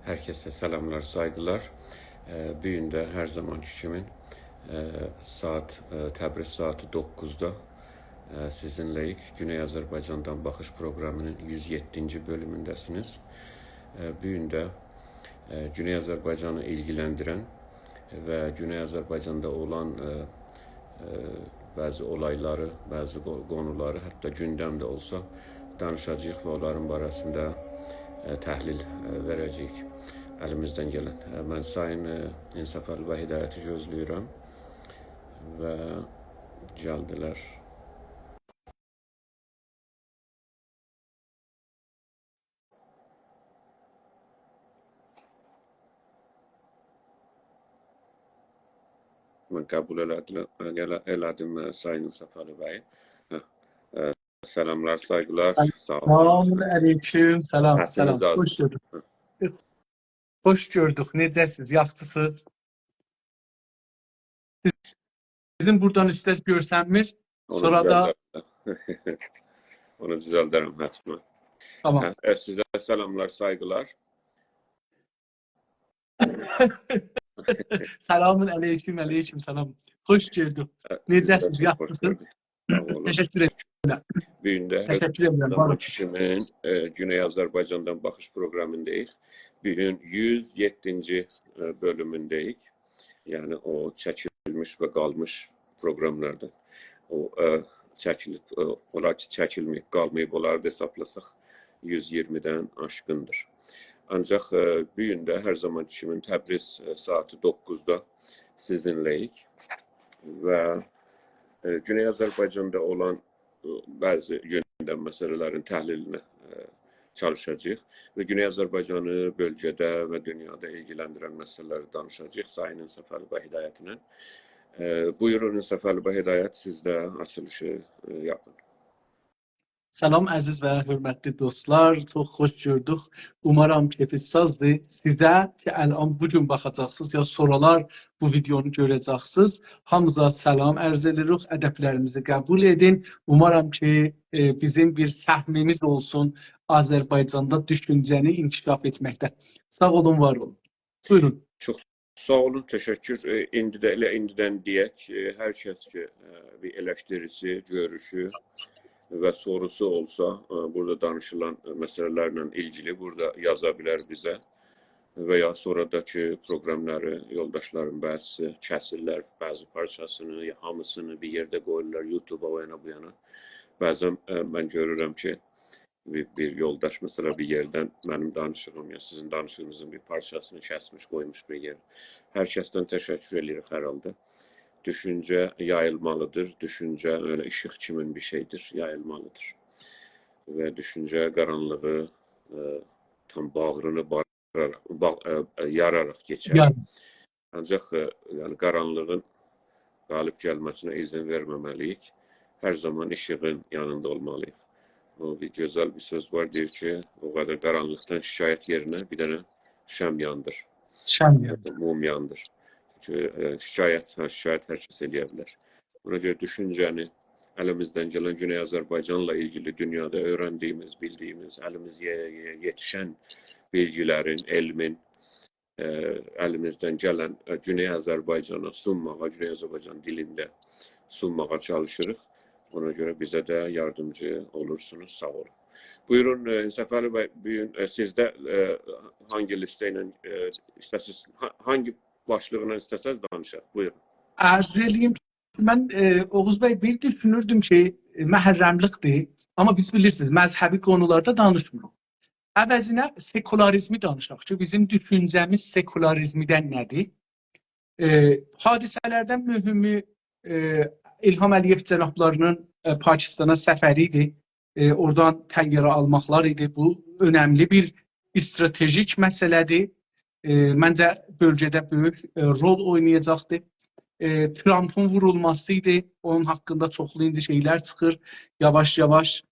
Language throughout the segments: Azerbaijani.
Herkese selamlar, saygılar. Bu gün də hər zamanki kimi Təbriz saatı 9-da sizinləyik. Güney Azərbaycandan Baxış proqramının 107-ci bölümündəsiniz. Bu gün də Güney Azərbaycanı ilgiləndirən və Güney Azərbaycanda olan bəzi olayları, bəzi qonuları, hətta gündəmdə olsa danışacağıq və onların barəsində təhlil verəcəyik. Əlimizdən gələn. Mən Sayın İnsafəli və Hidayəti gözləyirəm və gəldilər. Mən qəbul elədim Sayın İnsafəli bəyi. Selamlar, saygılar. Selamun aleyküm. Selam. Səsiniz Selam. Hoş gördük. Hoş gördük. Necəsiniz? Yaxşısınız? Sizin buradan üstəz görsənmir. Sonra da onu düzəldərəm həttimi. Tamam. Sizə selamlar, saygılar. Selamun aleyküm. Aleyküm selam. Hoş gördük. Necəsiniz? Yaxşısınız? Teşekkür ederim. Bu gün də kimin Güney Azərbaycandan Baxış proqramındayıq. Bugün 107-ci bölümündəyik. Yəni o çəkilmiş və qalmış proqramlardan. Onlar ki, çəkilməyib, qalmayıb, onları da hesablasaq 120-dən aşkındır. Ancaq bu gün də hər zaman kimin Təbriz saatı 9-da sizinləyik və Güney Azərbaycanda olan bəzi gündəm məsələlərin təhlilinə çalışacağıq və Güney Azərbaycanı bölgədə və dünyada ilgiləndirən məsələləri danışacağıq Sayın İnsafəli və Hidayətlə. Buyurun İnsafəli və Hidayət, siz də açılışı yapın. Salam əziz və hörmətli dostlar, çox xoş gördük. Umarım keyfiniz sazdır. Sizə ki, ələn bugün baxacaqsınız ya soralar bu videonu görəcəksiniz. Hamıza salam ərz edirik, ədəblərimizi qəbul edin. Umarım ki, bizim bir səhmimiz olsun Azərbaycanda düşüncəni inkişaf etməkdə. Sağ olun, var olun. Buyurun. Çox sağ olun, təşəkkür. İndidən deyək, hər kəs ki, bir eleştirisi, görüşü və sorusu olsa, burada danışılan məsələlərlə ilgili burada yaza bilər bizə və ya sonradakı proqramları yoldaşların bəzisi kəsirlər, bəzi parçasını, ya hamısını bir yerdə qoyurlar, YouTube-a o yana bu yana. Bəzən mən görürəm ki, bir yoldaş məsələ bir yerdən mənim danışığım ya sizin danışığınızın bir parçasını kəsmiş, qoymuş bir yer. Hər kəsdən təşəkkür edirik hər halda. Düşüncə yayılmalıdır. Düşüncə öyle işıq kimin bir şeydir, yayılmalıdır. Və düşüncə qaranlığı tam bağrını yararaq keçər. Ancaq yəni qaranlığın qalib gəlməsinə izin verməməliyik. Hər zaman işığın yanında olmalıyıq. O bir gözəl bir söz var, deyir ki, o qədər qaranlıqdan şikayət yerinə bir dənə şəm yandır. Şəm yandır. Mum yandır. Şikayət hər kəs eləyə bilər. Buna görə düşüncəni əlimizdən gələn Güney Azərbaycanla ilgili dünyada öyrəndiyimiz, bildiyimiz, əlimizə yetişən bilgilərin, elmin əlimizdən gələn Güney Azərbaycana sunmağa, Güney Azərbaycan dilində sunmağa çalışırıq. Ona görə bizə də yardımcı olursunuz. Sağ olun. Buyurun İnsafəli bəy, bugün sizdə hangi listə ilə istəsiniz, hangi başlığına istəsəz danışaq. Buyurun. Arz edeyim. Mən Oğuz bəy bir düşünürdüm ki, məhərrəmlikdir. Amma biz bilirsiniz, məzhəbi konularda danışmırıq. Əvəzinə sekularizmi danışaq ki, bizim düşüncəmiz sekularizmdən nədir? Hadisələrdən mühümü İlham Əliyev cənablarının Pakistana səfəri idi. Oradan təyyarə almaqlar idi. Bu önəmli bir stratejik məsələdir. Məncə bölgədə böyük rol oynayacaqdır. Trump'ın vurulmasıydı. Onun haqqında çoxlu indi şeylər çıxır. Yavaş-yavaş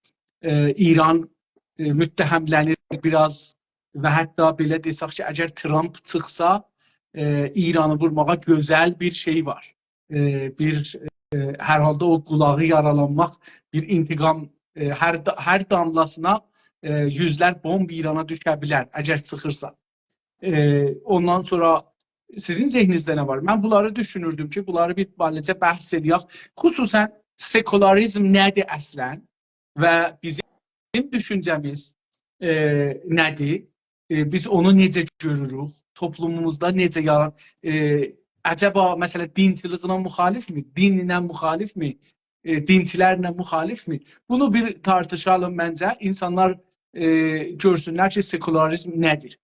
İran müttəhəmlənir biraz və hətta belə desək ki, əgər Trump çıxsa, İranı vurmağa gözəl bir şey var. Hər halda o qulağı yaralanmaq, bir intiqam, hər damlasına yüzlər bomb İrana düşə bilər, əgər çıxırsa. Ondan sonra sizin zihninizdə nə var? Mən bunları düşünürdüm ki, bunları bir balaca bəhs edək. Xüsusən sekularizm nədir əslən və bizim düşüncəmiz nədir? Biz onu necə görürük? Toplumumuzda necə yalan? Əcəba məsələ dinçiliklə müxalifmi? Dinlə müxalifmi? Dinçilərlə müxalifmi? Bunu bir tartışalım məncə. İnsanlar görsünlər ki, sekularizm nədir?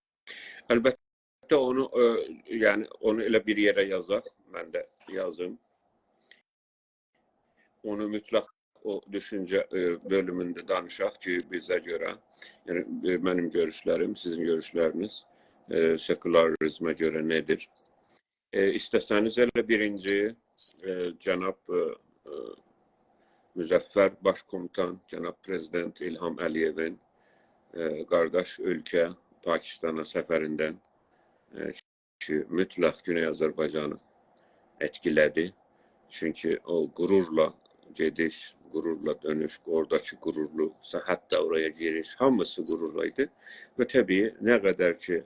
Əlbəttə onu yəni onu elə bir yerə yazaq. Mən də yazım. Onu mütləq o düşüncə bölümündə danışaq ki, bizə görə, yəni mənim görüşlərim, sizin görüşləriniz sekularizmə görə nədir? İstəsəniz elə birinci cənab Müzəffər Başkomutan, cənab Prezident İlham Əliyevin qardaş ölkə Pakistana səfərindən ki, mütləq Güney Azərbaycanı etkilədi. Çünki o qürurla gediş, qürurla dönüş, oradakı qürurlu, hətta oraya giriş, hamısı qürurlaydı. Və təbii, nə qədər ki,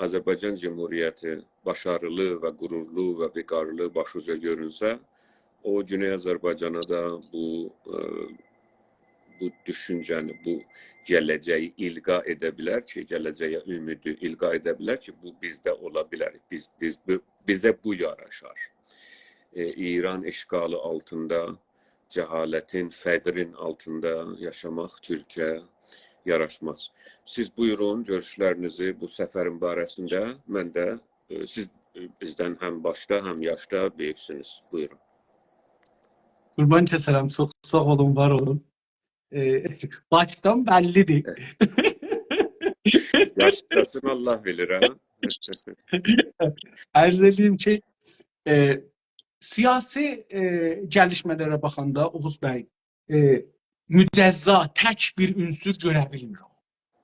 Azərbaycan Cumhuriyyəti başarılı və qürurlu və vüqarlı başuca görünsə, o Güney Azərbaycana da bu düşüncəni, bu gələcəyi ilqa edə bilər ki, gələcəyə ümidi ilqa edə bilər ki, bu bizdə ola bilər, bizə bu yaraşar. İran işğalı altında, cəhalətin, fəqrin altında yaşamaq Türkiyə yaraşmaz. Siz buyurun görüşlərinizi bu səfərin barəsində. Mən də siz bizdən həm başda, həm yaşda böyüksünüz. Buyurun. Qurban kəsərəm, çox sağ olun, var olun. Başdan bəllidir. Yaşdasın Allah bilir, ha? Ərz edeyim ki, siyasi gəlişmələrə baxanda Oğuz bəy mücəzza tək bir ünsür görə bilmirik.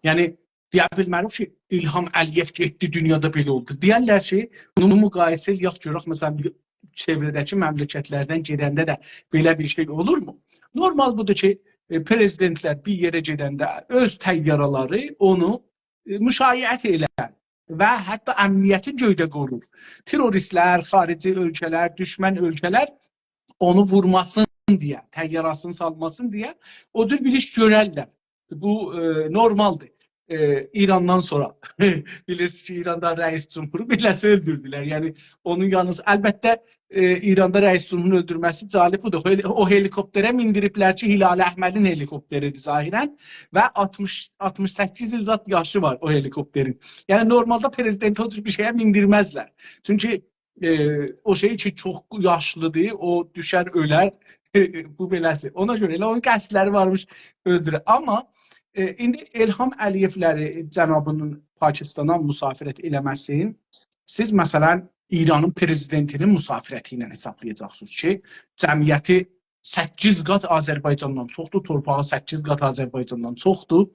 Yəni deyə bilmərik ki, İlham Əliyev getdi, dünyada belə oldu. Deyərlər ki, bunu müqayisə eləyək görək, məsələn, çevrədəki məmləkətlərdən gedəndə də belə bir şey olurmu? Normal budur ki, prezidentlər bir yerə gedəndə öz təyyarələri onu müşayiət elər və hətta əmniyyəti göydə qorur. Terroristlər, xarici ölkələr, düşmən ölkələr onu vurmasın deyə, təyyarasını salmasın deyə o cür bir iş görərlər. Bu normaldır. İrandan sonra bilirsiniz ki, İranda rəis cumhuru beləsi öldürdülər. Yəni onun yalnız əlbəttə İranda rəis cumhurun öldürməsi cəlib budur. O helikopterə mindiriblər ki, Hilal Əhmədin helikopteridir zahirən və 68 il zat yaşı var o helikopterin. Yəni normalda prezidenti o cür bir şeyə mindirməzlər. Çünki o şey ki, çox yaşlıdır, o düşər, ölər, bu beləsi. Ona görə elə onun qəsdləri varmış öldürür. Amma indi İlham Əliyevləri cənabının Pakistana müsafirət eləməsin, siz məsələn İranın prezidentinin müsafirəti ilə hesablayacaqsınız ki, cəmiyyəti 8 qat Azərbaycandan çoxdur, torpağı 8 qat Azərbaycandan çoxdur.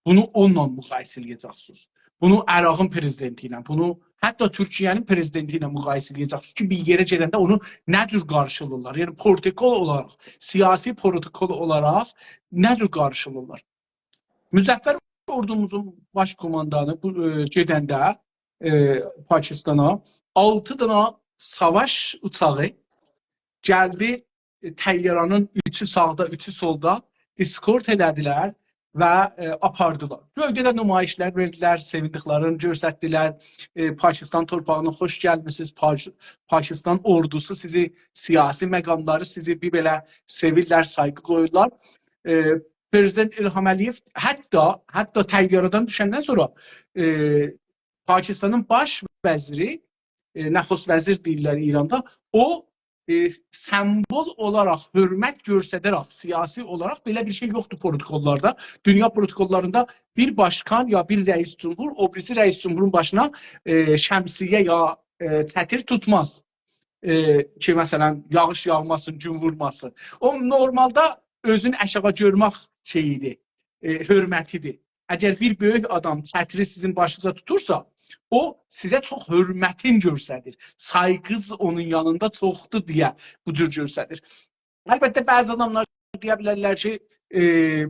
Bunu onunla müqayisə edəcəksiniz. Bunu Ərağın prezidenti ilə, bunu hətta Türkiyənin prezidenti ilə müqayisə edəcəksiniz ki, bir yerə gedəndə onu nə cür qarşılayırlar? Yəni protokol olaraq, siyasi protokol olaraq nə cür qarşılayırlar? Müzəffər ordumuzun baş komandanı gedəndə Pakistana 6 dənə savaş uçağı gəldi, təyyaranın 3-ü sağda, 3-ü solda eskort elədilər və apardılar. Göydə də nümayişlər verdilər, sevindiklərini göstərdilər. Pakistan torpağına xoş gəlmisiniz. Pakistan ordusu sizi, siyasi məqamları sizi bir belə sevirlər, sayğı qoyurlar. Prezident İlham Əliyev hətta təyyaradan düşəndən sonra Pakistanın baş vəziri, nəxust vəzir deyirlər İranda, o sembol olaraq, hörmət göstərərək, siyasi olaraq belə bir şey yoxdur protokollarda. Dünya protokollarında bir başkan ya bir rəis cumhur, o birisi rəis cumhurun başına şəmsiyə ya çətir tutmaz. Ki, məsələn, yağış yağmasın, gün vurmasın. O normalda özünü aşağı görmək şeyidir, hörmətidir. Əgər bir böyük adam çətiri sizin başınıza tutursa, o sizə çox hörmətin göstərir. Sayğınız onun yanında çoxdur deyə bu cür göstərir. Əlbəttə, bəzi adamlar deyə bilərlər ki,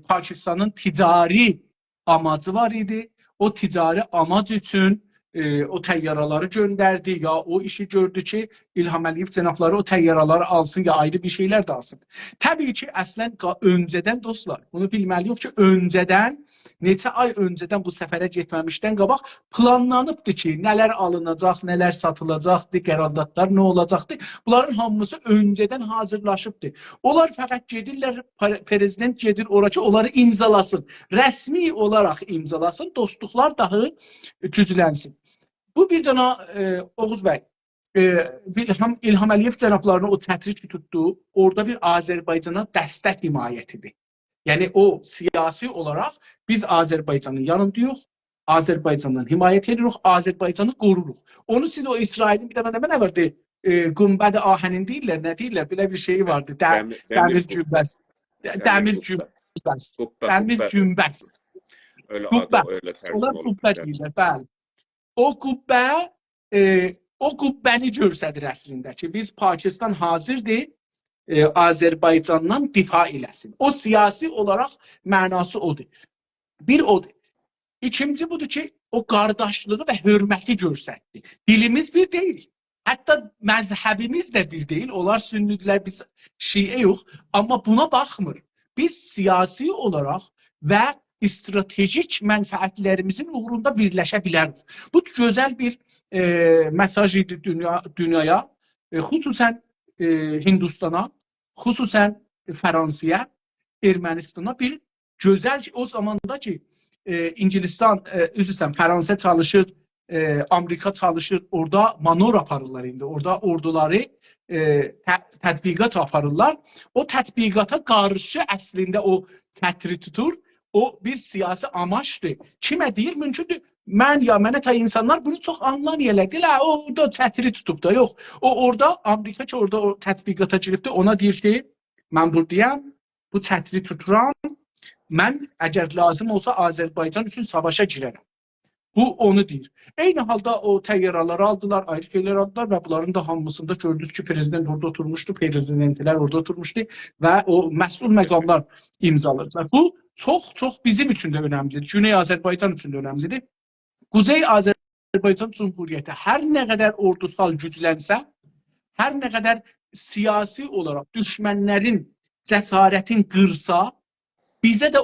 Pakistanın ticari amacı var idi. o ticari amac üçün o təyyarələri göndərdi, ya o işi gördü ki, İlham Əliyev cənabları o təyyarələri alsın, ya ayrı bir şeylər də alsın. Təbii ki, əslən öncədən dostlar, bunu bilməliyik ki, öncədən, neçə ay öncədən bu səfərə getməmişdən qabaq planlanıbdır ki, nələr alınacaq, nələr satılacaqdır, qərardatlar nə olacaqdır. Bunların hamısı öncədən hazırlaşıbdır. Onlar fəqət gedirlər, prezident gedir ora ki, onları imzalasın. Rəsmi olaraq imzalasın, dostluqlar daha güclənsin. Bu bir dənə Oğuz bəy, İlham Əliyev cənablarını o çətri ki tutdu, orada bir Azərbaycana dəstək himayətidir. Yəni o siyasi olaraq biz Azərbaycanın yanındayıq, Azərbaycandan himayət edirik, Azərbaycanı qoruruq. Onu siz o İsrailin bir dənə nə vardı? Qumbəd ahənin deyirlər, nə deyirlər? Belə bir şey vardı. Dəmir cümbəs. Dəmir cümbəs. Dəmir cümbəs. Öyle adı, öyle tercih olur. Qubbə deyirlər, bəli. O qubbəni görsədir əslində ki, biz Pakistan hazırdır Azərbaycandan difa eləsin. O siyasi olaraq mənası odur. Bir odur. İkinci budur ki, o qardaşlığı və hörməti görsətdi. Dilimiz bir deyil. Hətta məzhəbimiz də bir deyil. Onlar sünnidilər, biz şiə yox. Amma buna baxmır. Biz siyasi olaraq və stratejik mənfəətlərimizin uğrunda birləşə bilərik. Bu gözəl bir mesaj idi dünyaya, xüsusən Hindistana, xüsusən Fransaya, Ermənistana bir gözəl, o zamanda ki, İngilistan, üzrsən, Fransa çalışır, Amerika çalışır, orada manor aparırlar indi, orada orduları tətbiqat aparırlar. O tətbiqata qarşı əslində o çətri tutur, o bir siyasi amaçdır. Kimə deyir? Mümkündür, mən ya mənə ta insanlar bunu çox anlamıyorlar. Deyirlər, o orada çətri tutub da, yox. O orada, Amerika ki, orada o tətbiqata giribdir, ona deyir ki, mən buradayam, bu çətri tuturam, mən əgər lazım olsa Azərbaycan üçün savaşa girərəm. Bu onu deyir. Eyni halda o təyyarələri aldılar, ayrı şeylər aldılar və bunların da hamısında gördünüz ki, prezident orada oturmuşdu, prezidentlər orada oturmuşdu və o məsul məqamlar imzaladılar. Bu çox bizim üçün də önəmlidir. Güney Azərbaycan üçün də önəmlidir. Quzey Azərbaycan Cumhuriyyəti hər nə qədər ordusal güclənsə, hər nə qədər siyasi olaraq düşmənlərin cəsarətin qırsa, bizə də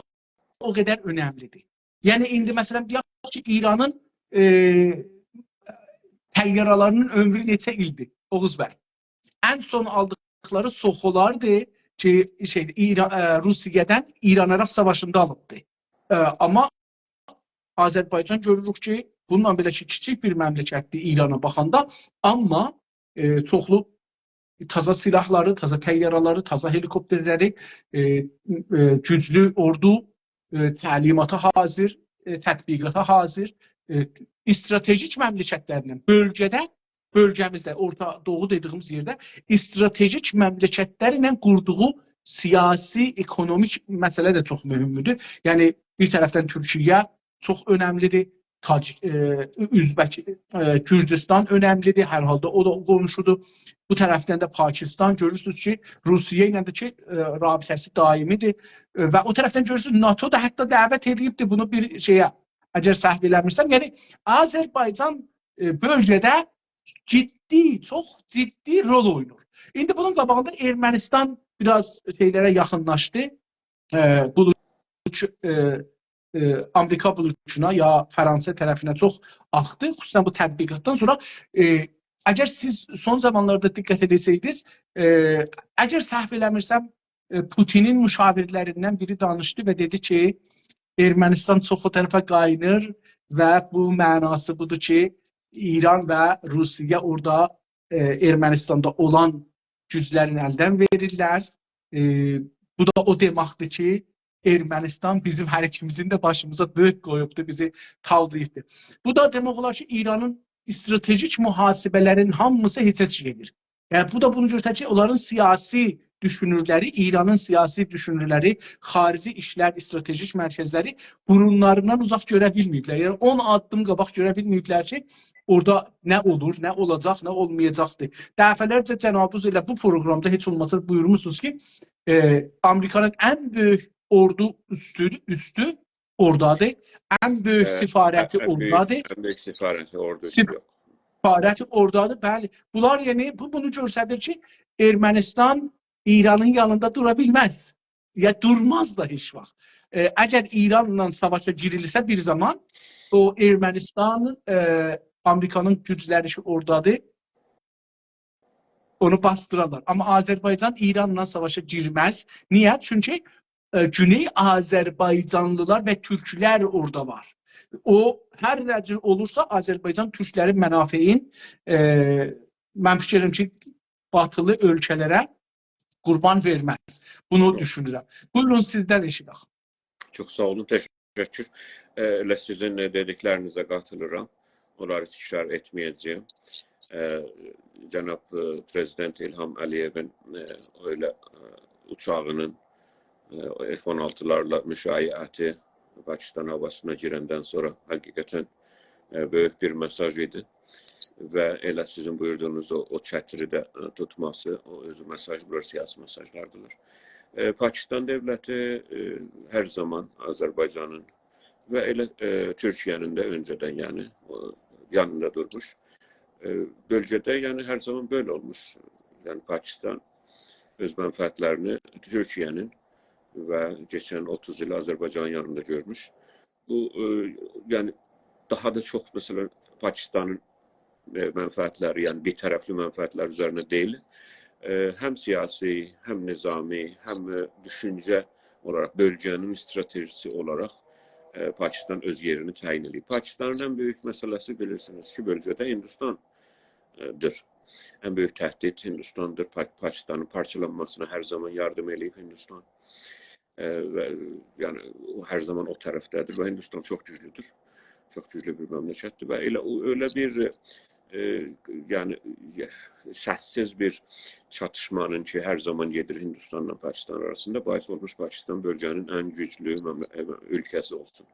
o qədər önəmlidir. Yəni, indi məsələn, deyək ki, İranın təyyarələrinin ömrü neçə ildir, Oğuz bəy? Ən son aldıqları soxulardır ki, Rusiyadan İran-Ərəb savaşında alıbdır. Amma Azərbaycan görürük ki, bununla belə ki, kiçik bir məmləkətdir İrana baxanda, amma çoxlu taza silahları, taza təyyarələri, taza helikopterləri, güclü ordu, təlimata hazır, tətbiqata hazır, stratejik məmləkətlərlə bölgəmizdə, Orta Doğu dediyimiz yerdə stratejik məmləkətlərlə qurduğu siyasi, ekonomik məsələ də çox mühümdür. Yəni, bir tərəfdən Türkiyə çox önəmlidir, Üzbək, Gürcüstan önəmlidir, hər halda o da qonşudur. Bu tərəfdən də Pakistan, görürsünüz ki, Rusiya ilə də ki, rabitəsi daimidir və o tərəfdən görürsünüz, NATO da hətta dəvət edibdir bunu bir şeyə, əgər səhv eləmirsəm. Yəni, Azərbaycan bölgədə çox ciddi rol oynur. İndi bunun qabağında Ermənistan biraz şeylərə yaxınlaşdı, Amerika bulucuna ya Fransa tərəfinə çox axdı, xüsusən bu tətbiqatdan sonra. Əgər siz son zamanlarda diqqət edəsəydiniz, əgər səhv eləmirsəm, Putinin müşavirlərindən biri danışdı və dedi ki, Ermənistan çox o tərəfə qaynır və bu mənası budur ki, İran və Rusiya orada Ermənistanda olan güclərini əldən verirlər. Bu da o deməkdir ki, Ermənistan bizim hər ikimizin də başımıza böyük qoyubdur, bizi tavlayıbdır. Bu da demək olar ki, İranın stratejik mühasibələrin hamısı heçə gedir. Yəni, bu da bunu göstərir ki, onların siyasi düşünürləri, İranın siyasi düşünürləri, xarici işlər, stratejik mərkəzləri burunlarından uzaq görə bilməyiblər. Yəni, 10 addım qabaq görə bilməyiblər ki, orada nə olur, nə olacaq, nə olmayacaqdır. Dəfələrcə cənabınız ilə bu proqramda heç olmasa buyurmuşsunuz ki, Amerikanın ən böyük ordu üstü oradadır. Ən böyük səfarəti oradadır. En büyük sefareti ordusu yok. Səfarəti oradadır. Bəli. Bunlar yəni bunu göstərir ki, Ermənistan İranın yanında dura bilməz. Ya durmaz da heç vaxt. Əgər İranla savaşa girilsə bir zaman o Ermənistanın Amerikanın gücləri ki oradadır. Onu bastırırlar. Amma Azərbaycan İranla savaşa girməz. Niyə? Çünki Güney Azərbaycanlılar və türklər orada var. O hər nəcür olursa Azərbaycan türklərin mənafeyin mən fikirlərim ki, batılı ölkələrə qurban verməz. Bunu düşünürəm. Buyurun sizdən eşidək. Çok sağ olun, teşekkür. Elə sizin dediklərinizə qatılıram. Onları təkrar etməyəcəyim. Cənab Prezident İlham Əliyevin öyle uçağının F-16'larla müşayiəti Pakistan havasına girəndən sonra həqiqətən böyük bir mesaj idi. Və elə sizin buyurduğunuz o çətiridə tutması, o özü mesajlar, siyasi mesajlardılar. Pakistan devləti hər zaman Azərbaycanın və elə Türkiyənin də öncədən yəni yanında durmuş. Bölgədə yəni hər zaman böyle olmuş. Yəni Pakistan öz mənfəətlərini Türkiyənin və geçən 30 il Azərbaycanın yanında görmüş. Bu yəni daha da çox mesela Pakistanın mənfəətləri, yəni bir tərəfli mənfəətlər üzərində deyil. Həm siyasi, həm nizami, həm düşüncə olaraq, bölgənin stratejisi olaraq Pakistan öz yerini təyin edir. Pakistanın ən böyük məsələsi bilirsiniz ki, bölgədə Hindistandır. Ən böyük təhdid Hindistandır. Pakistanın parçalanmasına hər zaman yardım edib Hindistan. Və yəni o hər zaman o tərəfdədir və Hindistan çox güclüdür. Çox güclü bir məmləkətdir və elə öyle bir yani səssiz bir çatışmanın ki hər zaman gedir Hindistanla Pakistan arasında bahis olmuş Pakistan bölgənin ən güclü ülkəsi olsun.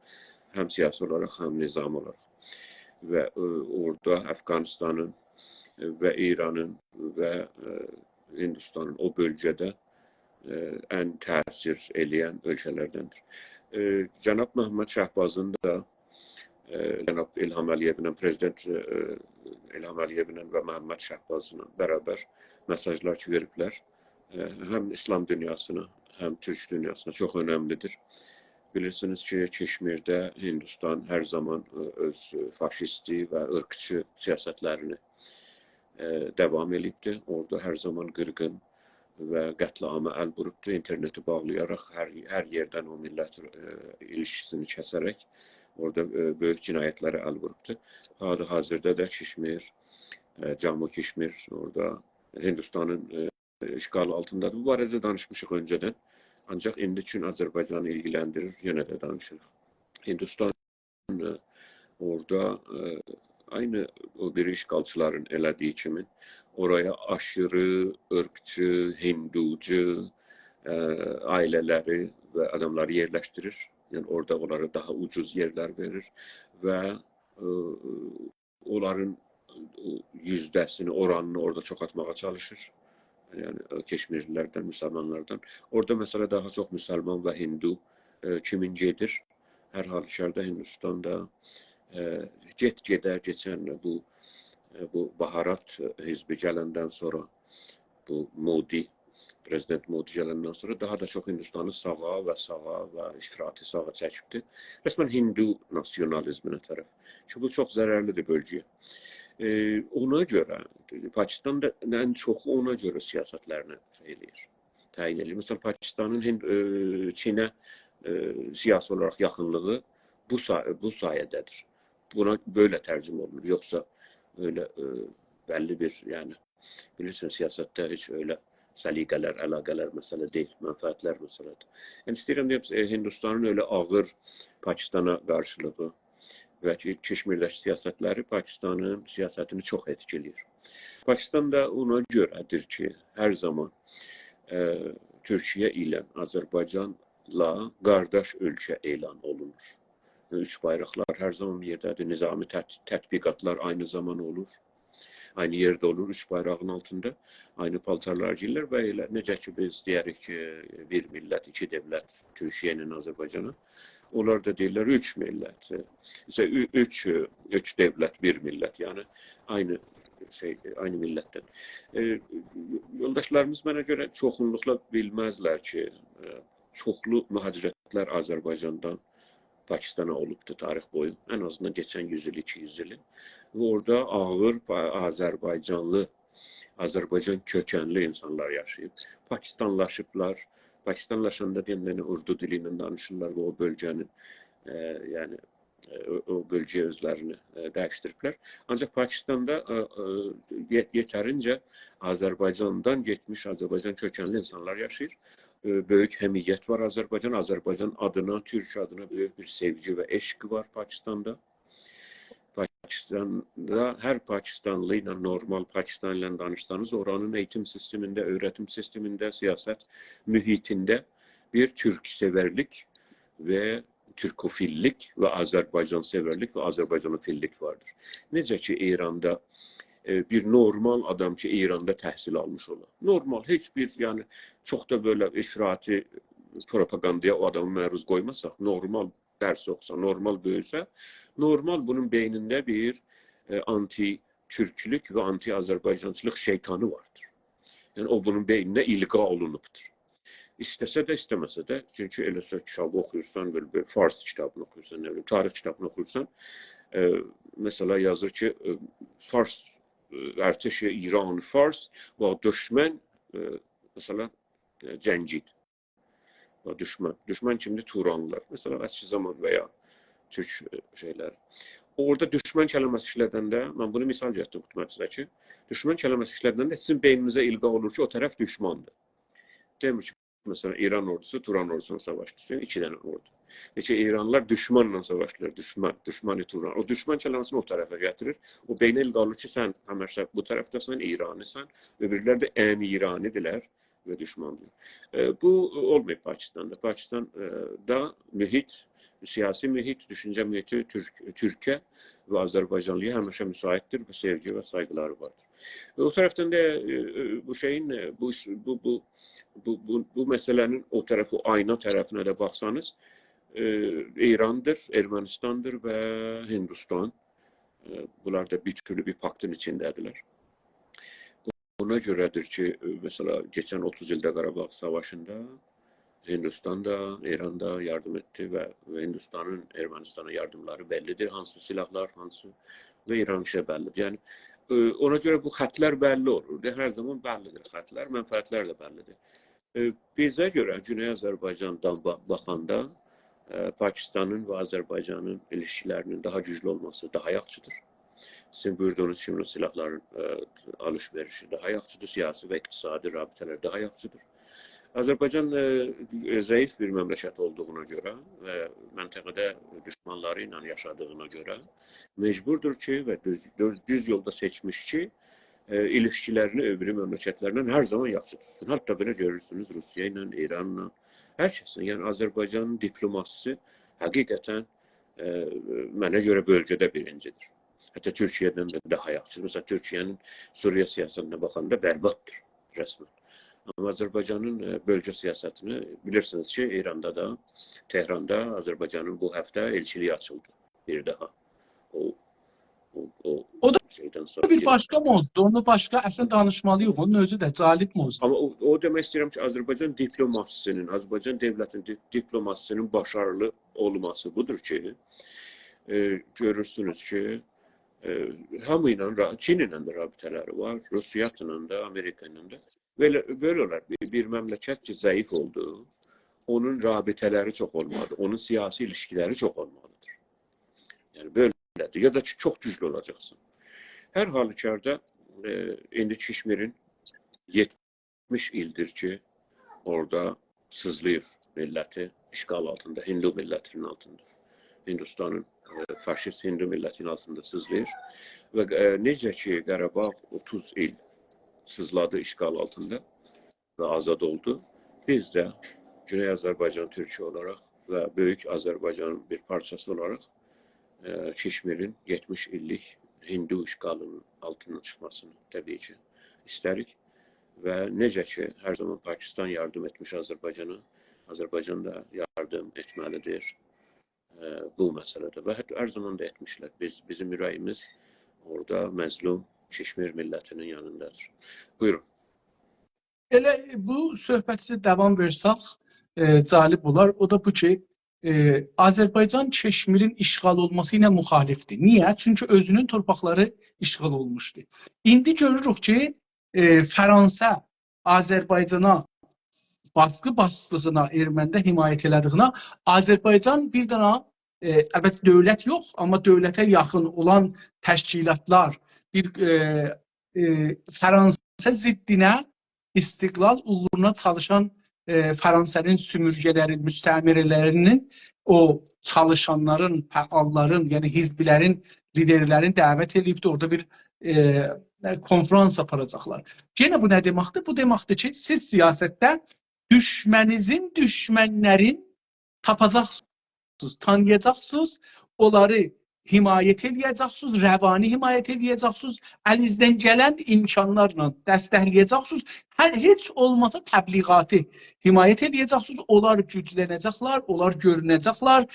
Həm siyasi olaraq, həm nizam olaraq. Və orada Əfqanistanın və İranın və Hindistanın o bölgədə ən təsir eləyən ölkələrdəndir. Cənab Məhəmməd Şahbazın da Cənab İlham Əliyevlə, Prezident İlham Əliyevlə və Məhəmməd Şahbazla bərabər mesajlar ki veriblər. Həm İslam dünyasına, həm Türk dünyasına çox önəmlidir. Bilirsiniz ki, Keşmirdə Hindistan hər zaman öz faşisti və ırkçı siyasətlərini devam edibdir. Orada hər zaman qırğın və qətliama əl vurubdur. İnterneti bağlayaraq hər yerdən o millət ilişkisini kəsərək orada böyük cinayətlərə əl vurubdur. Hazırda da Keşmir, Cammu Keşmir orada Hindistanın işğalı altındadır. Bu barədə danışmışıq öncədən. Ancaq indi üçün Azərbaycanı ilgiləndirir, yenə də danışırıq. Hindistan orada aynı o bir işğalçıların elədiyi kimi oraya aşırı, ırkçı, hinducu ailələri və adamları yerləşdirir. Yəni orada onlara daha ucuz yerlər verir və onların yüzdəsini, oranını orada çoxaltmağa çalışır. Yəni Keşmirlilərdən, müsəlmanlardan. Orada məsələ daha çox müsəlman və hindu kimin gedir? Hər halükarda Hindistanda geçən bu Baharat hizbi gələndən sonra bu Modi, Prezident Modi gələndən sonra daha da çox Hindistanı sağa və ifrati sağa çəkibdir. Resmen Hindu nasyonalizminə tərəf. Ki bu çox zərərlidir bölgəyə. Ona görə Pakistan'da ən çoxu ona görə siyasətlərini təyin edir. Məsələn, Pakistanın Çinə siyasi olaraq yaxınlığı bu sayədədir. Buna böyle tərcümə olunur. Yoxsa öyle belli bir yani bilirsiniz siyasətdə heç öyle səliqələr, əlaqələr məsələ deyil, mənfəətlər məsələdir. Yəni istəyirəm deyim, Hindistanın öyle ağır Pakistana qarşılığı və Keşmirdəki siyasətləri Pakistanın siyasətini çox etkiləyir. Pakistan da ona görədir ki, hər zaman Türkiyə ilə Azərbaycanla qardaş ölkə elan olunur. Üç bayraqlar hər zaman yerdədir. Nizami tətbiqatlar aynı zaman olur. Aynı yerdə olur, üç bayrağın altında. Aynı paltarlar giyirlər və elə necə ki biz deyərik ki, bir millət, iki devlət Türkiyə ilə Azərbaycana. Onlar da deyirlər 3 millət. İşte 3 devlət, bir millət. Yəni aynı aynı millətdən. Yoldaşlarımız mənə görə çoxunluqla bilməzlər ki, çoxlu mühacirətlər Azərbaycandan Pakistana olubdu tarix boyu. Ən azından geçən 100 il, 200 il. Və orada ağır Azərbaycan kökənli insanlar yaşayıb. Pakistanlaşıblar. Pakistanlaşanda deyəndə urdu dili ilə danışırlar və o bölgənin, yəni o bölgəyə özlərini dəyişdiriblər. Ancaq Pakistanda yetərincə Azərbaycandan getmiş, Azərbaycan kökənli insanlar yaşayır. Böyük həmiyyət var Azərbaycan. Azərbaycan adına, Türk adına böyük bir sevgi və eşq var Pakistanda. Pakistanda hər Pakistanlı ilə normal Pakistan ilə danışsanız, oranın eğitim sistemində, öğretim sistemində, siyasət mühitində bir türk-sevərlik və türkofillik və Azərbaycan sevərlik və Azərbaycanofillik vardır. Necə ki İranda bir normal adam ki İranda təhsil almış olar. Normal, heç bir, yəni çox da böyle ifrati propagandaya o adamı məruz qoymasaq, normal dərs oxusa, normal böyüsə, normal bunun beynində bir anti-türklük və anti-Azərbaycancılıq şeytanı vardır. Yəni o bunun beynində ilqa olunubdur. İstəsə də, istəməsə də, çünki eləsə kitabı oxuyursan, böyle Fars kitabını oxuyursan, nə bilim, tarix kitabını oxuyursan, mesela yazır ki, Fars, ərtəş İran, Fars və düşmən, mesela cəngid. Düşmən. Düşmən kimdir? Turanlar. Mesela əski zaman və ya Türk şeyləri. Orada düşmən kəlməsi işlədəndə, mən bunu misal gətirdim qutmacıda ki, düşmən kəlməsi işlədəndə sizin beynimizə ilqa olur ki, o tərəf düşmandır. Demir ki, mesela İran ordusu Turan ordusuna savaştı. İki dənə ordu. Neçə İranlılar düşmanla savaştılar. Düşmanı Turan. O düşman kəlməsini o tərəfə gətirir. O beynə ilqa olur ki, sən həmişə bu tərəfdəsən, İranisən. Öbürlər də əmiranidirlər və düşmandır. Bu olmayıb Pakistanda. Pakistanda mühit, siyasi mühit, düşüncə mühiti Türkiyə və Azərbaycanlıya həmişə müsaitdir və sevgi və saygıları vardır. O tərəfdən də bu şeyin, bu məsələnin o tərəfi, ayna tərəfinə də baxsanız, İrandır, Ermənistandır və Hindistan. Bunlar da bütünlü bir paktın içindədirlər. Ona görədir ki, mesela geçen 30 ildə Qarabağ savaşında Hindistan da, İran da yardım etdi və Hindistanın Ermənistana yardımları bəllidir. Hansı silahlar, hansı və İran işə bəllidir. Yəni, ona görə bu xətlər bəlli olur. Hər zaman bəllidir xətlər, mənfəətlər də bəllidir. Bizə görə Güney Azərbaycandan baxanda Pakistanın və Azərbaycanın ilişkilərinin daha güclü olması daha yaxşıdır. Sizin buyurduğunuz kimi silahların alış-verişi daha yaxşıdır, siyasi və iqtisadi rabitələr daha yaxşıdır. Azərbaycan zəif bir məmləkət olduğuna görə və məntəqədə düşmanları ilə yaşadığına görə mecburdur ki və düz yolda seçmiş ki, ilişkilərini öbürü məmləkətlərlə hər zaman yaxşı tutsun. Hatta belə görürsünüz Rusiya ilə, İranla, hər kəsin. Yəni Azərbaycanın diplomasisi həqiqətən mənə görə bölgədə birincidir. Hətta Türkiyədən də daha yaxşıdır. Məsələn, Türkiyənin Suriya siyasətinə baxanda bərbaddır rəsmən. Amma Azərbaycanın bölgə siyasətini bilirsiniz ki, İranda da, Tehranda Azərbaycanın bu həftə elçiliyi açıldı bir daha. O da şeydən sonra bir başqa mövzudur. Onu başqa əslində danışmalıyıq. Onun özü də cəlib mövzudur. Amma o demək istəyirəm ki, Azərbaycan diplomasisinin, Azərbaycan dövlətinin diplomasisinin başarılı olması budur ki, görürsünüz ki, hamı ilə, Çin ilə də rabitələri var, Rusiya ilə də, Amerika ilə də. Böyle olar. Bir məmləkət ki, zəif oldu, onun rabitələri çox olmalıdır, onun siyasi ilişkiləri çox olmalıdır. Yəni, böylədir. Ya da ki, çox güclü olacaqsın. Hər halükarda, indi Kişmirin 70 ildir ki, orada sızlayır milləti, işğal altında, Hindu millətinin altındır. Hindistanın faşist Hindu millətinin altında sızlayır. Və necə ki, Qarabağ 30 il sızladı işğal altında və azad oldu. Biz də Güney Azərbaycan Türkiyə olaraq və Böyük Azərbaycanın bir parçası olaraq Kişmirin 70 illik Hindu işğalının altından çıxmasını təbii ki istərik. Və necə ki, hər zaman Pakistan yardım etmiş Azərbaycana, Azərbaycan da yardım etməlidir bu məsələdə və hətta hər zaman da etmişlər. Bizim ürəyimiz orada məzlum Keşmir millətinin yanındadır. Buyurun. Elə bu söhbəti davam versək, cəlib olar. O da bu ki, Azərbaycan Keşmirin işğal olması ilə müxalifdir. Niyə? Çünki özünün torpaqları işğal olmuşdu. İndi görürük ki, Fransa Azərbaycana baskı bastığına, erməndə himayət elədiyinə Azərbaycan bir dənə, əlbəttə dövlət yox, amma dövlətə yaxın olan təşkilatlar bir Fransa ziddinə istiqlal uğruna çalışan Fransa'nın sümürgələrin, müstəmirələrinin o çalışanların, fəalların, yəni hizbilərin, liderlərin dəvət edibdir. Orada bir konferans aparacaqlar. Yenə bu nə deməkdir? Bu deməkdir ki, siz siyasətdə düşməninizin düşmənlərin tapacaqsınız, tanıyacaqsınız, onları himayət edəcəksiniz, rəvani himayət edəcəksiniz, əlinizdən gələn imkanlarla dəstəkləyəcəksiniz. Heç olmasa təbliğatı himayət edəcəksiniz, onlar güclənəcəklər, onlar görünəcəklər.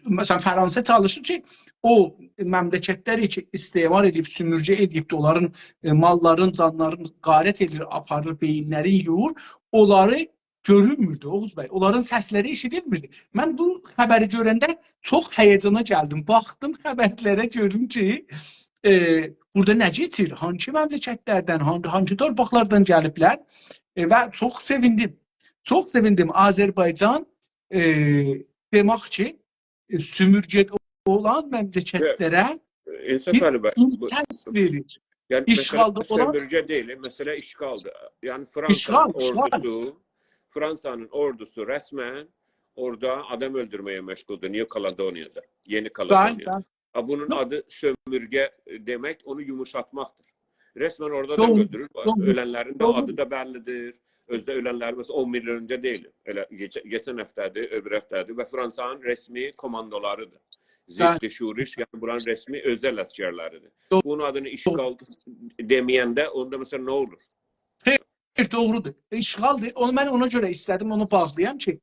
Məsələn, Fransa çalışır ki, o məmləkətləri ki, istismar edib, sümürgə edib, onların malların, canlarını qarət edir, aparır, beyinləri yuyur, onları görünmürdü Oğuz bəy. Onların səsləri eşidilmirdi. Mən bu xəbəri görəndə çox həyəcana gəldim. Baxdım xəbərlərə, görüm ki, burada nə getir? Hangi məmləkətlərdən, hangi torpaqlardan gəliblər? Və çox sevindim. Çox sevindim. Azərbaycan demək ki, sümürgədə olan məmləkətlərə imkan verir. Yəni, məsələ sömürgə deyil, məsələ işğaldır. Yəni, Fransa'nın ordusu resmen orada adam öldürmeye meşguldür. New Caledonia'da, Yeni Caledonia'da. Bunun adı sömürge demek, onu yumuşatmaktır. Resmen orada adam öldürür. Ölenlerin de adı da bellidir. Özde ölenler mesela 10 milyon önce değil. Öyle geçen həftədir, öbür həftədir ve Fransa'nın resmi komandolarıdır. Ziddi Şuriş, yani buranın resmi özel askerleridir. Bunun adını işgal demeyende onda mesela ne olur? Doğrudur. İşğaldır. Mən ona görə istədim, onu bağlayam ki,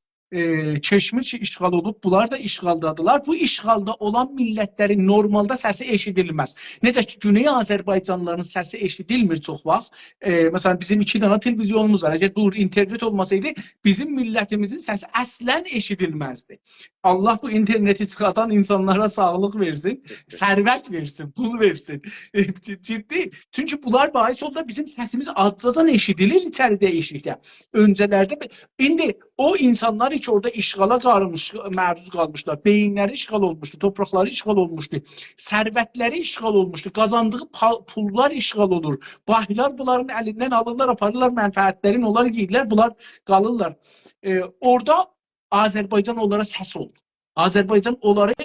Keşmir ki, işğal olub, bunlar da işğaldadılar. Bu işğalda olan millətlərin normalda səsi eşidilməz. Necə ki, Güney Azərbaycanlıların səsi eşidilmir çox vaxt. Məsələn, bizim 2 dənə televizyonumuz var. Əgər internet olmasaydı, bizim millətimizin səsi əslən eşidilməzdi. Allah bu interneti çıxadan insanlara sağlıq versin, sərvət versin, pul versin. Ciddi. Çünki bunlar bahis oldu, bizim səsimiz aczacan eşidilir içəridə eşikdə. Öncələrdə, indi o insanlar ki, orada işğala məruz qalmışlar, beyinləri işğal olmuşdu, torpaqları işğal olmuşdu, sərvətləri işğal olmuşdu, qazandığı pullar işğal olur, bahilər bunların əlindən alırlar, aparırlar, mənfəətlərin onlar giyirlər, bunlar qalırlar. Orada Azərbaycan onlara səs oldu. Azərbaycan onları,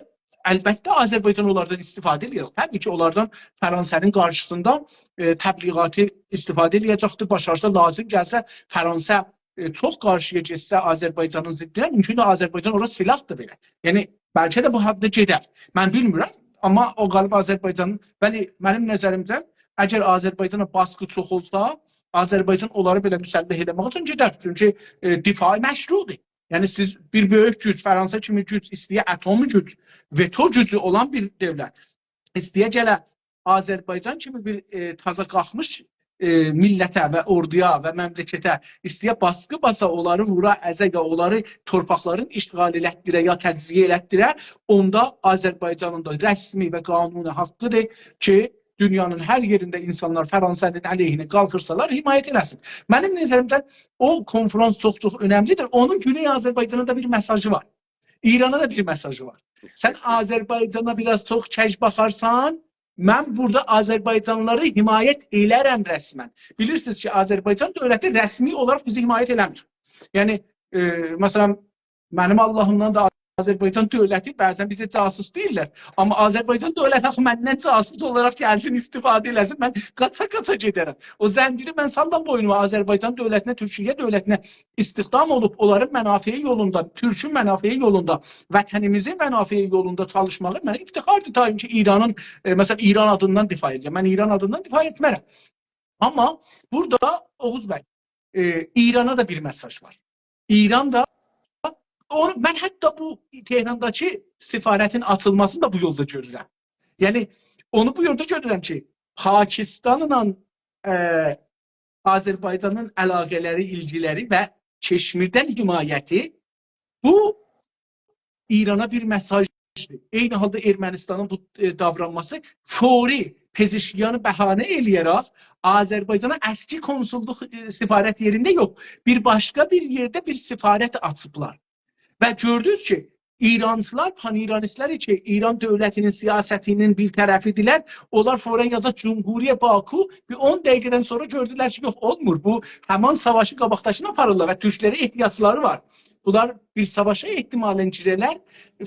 əlbəttə Azərbaycan onlardan istifadə edir. Təbii ki, onlardan Fransa'nın qarşısında təbliğatı istifadə edəcəkdir. Başarsa lazım gəlsə, Fransa çox qarşıya getsə Azərbaycanın ziddinə, mümkün də Azərbaycan ora silah da verər. Yəni, bəlkə də bu haddə gedər. Mən bilmirəm, amma o qalib Azərbaycanın, bəli, mənim nəzərimdə, əgər Azərbaycana baskı çox olsa, Azərbaycan onları belə müsəlləh eləmək üçün gedər. Çünki difai məşrudur. Yəni, siz bir böyük güc, Fransa kimi güc, istəyə atomi güc, veto gücü olan bir dövlət, istəyə gələ Azərbaycan kimi bir taza qalxmış millətə və orduya və məmləkətə istəyə baskı basa, onları vura, əzə, onları torpaqların işğal elətdirə ya təciziyə elətdirə, onda Azərbaycanın da rəsmi və qanuni haqqıdır ki, dünyanın hər yerində insanlar Fransa'nın əleyhinə qalxırsalar, himayət eləsin. Mənim nəzərimdən o konferans çox-çox önəmlidir. Onun Güney Azərbaycana da bir mesajı var. İrana da bir mesajı var. Sən Azərbaycana biraz çox kəş baxarsan, mən burada Azərbaycanlıları himayət elərəm rəsmən. Bilirsiniz ki, Azərbaycan dövləti rəsmi olaraq bizi himayət eləmir. Yəni, məsələn, mənim Allahımdan da Azərbaycan dövləti bəzən bizə casus deyirlər. Amma Azərbaycan dövləti axı məndən casus olaraq gəlsin, istifadə eləsin, mən qaça-qaça gedərəm. O zənciri mən sallam boynuma Azərbaycan dövlətinə, Türkiyə dövlətinə istihdam olub, onların mənafeyi yolunda, Türkün mənafeyi yolunda, vətənimizin mənafeyi yolunda çalışmağı mənə iftixardır. Ta ki, İranın, məsələn, İran adından difa edirəm. Mən İran adından difa etmərəm. Amma burada, Oğuz bəy, İrana da bir mesaj var. İran da mən hətta bu Tehrandakı səfarətin açılmasını da bu yolda görürəm. Yəni onu bu yolda görürəm ki, Pakistanla Azərbaycanın əlaqələri, ilgiləri və Keşmirdən himayəti bu İrana bir mesajdır. Eyni halda Ermənistanın bu davranması fori Pezeşkiyanı bəhanə eləyərək Azərbaycana əski konsulluq səfarət yerində yox, bir başqa bir yerdə bir səfarət açıblar. Və gördünüz ki, İrancılar, pan-İranistlər ki, İran dövlətinin siyasətinin bir tərəfidirlər. Onlar fौरən yazar Cumhuriye Baku və 10 dəqiqədən sonra gördülər ki, yox olmur. Bu həman savaşı qabaqdaşına aparırlar və türklərə ehtiyacları var. Bunlar bir savaşa ehtimalen girələr.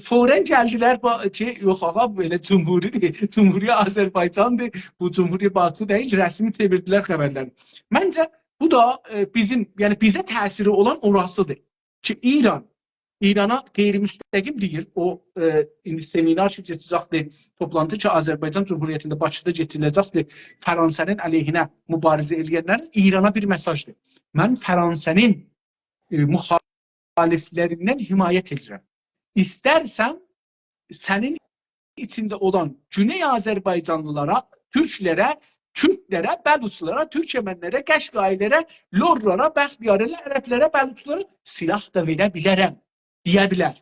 Fौrən gəldilər ki, yox ağa belə Cumhuridir, Cumhuriye Azərbaycandır, bu Cumhuriye Baku deyil, rəsmi çevirdilər xəbərlərini. Məncə bu da bizim, yəni bizə təsiri olan orasıdır ki, İrana qeyri-müstəqim deyir. O indi seminar ki, keçəcəkdir, toplantı ki, Azərbaycan Cumhuriyyətində Bakıda keçiriləcəkdir. Fransa'nın əleyhinə mübarizə edənlərin İrana bir mesajdır. Mən Fransa'nın müxaliflərindən himayət edirəm. İstərsən sənin içində olan Güney Azərbaycanlılara, Türklərə, Kürtlərə, Bəluçlara, Türkmənlərə, Qəşqailərə, Lorlara, Bəxtiyarələrə, Ərəblərə, Bəluçlara silah da verə bilərəm. Deyə bilər.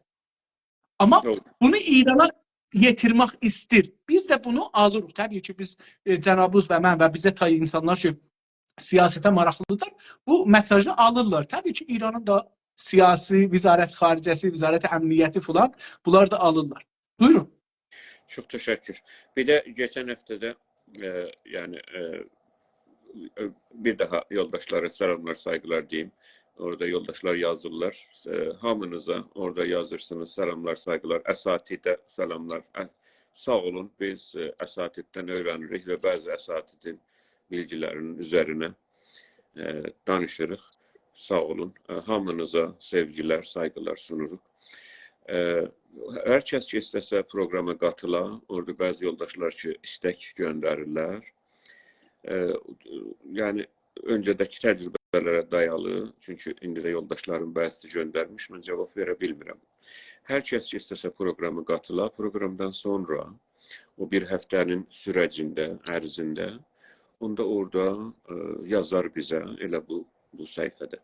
Amma bunu İrana yetirmək istir. Biz də bunu alırıq. Təbii ki, biz cənabız və mən və bizə tay insanlar ki, siyasətə maraqlıdır, bu mesajı alırlar. Təbii ki, İranın da siyasi, vizarət xaricəsi, vizarət əmniyyəti falan, bunlar da alırlar. Buyurun. Çox təşəkkür. Bir də geçən həftədə bir daha yoldaşlara salamlar, saygılar deyim. Orada yoldaşlar yazırlar. Hamınıza orada yazırsınız. Salamlar, saygılar. Əsatidə salamlar. Sağ olun. Biz əsatiddən öyrənirik və bəzi əsatidin bilgilərinin üzərinə danışırıq. Sağ olun. Hamınıza sevgilər, saygılar sunuruq. Hər kəs ki, istəsə proqrama qatıla. Orada bəzi yoldaşlar ki, istək göndərirlər. Yəni, öncədəki təcrübələrə dayalı, çünki indi də yoldaşlarım bəzisi göndərmiş, mən cavab verə bilmirəm. Hər kəs ki, istəsə proqrama qatıla, proqramdan sonra o bir həftənin sürəcində, ərzində, onda orada yazar bizə, elə bu səhifədə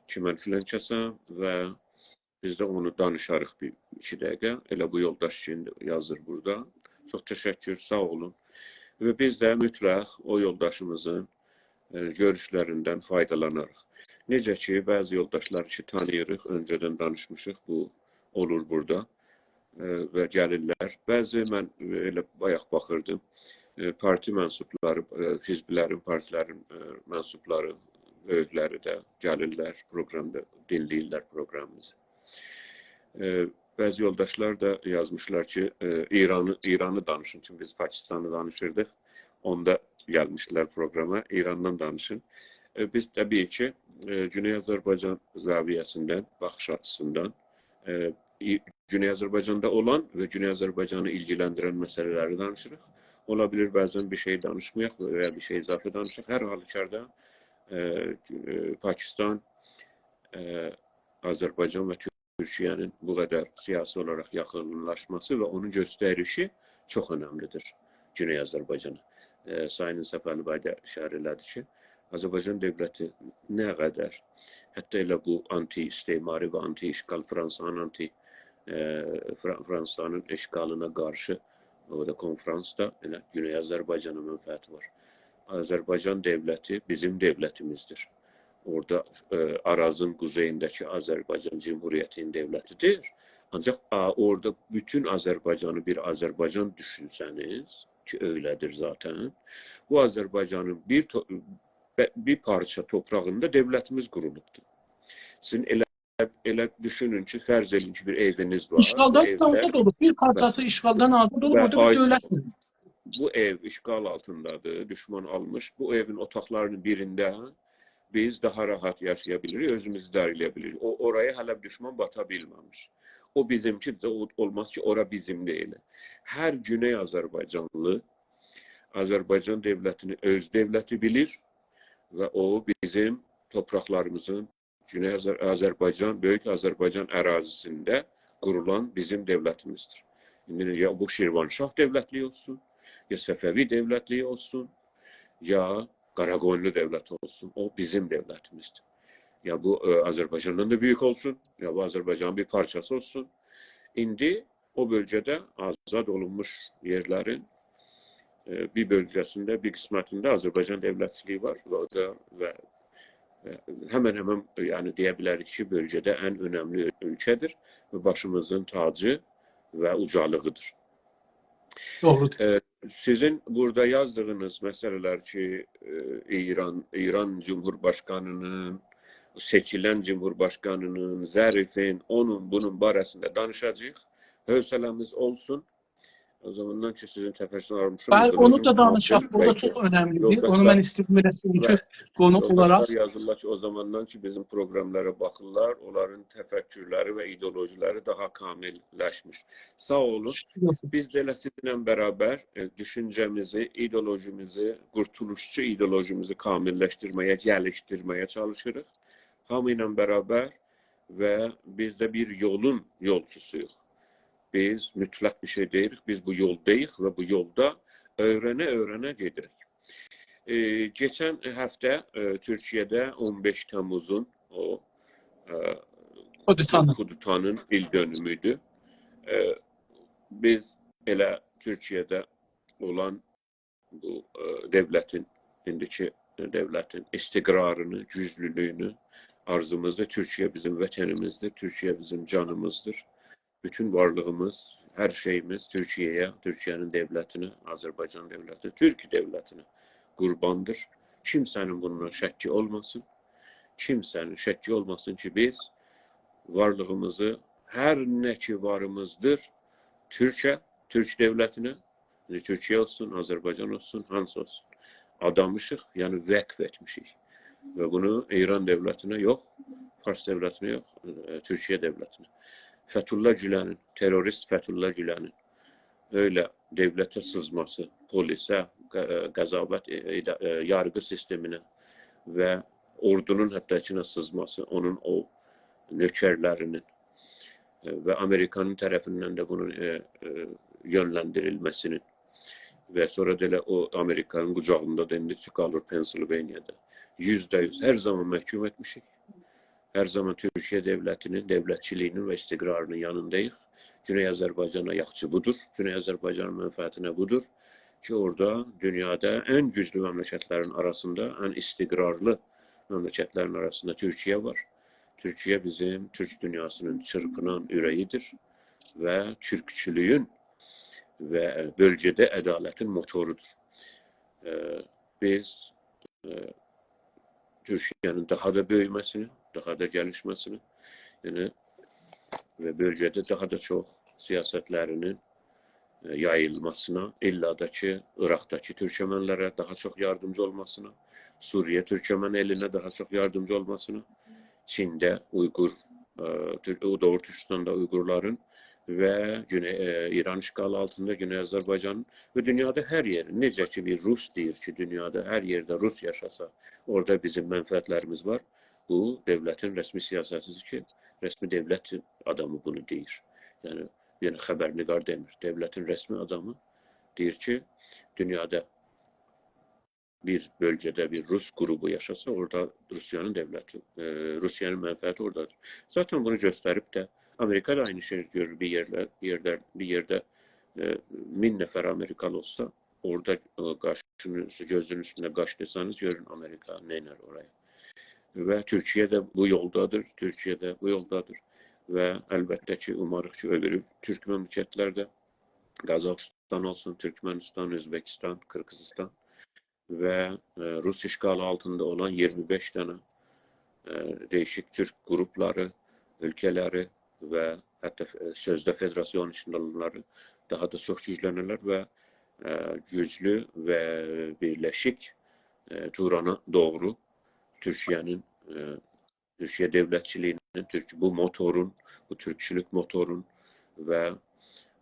ki, mən filan kəsəm və biz də onu danışarıq bir 2 dəqiqə. Elə bu yoldaş ki, yazır burada. Çox təşəkkür, sağ olun. Və biz də mütləq o yoldaşımızın görüşlərindən faydalanarıq. Necə ki, bəzi yoldaşlar ki, tanıyırıq, öncədən danışmışıq, bu olur burada və gəlirlər. Bəzi mən elə bayaq baxırdım, parti mənsubları, hizblərin, partilərin mənsubları, böyükləri də gəlirlər, proqramda dinləyirlər proqramımızı. Bəzi yoldaşlar da yazmışlar ki, İranı danışın, çünki biz Pakistanı danışırdıq, onda gəlmişlər proqrama, İrandan danışın. Biz təbii ki, Güney Azərbaycan zaviyəsindən, baxış açısından, Güney Azərbaycanda olan və Güney Azərbaycanı ilgiləndirən məsələləri danışırıq. Ola bilir, bəzən bir şey danışmayaq və ya bir şey izafi danışaq. Hər halükarda Pakistan, Azərbaycan və Türkiyənin bu qədər siyasi olaraq yaxınlaşması və onun göstərişi çox önəmlidir Güney Azərbaycana. Sayın Səfərli də işarə elədi ki, Azərbaycan dövləti nə qədər, hətta elə bu anti-istimari və anti-işgal Fransanın eşqalına qarşı orada konferansda Güney Azərbaycana mənfəəti var. Azərbaycan dövləti bizim dövlətimizdir. Orada Arazın quzeyindəki Azərbaycan Cumhuriyyətinin dövlətidir. Ancaq orada bütün Azərbaycanı bir Azərbaycan düşünsəniz, ki öylədir zaten. Bu Azərbaycanın bir parça toprağında dövlətimiz qurulubdur. Sizin elə düşünün ki, fərz edin ki, bir eviniz var. İşğaldan azad olub, bir parçası işğaldan azad olub, orada bir dövlətdir. Bu ev işğal altındadır, düşman almış. Bu evin otaqlarının birində biz daha rahat yaşaya bilirik, özümüzü dərləyə bilirik. Oraya hələ düşman bata bilməmiş. O bizimki də olmaz ki, ora bizim deyil. Hər Güney Azərbaycanlı Azərbaycan dövlətini öz dövləti bilir və o bizim torpaqlarımızın Güney Azərbaycan, Böyük Azərbaycan ərazisində kurulan bizim devletimizdir. Şimdi ya bu Şirvanşah devletliği olsun, ya Sefevi devletliği olsun, ya Karakoyunlu devleti olsun. O bizim devletimizdir. Ya bu Azerbaycan'dan da büyük olsun, ya bu Azerbaycan'ın bir parçası olsun. İndi o bölgede azad olunmuş yerlerin bir bölgesinde, bir kısmetinde Azerbaycan devletçiliği var ve hemen hemen yani diyebiliriz ki bölgede en önemli ülkedir ve başımızın tacı ve ucalığıdır. Doğrudur. Sizin burada yazdığınız meseleler ki İran Cumhurbaşkanı'nın, seçilen Cumhurbaşkanı'nın, Zarif'in, onun bunun barəsində danışacağıq. Hövsələmiz olsun. O zamandan ki sizin təfəkkürünüzü almışım. Ben onu da danışaq. Nadir, Burada belki çok önemlidir. Onu yoldaşlar ben istedim və çünkü konu olarak. yoldaşlar yazırlar ki o zamandan ki bizim proqramlara baxırlar, onların təfəkkürləri və ideolojiləri daha kamilləşmiş. Sağ olun. Biz də elə sizinlə bərabər düşüncəmizi, ideolojimizi, qurtuluşçu ideolojimizi kamilləşdirməyə, gəlişdirməyə çalışırıq. Hamı ilə bərabər və biz də bir yolun yolçusuyuq. Biz mütləq bir şey deyirik, biz bu yoldayıq və bu yolda öyrənə-öyrənə gedirik. Geçen hafta Türkiye'de 15 Temmuz'un o Hudutan'ın il dönümüydü. Biz elə Türkiye'de olan bu devletin, indiki devletin istikrarını, güclülüğünü arzumuzda Türkiye bizim vətənimizdir, Türkiye bizim canımızdır. Bütün varlığımız, her şeyimiz Türkiye'ye, Türkiye'nin devletine, Azerbaycan devletine, Türkiye devletine qurbandır. Kimsenin bundan şəkki olmasın. Kimsenin şəkki olmasın ki biz varlığımızı her ne ki varımızdır Türkiye, Türk devletine, Türkiye olsun, Azerbaycan olsun, hansı olsun adamışıq, yani vəqf etmişik. Ve bunu İran devletine yok, Fars devletine yok, Türkiye devletine. Fethullah Gülen'in, terörist Fethullah Gülen'in öyle devlete sızması, polise, qəzabət, yargı sistemine ve ordunun hatta içine sızması, onun o nökerlerinin ve Amerikanın tarafından da bunun yönlendirilmesinin ve sonra da o Amerikanın kucağında denildi ki kalır Pennsylvania'da. %100 her zaman məhkum etmişik. Her zaman Türkiye devletinin, devletçiliğinin ve istikrarının yanındayıq. Güney Azerbaycan'a yaxçı budur. Güney Azerbaycan'ın menfaatine budur. Ki orada dünyada en güçlü memleketlerin arasında, en istikrarlı memleketlerin arasında Türkiye var. Türkiye bizim Türk dünyasının çırpınan yüreğidir ve Türkçülüğün ve bölgede adaletin motorudur. Biz Türkiye'nin daha da büyümesini, daha da gelişmesini yani ve bölgede daha da çok siyasetlerinin yayılmasına, illa da ki Irak'taki Türkmenlere daha çok yardımcı olmasına, Suriye Türkmen eline daha çok yardımcı olmasına, Çin'de Uygur, Doğu Türkistan'da Uygurların ve İran işgali altında Güney Azerbaycan'ın ve dünyada her yer, necə ki bir Rus deyir ki dünyada her yerde Rus yaşasa orada bizim menfaatlerimiz var. Bu devletin resmi siyasetidir ki resmi devlet adamı bunu deyir. Yani xəbərnigar demir. Devletin resmi adamı deyir ki dünyada bir bölgede bir Rus grubu yaşasa orada Rusya'nın devleti, Rusya'nın menfaati oradadır. Zaten bunu gösterip de Amerika da aynı şey görür bir yerde 1000 nefer Amerikalı olsa orada gözünün üstünde qaş deseniz görün Amerika neyler oraya. Ve Türkiye de bu yoldadır. Türkiye de bu yoldadır. Ve elbette ki umarıq ki öbürü Türk memleketlerde Qazaxıstan olsun, Türkmenistan, Özbekistan, Kırgızistan ve Rus işgali altında olan 25 tane değişik Türk grupları, ülkeleri ve hatta sözde federasyon içinde olanları daha da çok güçlenirler ve güçlü ve birleşik Turan'a doğru Türkiye'nin Türkiye devletçiliğinin, bu motorun, bu Türkçülük motorun ve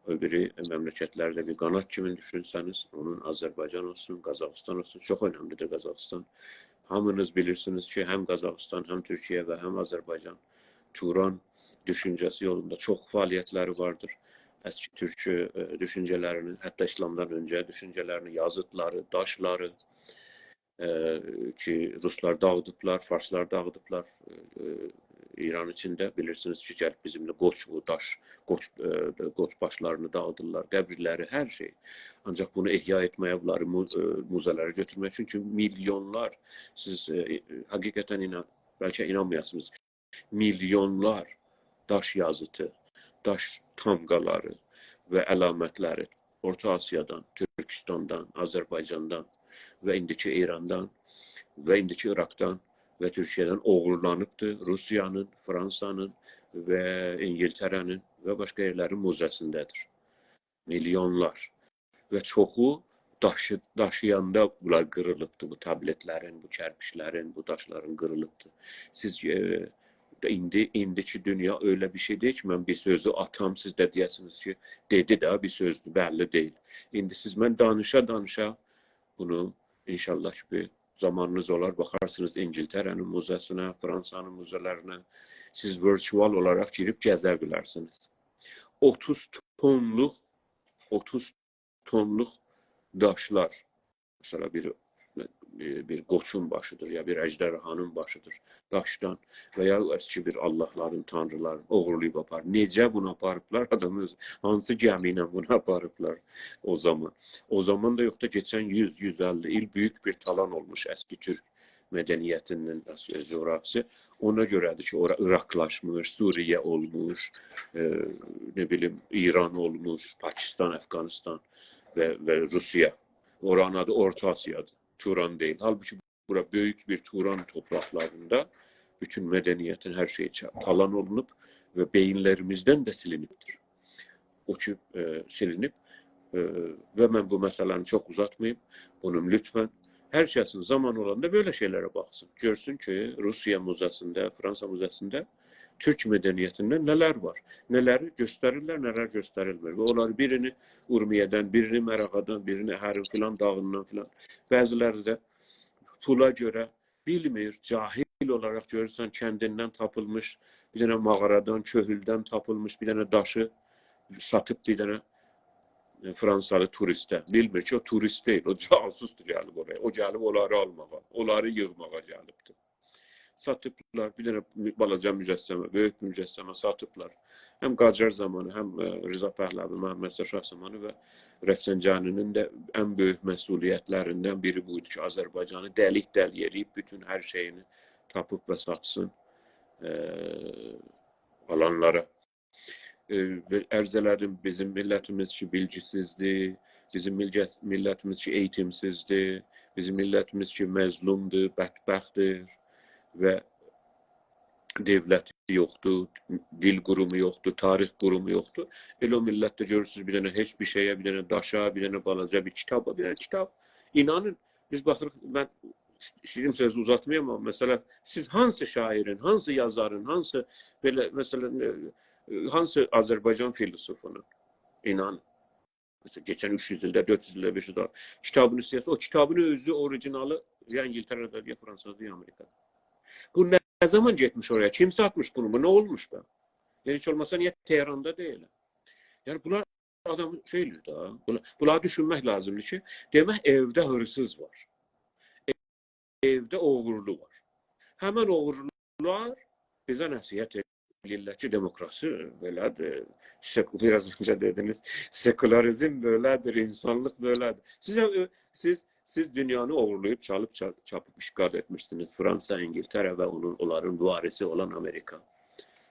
öbürü memleketlerde bir kanat kimin düşünseniz, onun Azerbaycan olsun, Qazaxıstan olsun, çok önemlidir Qazaxıstan. Hamınız bilirsiniz ki hem Qazaxıstan, hem Türkiye ve hem Azerbaycan Turan düşüncəsi yolunda çox fəaliyyətləri vardır. Əski türk düşüncələrini, hətta İslamdan öncə düşüncələrini, yazıtları, daşları ki Ruslar dağıdıblar, Farslar dağıdıblar. İran içində bilirsiniz ki, gəlib bizimlə qoç başlarını dağıdırlar, qəbirləri, hər şey. Ancaq bunu ehya etməyə, bunları muzelərə götürmək üçün, çünki milyonlar, siz həqiqətən bəlkə inanmayasınız, milyonlar daş yazıtı, daş tamqaları və əlamətləri Orta Asiyadan, Türkistandan, Azərbaycandan və indiki İrandan və indiki İraqdan və Türkiyədən oğurlanıbdır. Rusiyanın, Fransanın və İngiltərənin və başqa yerlərin muzesindədir. Milyonlar. Və çoxu daşıyanda bunlar qırılıbdır. Bu tabletlərin, bu kərpişlərin, bu daşların qırılıbdır. Siz indiki dünya öyle bir şey değil ki, mən bir sözü atam, siz də deyəsiniz ki, dedi də bir sözdür, bəlli deyil. İndi siz mən danışa bunu inşallah ki, zamanınız olar, baxarsınız İngiltərənin muzesinə, Fransanın muzelerinə, siz virtual olarak girib gəzə bilərsiniz. 30 tonluq daşlar, mesela bir qoçun başıdır ya bir əjdərhanın başıdır daşdan və ya eski bir Allahların, tanrıların oğurlayıb apar. Necə bunu aparıblar? Adamı hansı gəmi ilə bunu aparıblar o zaman? O zaman da yoxda geçən 100-150 il büyük bir talan olmuş eski Türk mədəniyyətinin coğrafisi. Ona görədir ki, ora Iraklaşmış, Suriye olmuş, ne bileyim İran olmuş, Pakistan, Afganistan ve Rusya. Oranın adı Orta Asya'dır. Turan değil. Halbuki bura büyük bir Turan topraklarında bütün medeniyetin her şeyi talan olunup ve beyinlerimizden de siliniptir. O ki silinip ve ben bu meseleni çok uzatmayayım. Bunun lütfen herkesin zaman olanda böyle şeylere baksın. Görsün ki Rusya müzesinde, Fransa müzesinde Türk medeniyetinden neler var. Neleri gösterirler, neler gösterilmir. Ve onları birini Urmiye'den, birini Meraga'dan, birini Hərim filan dağından filan. Bəziləri də pula göre bilmir, cahil olarak görürsən kendinden tapılmış, bir tane mağaradan, köhülden tapılmış bir tane daşı satıp bir tane Fransalı turiste. Bilmir ki o turist değil, o casustur gəlib oraya. O gəlib onları almağa, onları yığmağa gəlibdir. Satıblar, bir tane balaca mücesseme, büyük mücesseme satıblar. Hem Qacar zamanı, hem Rıza Pəhləvi, Məhəmməd Şah zamanı ve Rəfsəncani'nin de en büyük məsuliyyətlərindən biri buydu ki, Azərbaycanı dəlik-dəl yeriyib bütün her şeyini tapıb və satsın alanlara. Ərz elədim, bizim millətimiz ki bilgisizdir, bizim millətimiz ki eğitimsizdir, bizim millətimiz ki məzlumdur, bədbəxtdir ve devleti yoktu, dil kurumu yoktu, tarih kurumu yoktu. Elə o millətdə görürsünüz bir tane hiçbir şeye, bir tane daşa, bir tane balaca bir kitaba, bir tane kitap. İnanın, biz baxırıq, ben istediğim sözü uzatmayayım ama mesela siz hansı şairin, hansı yazarın, hansı böyle mesela hansı Azərbaycan filosofunun, inanın. Mesela geçen 300 ildə, 400 ildə, 500 ildə kitabını istəyirsə, o kitabın özü orijinalı ya İngiltərədə, ya Fransada, ya Amerikada. Bu ne zaman gitmiş oraya? Kim satmış bunu? Bu ne olmuş da? Yani hiç olmasa niye Teheran'da değil? Yani bunlar adam şeydir da. Bunları düşünmek lazımdır ki demək evde hırsız var. Evde oğurlu var. Hemen oğurlular bize nəsihət edirlər ki demokrasi böylədir. Biraz önce dediniz sekülerizm böylədir, insanlık böylədir. Siz dünyanı oğurlayıp çapıp işgal etmişsiniz. Fransa, İngiltere ve onların varisi olan Amerika.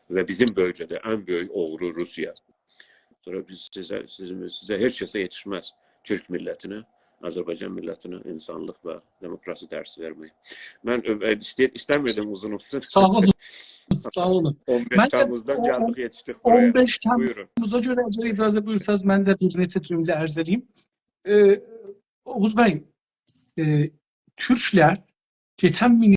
Ve bizim bölgede en büyük oğru Rusya. Sonra biz size hiç şeyse yetişmez Türk milletine, Azerbaycan milletine insanlık ve demokrasi dersi vermeyi. Ben istemedim uzun olsun. Sağ olun. Sağ olun. 15 Temmuz'dan geldik yetiştik buraya. 15 Temmuz'a göre icazə buyursanız mən də bir neçə cümlə ərz edeyim. Oğuz bəy, Türkler geçen bin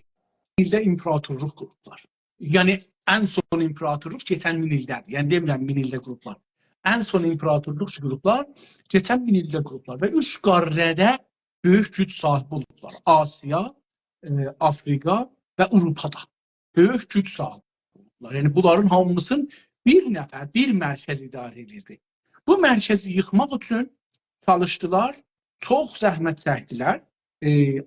ildə imparatorluq qurublar. Yani en son imparatorluq geçen bin ildə. Yani demirəm bin ildə qurublar. En son imparatorluq qurublar geçen bin ildə qurublar və 3 qarrədə böyük güc sahibi olublar. Asiya, Afrika və Avropada. Böyük güc sahibi. Yəni bunların hamısını bir nəfər, bir mərkəz idarə edirdi. Bu mərkəzi yıxmaq üçün çalışdılar, çox zəhmət çəkdilər,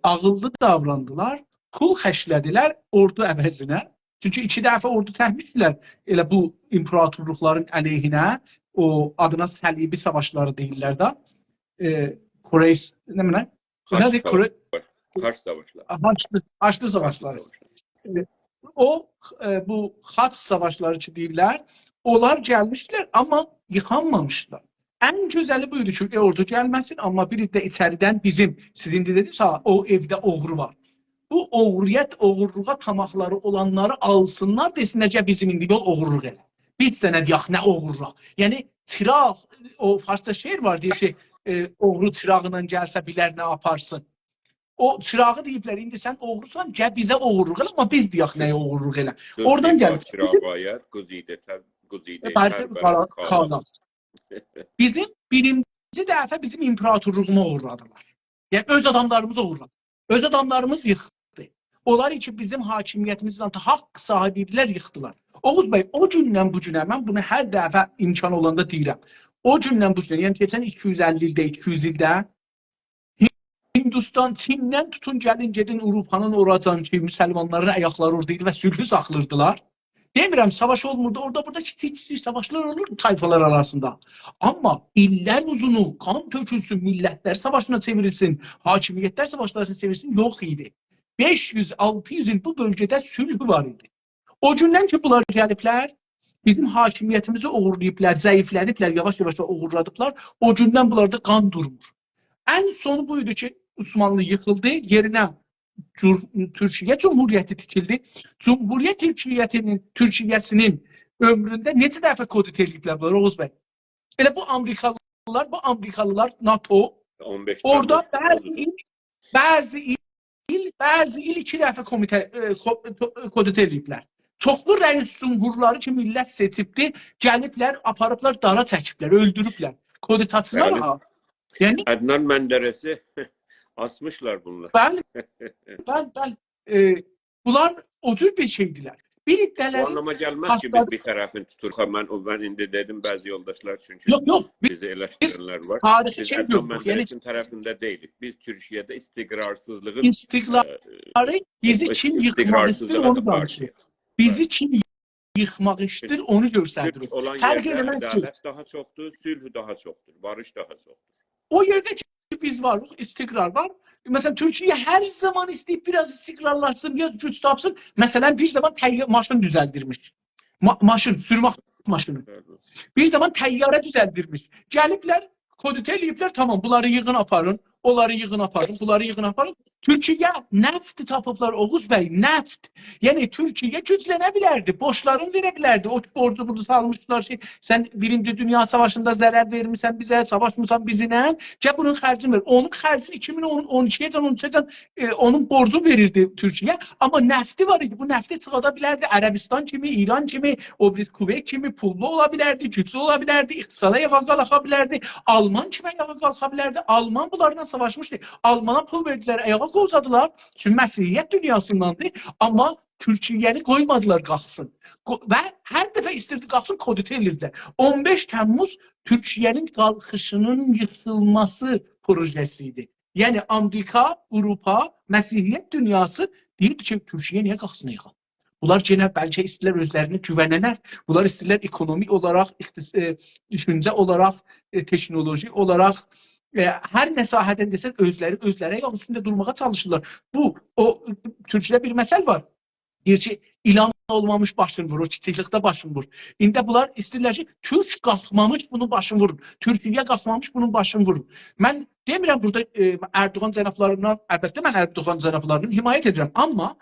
ağıllı davrandılar, pul xərclədilər ordu əvəzinə. Çünki 2 dəfə ordu təhmişdilər elə bu imperatorluqların əleyhinə, o adına səlibi savaşları deyirlər də. Koreys, nə bilməm, Haç savaşları. Haçlı savaşları. O bu Haç savaşları ki deyirlər, onlar gəlmişdilər, amma yıxanmamışdılar. Ən gözəli buydu ki, ordu gəlməsin, amma bir də içəridən bizim, sizin dediniz ha, o evdə oğru var. Bu oğurluğa tamaqları olanları alsınlar, desinlər ki, bizim indi yol oğurluq elə. Biz sənə deyək, nə oğurluq? Yəni, çıraq, o Farsda şeir var, deyir ki, oğru çırağla gəlsə bilər nə yaparsın. O çırağı deyiblər, indi sən oğrusan, gəl bizə oğurluq elə, amma biz deyək nəyə oğurluq elə. Oradan gəlir. Bizim birinci dəfə bizim imperatorluğumu uğurladılar. Yəni, öz adamlarımızı uğurladı. Öz adamlarımız yıxdı. Onlar için bizim hakimiyyətimizdən haqq sahibilər yıxdılar. Oğuz bəy, o gündən bu günə, mən bunu hər dəfə imkan olanda deyirəm. O gündən bu günə, yəni keçən 250 ildə, 200 ildə Hindistan, Çindən tutun gəlin gedin Avropanın oracan ki, müsəlmanların ayaqları oradaydı və sülhü saxlırdılar. Demirəm, savaş olmurdu, orada burada kiçik savaşlar olurdu tayfalar arasında. Amma illər uzunu, kan tökülsün, millətlər savaşına çevirilsin, hakimiyyətlər savaşlarına çevirilsin, yox idi. 500-600 il bu bölgədə sülh var idi. O gündən ki, bunlar gəliblər, bizim hakimiyyətimizi uğurlayıblar, zəiflədiblər, yavaş-yavaş uğurladıblar, o gündən bunlarda qan durmur. Ən sonu buydu ki, Osmanlı yıkıldı, yerinə Türkiye Cumhuriyeti tikildi. Cumhuriyet Türkiye'sinin ömründə neçə dəfə kodit ediblər bunlar, Oğuz bəy? Elə bu Amerikalılar NATO, orada bəzi il 2 dəfə kodit ediblər. Çoxlu rəis cumhurları ki, millət seçibdi, gəliblər, aparıblar, dara çəkiblər, öldürüblər. Koditaçılar ha. Yani, Adnan Menderes'i asmışlar bunlar. Bunlar o tür bir şeydiler. O anlama gelmez ki biz bir tarafın tuturuq. Ben indi dedim bazı yoldaşlar çünkü bizi eleştirenler var. Biz Adnan Menderes'in tarafında değiliz. Biz Türkiye'de istikrarsızlığın bizi kim yıkmak ister onu danışıyor. Bizi kim yıkmak ister onu gösterdir. Olan yerde adalet daha çoktur, sülh daha çoktur, barış daha çoktur. O yerde biz varıq, istikrar var. Mesela Türkiye her zaman isteyip biraz istikrarlaşsın, biraz güç tapsın. Mesela bir zaman maşın düzeldirmiş. Sürmə maşını. Bir zaman təyyarə düzeldirmiş. Gəliblər, kodite eləyiblər, tamam bunları yığın aparın, onları yığın aparın, bunları yığın aparın. Türkiye neft tapıblar, Oğuz bəy, neft. Yani Türkiye güclənə bilərdi, borçlarını verə bilərdi. O borcu bunu salmışlar ki, sen Birinci Dünya Savaşında zərər vermişsən bizə, savaşmısan bizimlə, gəl bunun xərcini ver. Onun xərcini 2012-13-dən onun borcu verirdi Türkiye. Amma nefti var idi, bu nefti çıxada bilərdi. Ərəbistan kimi, İran kimi, Kuveyt kimi pullu ola bilərdi, güclü ola bilərdi, iqtisada yağa qalxa bilərdi, Alman kimi ayağa qalxa bilərdi. Alman bunlarla savaşmışdı. Almana pul verdilər, ayağa qolzadılar. Çünki Məsihiyyət dünyasındandır. Amma Türkiyəni qoymadılar qalxsın. Və hər dəfə istirdi qalxsın, kodite edirdilər. 15 Temmuz Türkiyənin qalxışının yıxılması projesiydi. Yəni Amerika, Avropa, Məsihiyyət dünyası deyirdi ki, Türkiyə niyə qalxsın yıxın? Bunlar yenə bəlkə istəyirlər özlərini güvənənlər. Bunlar istəyirlər ekonomik olaraq, düşüncə olaraq, teknoloji olaraq, hər nə sahədən desən özləri ayaq üstündə durmağa çalışırlar. Türkçədə bir məsəl var. Deyir ki, ilan olmamış başını vurur, kiçiklikdə başını vurur. İndi bunlar istəyirlər ki, Türk qalxmamış bunun başını vurur. Türkiyə qalxmamış bunun başını vurur. Mən demirəm burada Erdoğan cənablarından, əlbəttə mən Erdoğan cənablarından himayət edirəm. Amma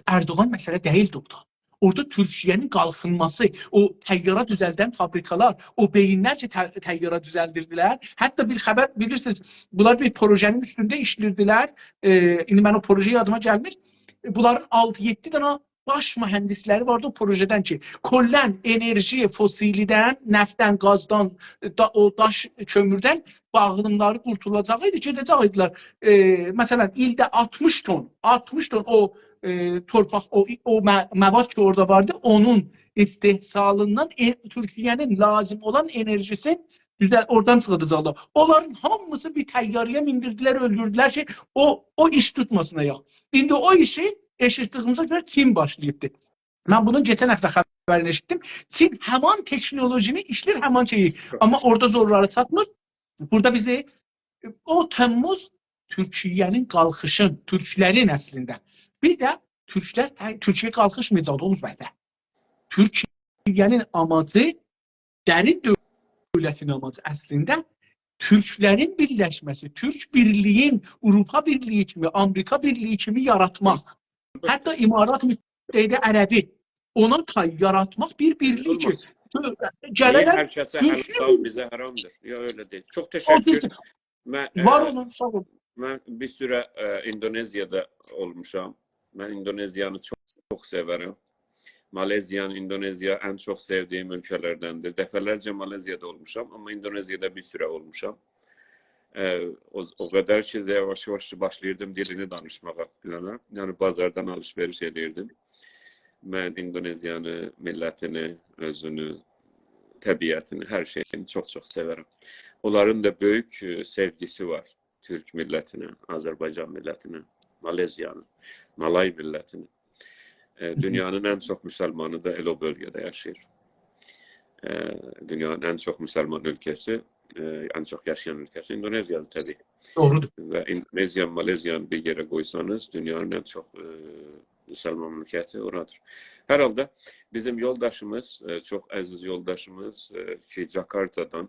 Erdoğan məsələ deyildi orada. Orada Türkiyənin qalxınması, o təyyara düzəldən fabrikalar, o beyinlərcə təyyara düzəldirdilər. Hətta bir xəbər bilirsiniz, bunlar bir projenin üstündə işlirdilər. İndi mən o proje yadıma gəlmir. Bunların 6-7 dənə baş mühəndisləri vardı o projeden ki, kollən enerji fosilidən, nəftdən, qazdan, o daş kömürdən bağımları qurtulacaq idi, gedəcək idilər. Məsələn, ildə 60 ton o torpaq, o məvad ki orada vardı, onun istehsalından Türkiyənin lazım olan enerjisi oradan çıxacaqlar. Onların hamısı bir təyyarəyə mindirdilər, öldürdülər ki, o iş tutmasına yox. İndi o işi eşitdiyimizə görə Çin başlayıbdı. Mən bunun geçən həftə xəbərini eşitdim. Çin həman teknolojini işlər, həman şeyi. Amma orada zorları çatmır. Burada bizi o Temmuz Türkiyənin qalxışın, türklərin əslində. Bir də Türkiyə qalxışmayacaqdı o üzbətə. Türkiyənin amacı, dərin dövlətin amacı əslində Türklərin birləşməsi, Türk birliyin, Avropa birliyi kimi, Amerika birliyi kimi yaratmaq. Hətta İmarat Müttəhida Ərəbi ona yaratmaq bir birlik ki. Niye her kəsə halal bizə haramdır? Ya öyle değil. Çok teşekkür. Var olun, sağ olun. Ben bir süre İndonezya'da olmuşam. Ben İndonezya'nı çok severim. Malezya, Endonezya en çok sevdiğim ülkelerdendir. Defalarca Malezya'da olmuşam ama Endonezya'da bir süre olmuşam. O kadar ki de yavaş yavaş başlayırdım dilini danışmağa falan. Yani bazardan alışveriş edirdim. Ben Endonezya'nı, milletini, özünü, təbiətini, her şeyini çok severim. Onların da büyük sevgisi var. Türk milletine, Azerbaycan milletine, Malezya'nın, Malay milletine. Dünyanın en çok Müslümanı da o bölgede yaşayır. Dünyanın en çok Müslüman ülkesi, en çok yaşayan ülkesi Endonezyadır tabii. Doğrudur. Ve Endonezya, Malezya'nı bir yere koysanız dünyanın en çok Müslüman ülkesi oradır. Herhalde bizim yoldaşımız, çok aziz yoldaşımız Jakarta'dan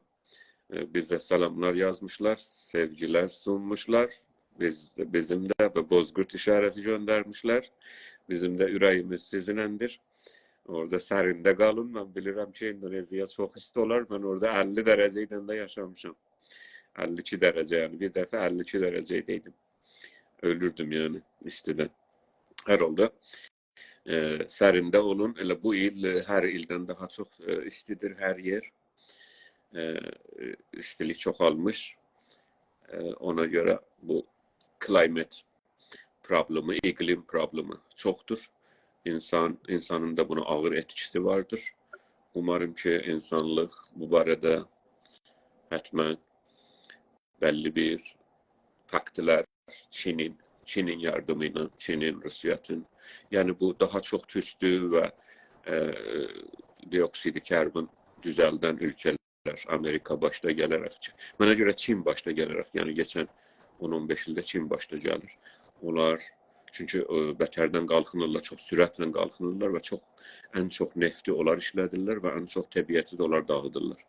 bize selamlar yazmışlar, sevgiler sunmuşlar. Bizim de ve bozgurt işareti göndermişler. Bizim de yüreğimiz sizinlendir. Orada sərində qalın. Ben bilirəm ki, Endonezya çok isti olar. Ben orada 50 dereceyle de yaşamışam. 52 derece yani. Bir defa 52 dereceydim. Ölürdüm yani istiden. Herhalde sərində olun. Elə bu il her ilden daha çok istidir her yer. İstilik çoxalmış. Ona göre bu climate problemi, iklim problemi çoktur. İnsanın da buna ağır etkisi vardır. Umarım ki insanlık bu barədə hətmən belli bir taktilər Çin'in yardımıyla, Çin'in, Rusya'nın. Yani bu daha çok tüstü ve dioksidi karbon düzelden ülkeler, Amerika başta gelerek, bana göre Çin başta gelerek, yani geçen 10-15 ildə Çin başta gelir. Onlar çünkü bətərdən qalxınırlar, çox sürətlə qalxınırlar və ən çox nefti onlar işlədirlər və ən çox təbiəti də onlar dağıdırlar.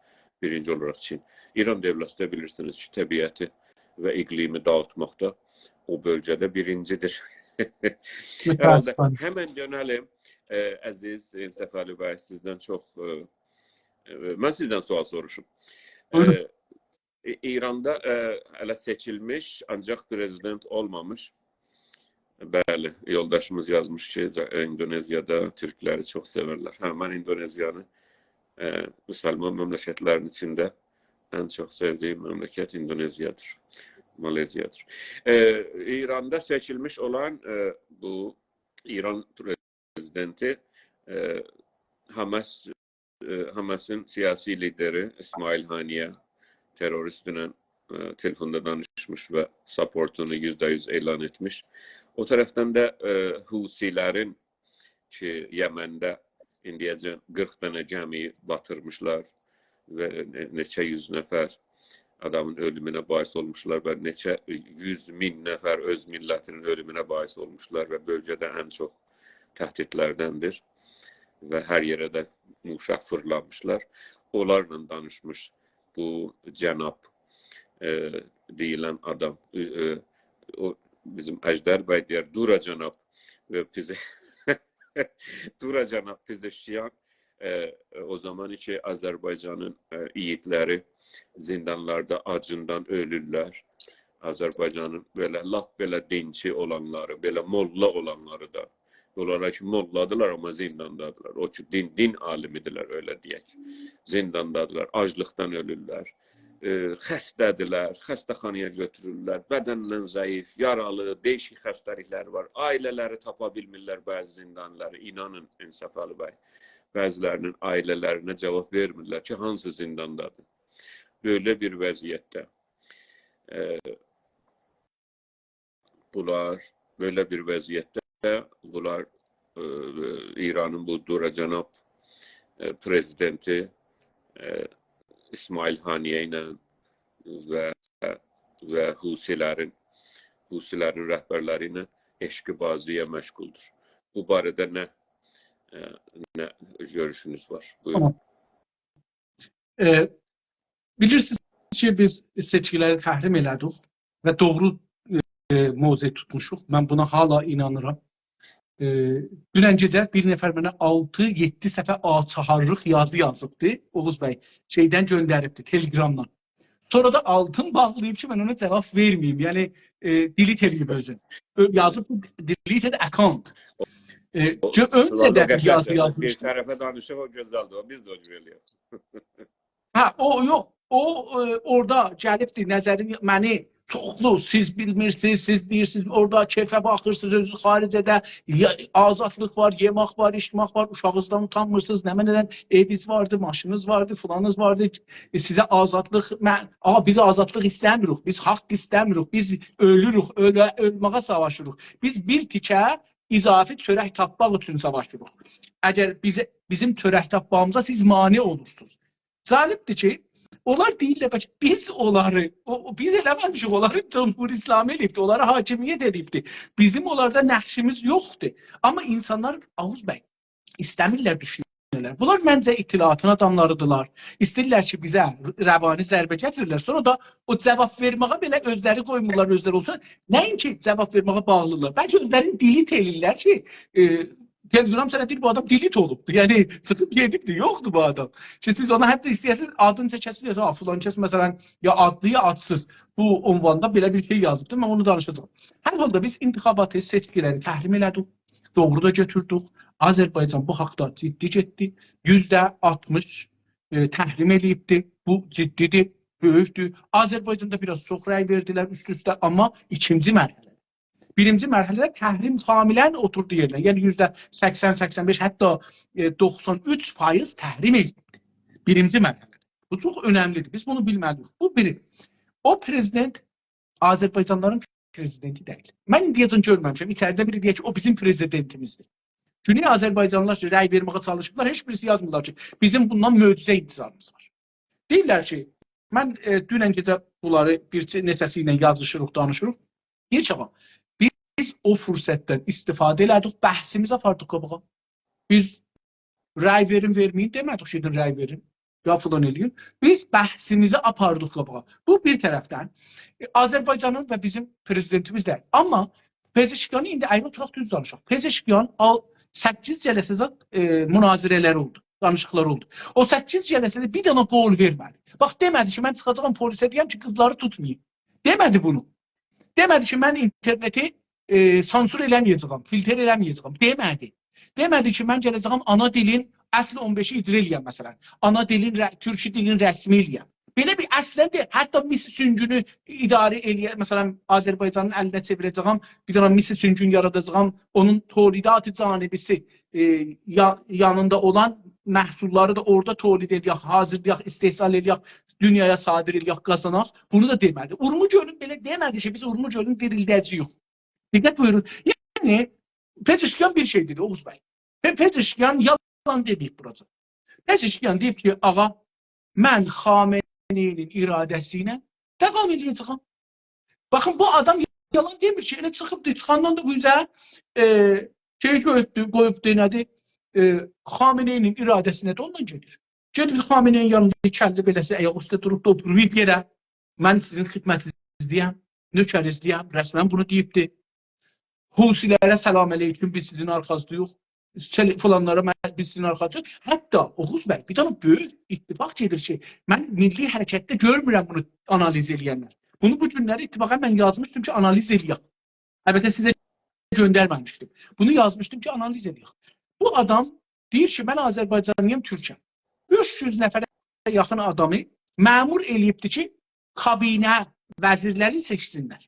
Birinci olarak Çin. İran dövləti də bilirsiniz ki, təbiəti və iqlimi dağıtmaqda o bölgədə birincidir. Herhalde hemen dönelim. Əziz Səfəli bəy, sizdən çox mən sizdən sual soruşum. İran'da hələ seçilmiş, ancaq prezident olmamış. Bəli, yoldaşımız yazmış ki, Endonezya'da Türkləri çok severler. Mən Endonezyanı Müslüman memleketlerin içinde en çok sevdiğim memleket Endonezyadır, Malezyadır. İran'da seçilmiş olan bu İran prezidenti Hamas'ın siyasi lideri İsmail Haniye teröristine telefonda danışmış ve supportunu %100 elan etmiş. O taraftan da Husilerin ki Yemen'de indiyəcən 40 tane camiyi batırmışlar ve neçə yüz nəfər adamın ölümüne bahis olmuşlar ve neçə 100 bin nəfər öz milletinin ölümüne bahis olmuşlar ve bölgede en çok tehditlerdendir ve her yere de uşaq fırlanmışlar. Onlarla danışmış bu cənab deyilən adam. O bizim Əjdər bəy deyər, Dura cənab ve bize Dura cənab Pezeshkian o zaman ki Azerbaycan'ın yiğitleri zindanlarda acından ölürler. Azerbaycan'ın böyle laf böyle dinçi olanları, böyle molla olanları da onlara ki molladılar ama zindandadılar. O ki din alimidiler öyle diyek. Zindandadılar, açlıktan ölürler. xəstədirlər, xəstəxanaya götürürlər, bədəndən zəif, yaralı, değişik xəstəlikləri var. Ailələri tapa bilmirlər bəzi zindanları. İnanın İnsaf Ali bəy, bəzilərinin ailələrinə cavab vermirlər ki, hansı zindandadır. Böyle bir vəziyyətdə bunlar İranın bu Duracənab prezidenti İsmail Haniye ilə və Husilərin rəhbərləri ilə eşqibaziyə məşğuldur. Bu barədə nə görüşünüz var? Buyurun. Bilirsiniz ki, biz seçkiləri təhrim elədik və doğru mövqe tutmuşuq. Mən buna hala inanıram. Dünən gecə bir nəfər mənə 6-7 səfə açarlıq yazı yazıbdı. Oğuz bəy şeydən göndəribdi, Telegramdan. Sonra da altın bağlayıb ki, mən ona cavab verməyim. Yəni, delete edib özün. Yazıb, deleted account. Öncə də bir yazı yazmışdı. Bir tərəfə danışıq, o gözəldir. Biz də o cür eləyək. O yox. O orada gəlibdi, nəzərin məni çoxlu, siz bilmirsiniz, siz deyirsiniz, orada keyfə baxırsınız, özünüz xaricədə azadlıq var, yemək var, içmək var, uşağınızdan utanmırsınız, nə mənədən eviniz vardı, maşınız vardı, filanınız vardı, sizə azadlıq, biz azadlıq istəmirik, biz haqq istəmirik, biz ölürük, ölməyə savaşırıq. Biz bir tikə izafi çörək tapmaq üçün savaşırıq. Əgər bizim çörək tapmağımıza siz mane olursunuz. Zalibdir ki, onlar deyirlər ki, biz eləməmişik, onları Cumhur İslami elibdir, onları hakimiyyət elibdir. Bizim onlarda nəqşimiz yoxdur. Amma insanlar, Oğuz bəy, istəmirlər düşünürlər. Bunlar məncə itilatın adamlarıdırlar. İstəyirlər ki, bizə rəvani zərbə gətirirlər. Sonra da o cavab verməyə belə özləri qoymurlar, özləri olsun. Nəinki cavab verməyə bağlıdırlar. Bəlkə özlərini dilit elirlər ki, Telegram sənə deyir, bu adam dilit olubdur. Yəni, çıxıb gedibdir, yoxdur bu adam. Ki, siz ona hətta istəyəsiniz, adını çəkəsiniz, filan kəs, məsələn, ya adlı, ya adsız. Bu unvanda belə bir şey yazıbdır, mən onu danışacağım. Hər halda biz intixabatı, seçkiləri təhrim elədik, doğru da götürdük. Azərbaycan bu haqda ciddi getdi. %60 təhrim eləyibdir. Bu ciddidir, böyükdür. Azərbaycanda biraz çox rəy verdilər üst-üstə, amma ikinci mərhələ. Birinci mərhələdə təhrim kamilən oturdu yerinə. Yəni %80-85, hətta 93% təhrim edildi. Birinci mərhələdə. Bu çox önəmlidir. Biz bunu bilməliyik. Bu biri. O prezident Azərbaycanların prezidenti deyil. Mən indiyəcən görməmişəm. İçəridə biri deyək ki, o bizim prezidentimizdir. Güney Azərbaycanlılar ki, rəy verməyə çalışıblar. Heç birisi yazmırlar ki, bizim bundan möcüzə intizarımız var. Deyirlər ki, mən dünən gecə bunları bir neçəsi ilə yazışırıq, danışırıq. Bir çağa. Biz o fürsətdən istifadə elədik, bəhsimizi apardıq qabağa. Biz rəy verin, verməyin demədik ki, rəy verin, ya filan eləyin. Biz bəhsimizi apardıq qabağa. Bu bir tərəfdən Azərbaycanın və bizim prezidentimiz deyil. Amma Pezeşkiyanı indi əyrə oturaq düz danışaq. Pezeşkiyan 8 cələsəzat münazirələri oldu, danışıqları oldu. O 8 cələsədə bir dənə qol vermədi. Bax, demədi ki, mən çıxacağım polisə deyəm ki, qızları tutmayayım. Demədi bunu. Demədi ki, mən interneti sansür eləməyəcəm, filtr eləməyəcəm. Demədi. Demədi ki, mən gələcəm ana dilin əsl 15-i icra eləyəm, məsələn. Ana dilin, türkçü dilin rəsmi eləyəm. Belə bir əslən deyil. Hətta misi süngünü idarə eləyəm. Məsələn, Azərbaycanın əlinə çevirəcəm, bir dənə misi süngün yaradacağım, onun toridat-ı canibisi yanında olan məhsulları da orada torid eləyək, hazırlayaq, istehsal eləyək, dünyaya sadir eləyək, qazanaq. Bunu da demədi. Urmu gölün belə demədi ki, biz Urmu gölün dirildəcəyik. Diqqət buyurun. Yəni, Pezeşkiyan bir şey dedi, Oğuz bəy. Pezeşkiyan yalan deyib burada. Pezeşkiyan deyib ki, ağa, mən Xameneyinin iradəsi ilə davam edəcəyəm. Baxın, bu adam yalan demir ki, elə çıxıbdır. Çıxandan da bu üzə şey qoyubdur, nədir? Xameneyinin iradəsinə də ondan gedir. Gedir Xameneyin yanında kəlli beləsi, ayaq üstə durub da oturur yerə. Mən sizin xidmətinizdəyəm, nökərizdəyəm, rəsmən bunu deyibdir. Husilərə səlam əleykum, biz sizin arxasındayıq. Falanlara biz sizin arxasındayıq. Hətta Oğuz bəy, bir dənə böyük ittifaq gedir ki, mən milli hərəkətdə görmürəm bunu analiz eləyənlər. Bunu bu günləri ittifaqa mən yazmışdım ki, analiz eləyək. Əlbəttə sizə göndərməmişdim. Bunu yazmışdım ki, analiz eləyək. Bu adam deyir ki, mən Azərbaycanlıyam, Türkəm. 300 nəfərə yaxın adamı məmur eləyibdi ki, kabinə vəzirləri seçsinlər.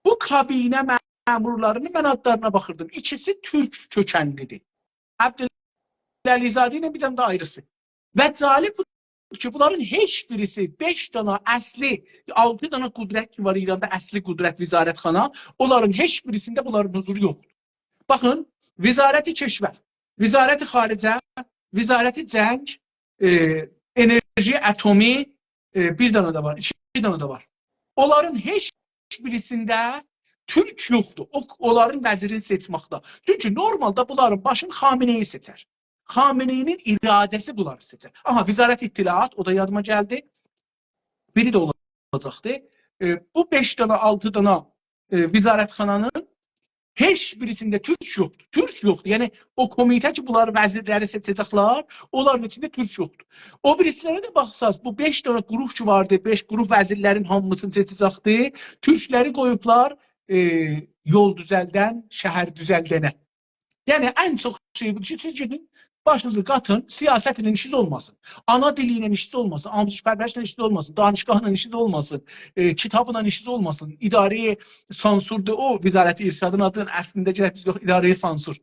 Bu kabinə məmurlarının mən adlarına baxırdım. İkisi türk kökənlidir. Əbdüləlizadə ilə bir dənə də ayrısı. Və cəlib ki, bunların heç birisi 5 dana əsli, 6 dana qudrət ki var İranda, əsli qudrət vizarətxana, onların heç birisində bunların huzuru yoxdur. Baxın, Vizarəti Keşvər, Vizarəti Xaricə, Vizarəti Cəng, Enerji Atomi, bir dana da var, 2 dana da var. Onların heç birisində Türk yoxdur. Onların vəzirini seçməkdə. Çünki normalda bunların başını Xameneyi seçər. Xameneyinin iradəsi bunları seçər. Aha, Vizarət İttilaat, o da yadıma gəldi. Biri də olacaqdı. Bu 5 dana, 6 dana vizarətxananın heç birisində Türk yoxdur. Türk yoxdur. Yəni, o komitə ki, bunları vəzirləri seçəcəklər, onların içində Türk yoxdur. O birisilərə də baxsaz, bu 5 dana qrup ki vardı, 5 qrup vəzirlərin hamısını seçəcəkdi. Türkləri qoyublar yol düzəldən, şəhər düzəldənə. Yəni, ən çox şey budur ki, siz gedin, başınızı qatın, siyasət ilə işiniz olmasın. Ana dili ilə işiniz olmasın, amuzişpərvərliklə işiniz olmasın, danışqahla işiniz olmasın, kitabla işiniz olmasın, idarəyə sansurdur. O, Vizarət-i İrşadın adının əslində gələk biz yox, idarəyə sansur.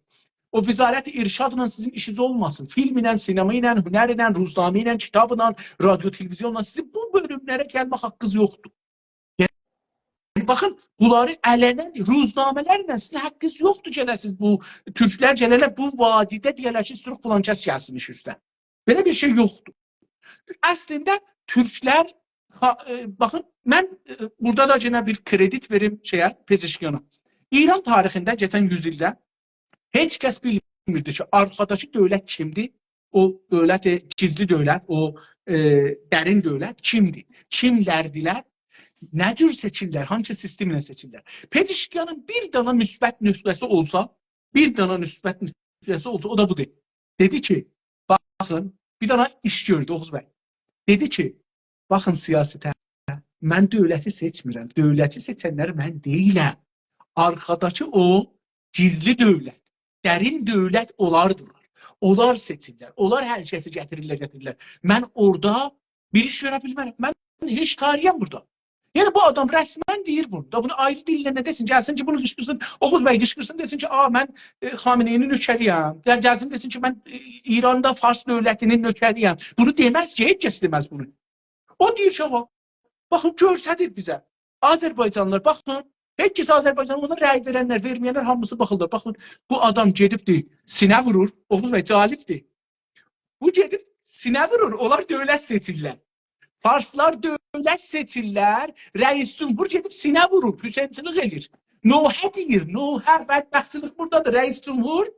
O Vizarət-i İrşadla sizin işiniz olmasın. Film ilə, sinema ilə, hünər ilə, ruznamə ilə, kitabla, radyo, televizyonla sizin bu bölümlərə gəlmək haqqınız yoxdur. Baxın, bunları ələnən ruznamələrlə sizin haqqınız yoxdur gələsiniz bu türklər gələrlər bu vadidə deyərlər ki, sürük filan kəs gəlsin iş üstə. Belə bir şey yoxdur. Əslində türklər, baxın, mən burada da yenə bir kredit verim Pezeşkiyana. İran tarixində keçən 100 ildə heç kəs bilmirdi ki, arxadakı dövlət kimdir? O dövlət, gizli dövlət, o dərin dövlət kimdir? Kimlərdilər? Nə cür seçirlər? Hangi sistemlə seçirlər? Pezeşkiyanın bir dana müsbət nüsxəsi olsa, o da budur. Dedi ki, baxın, bir dana iş gördü Oğuz bəy. Dedi ki, baxın siyasətə, mən dövləti seçmirəm. Dövləti seçənlər mən deyiləm. Arxadakı o gizli dövlət, dərin dövlət onlardırlar. Onlar seçirlər. Onlar hər kəsi gətirirlər. Mən orada bir iş görə bilmərəm. Mən heç kariyəm burada. Yəni bu adam rəsmən deyir bunu. Da bunu ayrı dillə nə desin? Gəlsin ki, bunu qışqırsın. Oğuz bəy qışqırsın desin ki, mən Xameneyinin nökəriyəm. Gəlsin desin ki, mən İranda Fars dövlətinin nökəriyəm. Bunu deməz ki, heç kəs deməz bunu. O deyir ki, baxın, görsədir bizə. Azərbaycanlılar, baxın, heç kəs Azərbaycanlı ona rəy verənlər, verməyənlər hamısı baxırlar. Baxın, bu adam gedibdir, sinə vurur. Oğuz bəy calibdir. Bu gedib sinə vurur. Onlar dövlət seçirlər. Farslar dövlət seçirlər, rəis cümhur gedib sinə vurur, hüseynçilik edir. Nohə deyir, nohə, bədbəxtçilik buradadır, rəis cümhur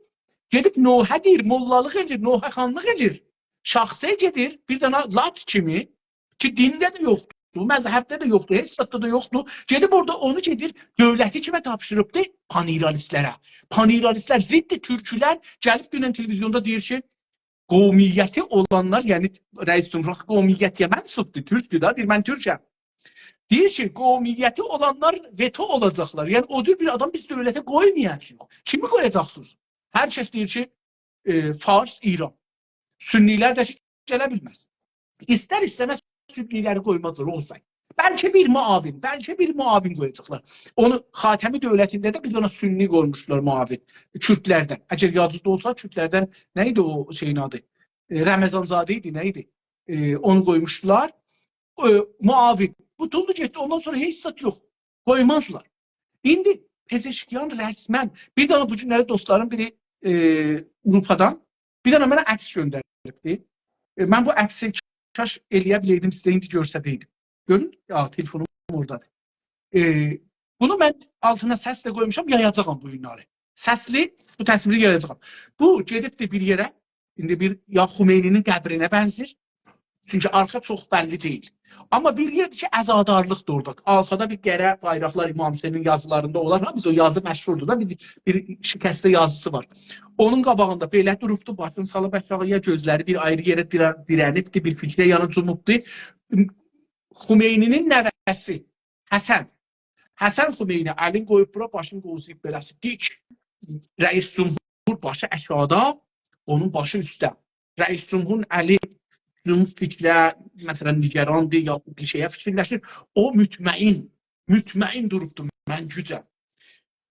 gedib nohə deyir, mollalıq edir, nohəxanlıq edir. Şəxsə gedir, bir dana lat kimi, ki dində də yoxdur, məzhəbdə də yoxdur, heç satda da yoxdur, gedib orada onu gedir, dövləti kimə tapşırıbdır? Paniralistlərə. Paniralistlər, ziddi türkülər gəlib dünən televizyonda deyir ki, qovmiyyəti olanlar, yəni rəis cümhur qovmiyyətiyə mənsubdur, türkdür da, deyir, mən türkəm. Deyir ki, qovmiyyəti olanlar veto olacaqlar. Yəni, o cür bir adam biz dövlətə qoymayacaq. Kimi qoyacaqsınız? Hər kəs deyir ki, Fars, İran. Sünnilər də gələ bilməz. İstər-istəməz sünniləri qoymazlar, olsaydı. Bəlkə bir muavin qoyacaqlar. Onu Xatəmi dövlətində də bir dana sünni qoymuşlar muavin. Kürtlərdən. Əgər yadınızda olsa, Kürtlərdən nə idi o şeyin adı? Rəməzanzadə idi, nə idi? Onu qoymuşdular. Muavin. Butuldu getdi. Ondan sonra heç zat yox. Qoymazlar. İndi Pezeşkiyan rəsmən bir dana bu günləri dostların biri Urfadan bir dana mənə əks göndəribdi. Mən bu əksi kaş eləyə biləydim, sizə indi görsədəydim. Görün, telefonum oradadır. Bunu mən altına səslə qoymuşam, yayacağam bu günləri. Səsli bu təsviri yayacağam. Bu gedibdir bir yerə, indi bir ya Xumeyninin qəbrinə bənzir. Çünki arxa çox bəlli deyil. Amma bir yerdir ki, əzadarlıqdır orada. Arxada bir qərə bayraqlar İmam Hüseynin yazılarında olar. Biz o yazı məşhurdur da, bir şikəstə yazısı var. Onun qabağında belə durubdur, başını salıb aşağıya, gözləri bir ayrı yerə dirənibdir, bir fikrə yanı cumubdur. Xumeyninin nəvəsi Həsən Xumeyni əlin qoyub bura, başını qovzayıb beləsi dik. Rəis cümhur başı aşağıda, onun başı üstə. Rəis cümhurun əli üstün fikrə, məsələn, nigerandır, ya bir şeyə fikirləşir. O mütməin durubdur, mən gücəm.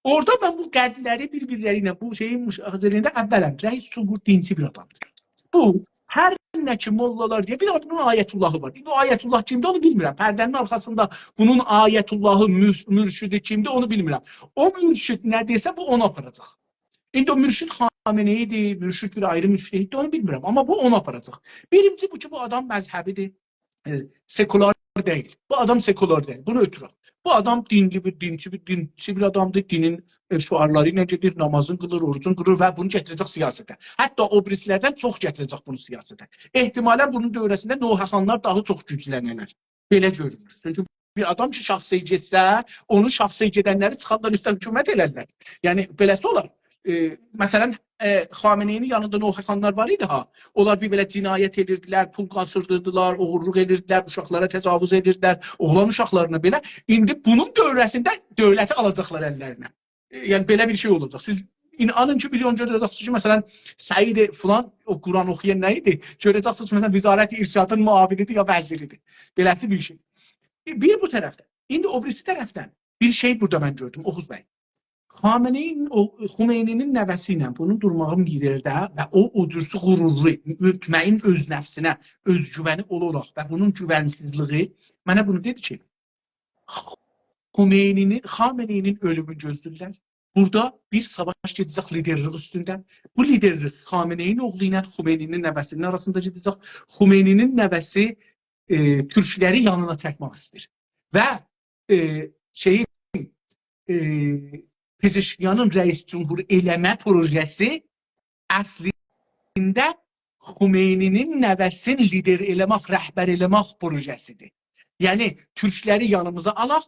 Orada ben bu qədləri bir-birlərinə bu şeyin müşahizə edəndə əvvələn Rəis Cumhur dinci bir adamdır. Bu hər nə ki mollalar diye bir adamın ayetullahı var. İndi o ayetullah kimdi onu bilmirəm. Pərdənin arxasında bunun ayetullahı, mürşidi kimdi onu bilmirəm. O mürşid nə desə bu onu aparacaq. İndi o mürşid Xameneyidir, mürşid bir ayrı mürşiddir onu bilmirəm. Amma bu onu aparacaq. Birinci bu ki bu adam məzhəbidir, sekular değil. Bu adam sekular değil. Bunu ötürək. Bu adam dinçi bir adamdır. Dinin şuarları ilə gedir, namazın qılır, orucun qılır və bunu gətirəcək siyasətə. Hətta o birislərdən çox gətirəcək bunu siyasətə. Ehtimalən bunun dövrəsində Nohaxanlar daha çox güclənərlər. Belə görünür. Çünki bir adam ki şəxsiy getsə, onu şəxsiy gedənləri çıxarlar üstə hökumət elərlər. Yəni beləsi olar. Məsələn, Xameneyinin yanında Nohaxanlar var idi ha. Onlar bir belə cinayət edirdilər, pul qaçırdırdılar, oğurluq edirdilər, uşaqlara təcavüz edirdilər, oğlan uşaqlarına belə. İndi bunun dövrəsində dövləti alacaqlar əllərinə. Yəni belə bir şey olacaq. Siz inanın ki, bir gün görəcəksiniz ki, məsələn, Səid falan o Quran oxuyan nə idi? Görəcəksiniz məsələn, Vizarət-i İrşadın müavinidir ya vəziridir. Beləsi bir şey. Bir bu tərəfdən. İndi o birisi tərəfdən bir şey burada mən gördüm, Oğuz bəy. Xumeyninin nəvəsi ilə bunun durmağım liderdə və o cürsi qürurlu, mütməin öz nəfsinə, öz güvəni olaraq və bunun güvənsizliyi mənə bunu dedi ki, Xameneyinin ölümünü gözləyirlər. Burada bir savaş gedəcək liderlik üstündə. Bu liderlik Xameneyin oğlu ilə Xumeyninin nəvəsinin arasında gedəcək. Xumeyninin nəvəsi türkləri yanına çəkmək istəyir. Və Pezeşkiyanın Rəis Cumhur eləmə projesi əslində Xumeyninin nəvəsini lider eləmək, rəhbər eləmək projesidir. Yəni, türkləri yanımıza alaq,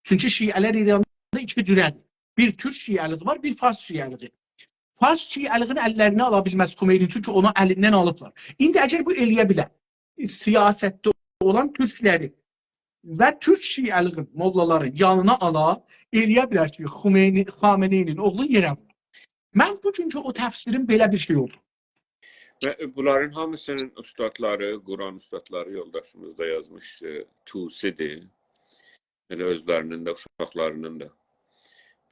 çünki şiələr İranda iki cürədir. Bir türk şiəliği var, bir fars şiəliği. Fars şiəliğini əllərinə ala bilməz Xumeyni, çünki onu əlindən alıblar. İndi əgər bu eləyə bilər, siyasətdə olan türkləri və türk şiəliğin, mollaların yanına ala, eləyə bilər ki, Xameneyinin oğlu yerə vurur. Mən bugünkü o təfsirin belə bir şey oldu. Və bunların hamısının ustadları, Quran ustadları yoldaşımız da yazmış Tusidir. Elə özlərinin də, uşaqlarının da.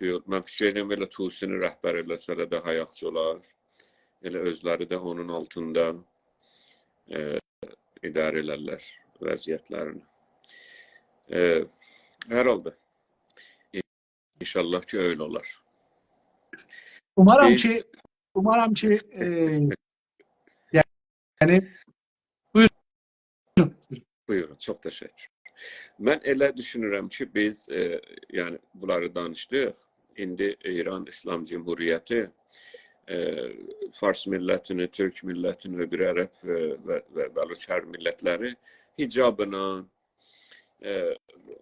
Mən fikir edirəm, elə Tusini rəhbər eləsələ daha yaxşı olar. Elə özləri də onun altında idarə elərlər vəziyyətlərini. Hər halda. İnşallah ki, öyle olar. Umarım ki yani buyurun, çok teşekkür. Mən elə düşünürəm ki, biz yani bunları danışdıq. İndi İran İslam Cumhuriyyəti Fars millətini, Türk millətini və bir ərəb və Bəluçər millətləri hicabına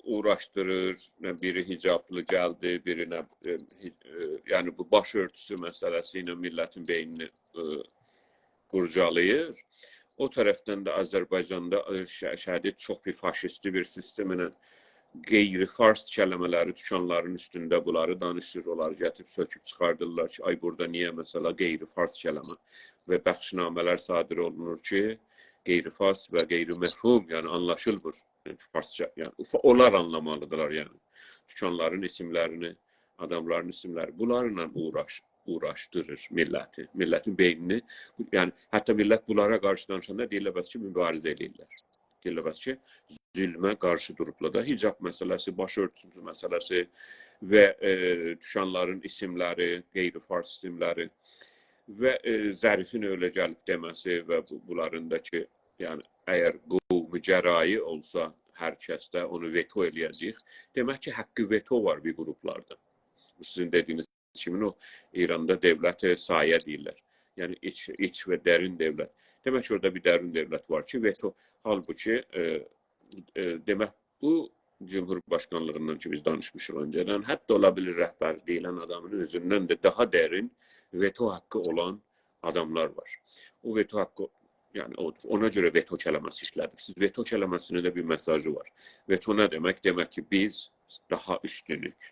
uğraşdırır. Biri hicablı gəldi, birinə yəni bu başörtüsü məsələsi ilə millətin beynini qurcalayır. O tərəfdən də Azərbaycanda şəhidət çox bir faşisti bir sisteminə qeyri-fars kəlmələri dükanların üstündə bunları danışır, onları gətirib söküb çıxardırlar ki, ay burada niyə məsələ qeyri-fars kəlmə və bəxşnamələr sadir olunur ki, qeyri-fars və qeyri-məfhum, yəni anlaşılmır. Farsça, yəni onlar anlamalıdırlar, yəni. Dükanların isimlərini, adamların isimləri bunlarla uğraşdırır milləti, millətin beynini. Yəni hətta millət bunlara qarşı danışanda deyirlər ki, mübarizə edirlər. Deyirlər ki, zülmə qarşı durublar da hicab məsələsi, başörtüsü məsələsi və dükanların isimləri, qeyri-fars isimləri və Zərifin öyle gəlib deməsi və bunların da ki, yəni əgər qovmu cərayi olsa hər kəsdə onu veto eləyəcək. Demək ki, haqqı veto var bir qruplarda. Sizin dediyiniz kimi o İranda devlət sayə deyirlər. Yəni iç və dərin devlət. Demək ki, orada bir dərin devlət var ki, veto. Halbuki demək bu Cumhurbaşkanlığından ki biz danışmışıq öncədən, hətta ola bilir rəhbər deyilən adamın özündən də daha dərin veto haqqı olan adamlar var. O veto haqqı yəni odur. Ona görə veto kəlməsi işlədir. Siz veto kəlməsinin də bir mesajı var. Veto nə demək? Demək ki biz daha üstünlük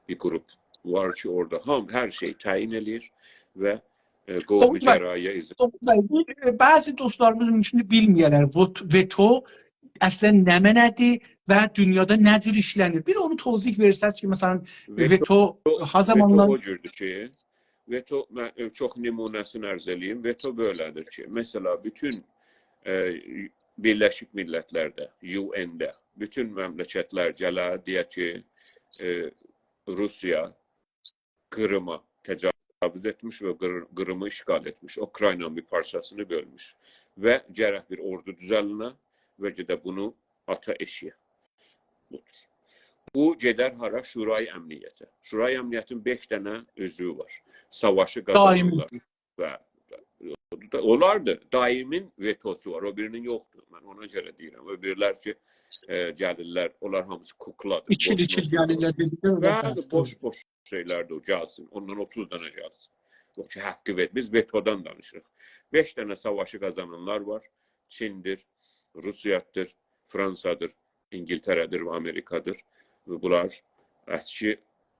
bir qrup var ki orada hər şey təyin edir və qovmi cəraya izin. Bəzi dostlarımız mümkün bilməyərlər veto əslən nə mənədir və dünyada nə cür işlənir. Bir onu tozih versəz ki, məsələn, veto ha zamandan o cürdür ki, veto mən çox nümunəsini ərz eləyim. Veto belədir ki, mesela bütün Birləşik Millətlərdə, UN-də bütün məmləkətlər gələ deyək ki, Rusiya Qırıma təcavüz etmiş və Qırımı işğal etmiş. Ukraynanın bir parçasını bölmüş və gərək bir ordu düzəlinə və gedə bunu ata eşiyə. Bu gedər hara? Şurayı Əmniyyətə. Şurayı Əmniyyətin 5 dənə üzvü var. Savaşı qazanırlar. Və onlar da daimin vetosu var. O birinin yoxdur. Mən ona görə deyirəm. O birilər ki, gəlirlər, onlar hamısı kukladır. İçil gəlirlər. Bəli, boş şeylərdir o gəlsin. Ondan 30 dənə gəlsin. Yox ki, haqqı ver. Biz vetodan danışırıq. 5 dənə savaşı qazananlar var. Çindir, Rusiyadır, Fransadır, İngiltərədir və Amerikadır. Və bunlar əski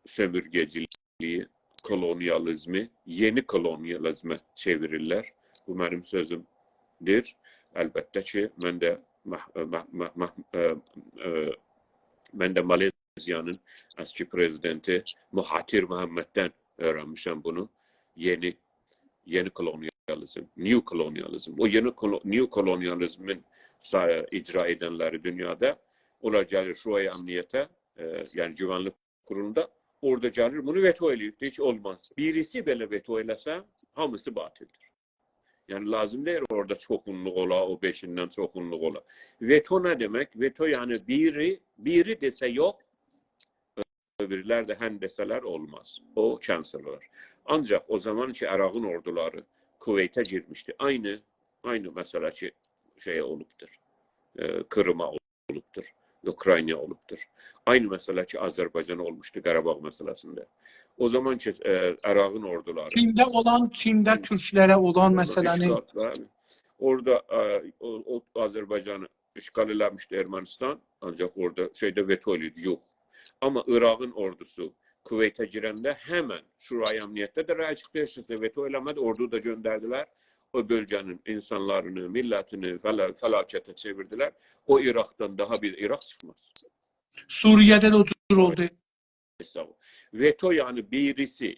sömürgeciliyi, kolonializmi, yeni kolonializmə çevirirlər. Bu mənim sözümdür. Əlbəttə ki, mən də Maleziyanın əski prezidenti Mahathir Mohameddən öyrənmişəm bunu. Yeni kolonializm, new kolonializm. O new kolonializmin icra edənləri dünyada, onlar gəlir Şuraya Əmniyyətə, yəni Güvənlik Kurulunda, orada gəlir, bunu veto eləyir. Deyir ki, olmaz. Birisi belə veto eləsə, hamısı batildir. Yəni, lazım deyir orada çoxunluq ola, o 5-dən çoxunluq ola. Veto nə demək? Veto, yəni biri desə yox, öbürlər də hən desələr olmaz. O, cancel olar. Ancaq o zaman ki, Ərağın orduları Kuveytə girmişdi. Aynı məsələ ki, olubdur. Kırıma olubdur. Ukrayna olubdur. Aynı məsələ ki, Azərbaycan olmuşdu Qarabağ məsələsində. O zaman ki, Ərağın orduları... Çində türklərə olan məsələni... Orada Azərbaycanı işğal eləmişdi Ermənistan, ancaq orada veto eləyirdi, yox. Amma İraqın ordusu Kuveytə girəndə həmən Şuraya Əmniyyətdə də rəy çıxdı, veto eləmədi, ordu da göndərdilər. O bölgənin insanlarını, millətini fəlakətə çevirdilər. O İraqdan daha bir İraq çıxmaz. Suriyədə də o cür oldu. Veto yəni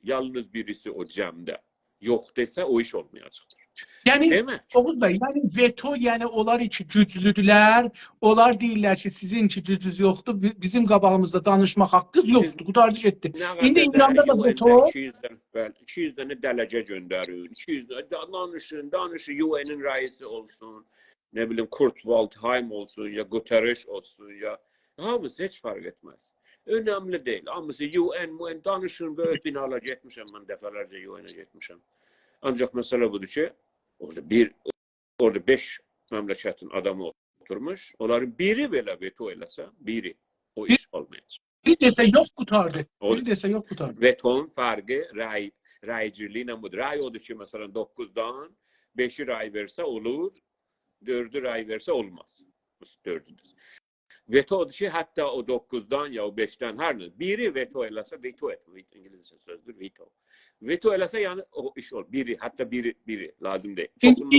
yalnız birisi o cəmdə yox desə o iş olmayacaqdır. Yəni, Oğuz bəy, veto, onlar iki güclüdülər, onlar deyirlər ki, sizin iki gücünüz yoxdur, bizim qabağımızda danışmaq haqqınız yoxdur, qutardı getdi. İndi İranda da veto... 200 dənə dələcə göndərin, 200 dənə danışın, UN-in rəisi olsun, nə bilim, Kurt Waldheim olsun, ya Guterres olsun, ya hamısı heç fark etməz. Önəmli deyil, hamısı UN danışın, böyük binalar getmişəm, mən dəfələrcə UN-ə getmişəm. Ancaq məsələ budur ki, orada 5 məmləkətin adamı oturmuş, onların biri belə veto eləsə, o iş olmayacaq. Biri desə yox qutardı. Vetonun fərqi rəyciliyi ilə budur. Rəy odur ki, məsələn, 9-dan 5-i rəy versə olur, 4-ü rəy versə olmaz. 4-üdür. Veto odur ki, hətta o 9-dan ya o 5-dən hər nə, biri veto eləsə, veto etmə, İngilizcə sözdür, veto. Veto eləsə, yəni o iş olur. Hətta biri lazım deyil.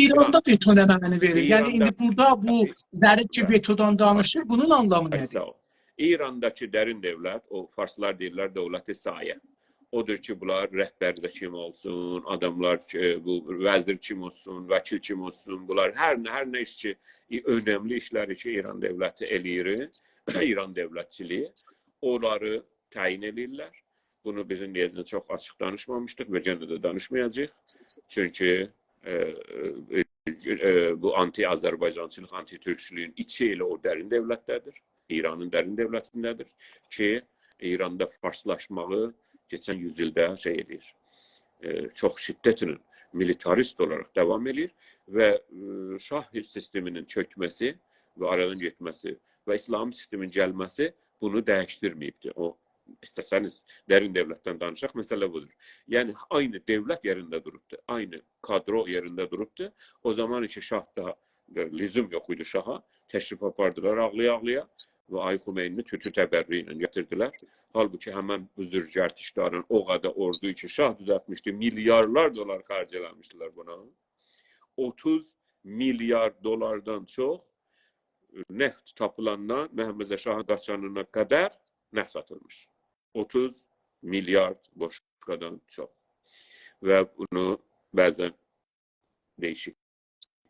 İranda veto nə mənəni verir? Yəni, indi burada bu zərif ki, vetodan danışır, bunun anlamı nədir? İrandakı dərin dövlət, o farslar deyirlər, dövləti sayə. Odur ki, bunlar rəhbərdə kim olsun, adamlar bu vəzir kim olsun, vəkil kim olsun, bunlar hər nə iş ki, önəmli işləri ki, İran dövləti eləyir, İran dövlətçiliyi, onları təyin edirlər. Bunu bizim deyəcəyində çox açıq danışmamışdıq və yenə də danışmayacaq. Çünki bu anti-Azərbaycançılıq, anti-türkçülüyün içi ilə o dərin dövlətdədir. İranın dərin dövlətindədir ki, İranda farslaşmağı keçən yüzildə edir. Çox şiddətlə militarist olaraq davam edir və şah sisteminin çökməsi və aradan getməsi və İslam sistemin gəlməsi bunu dəyişdirməyibdir. O, istəsəniz dərin dövlətdən danışaq, məsələ budur. Yəni, aynı dövlət yerində durubdur, aynı kadro yerində durubdur. O zaman ki, şah da lüzum yox idi şaha, təşrif apardılar ağlaya-ağlaya. və Ali Xomeyni tütü təbərrü ilə gətirdilər. Halbuki həmən bu zürgərtişdarın o qədər ordu ki, şah düzəltmişdi, milyarlar dolar xərcələmişdilər buna. 30 milyar dolardan çox neft tapılandan Məhəmməd Şahın qaçanına qədər neft satılmış. 30 milyard boşqadan çox. Və bunu bəzən değişik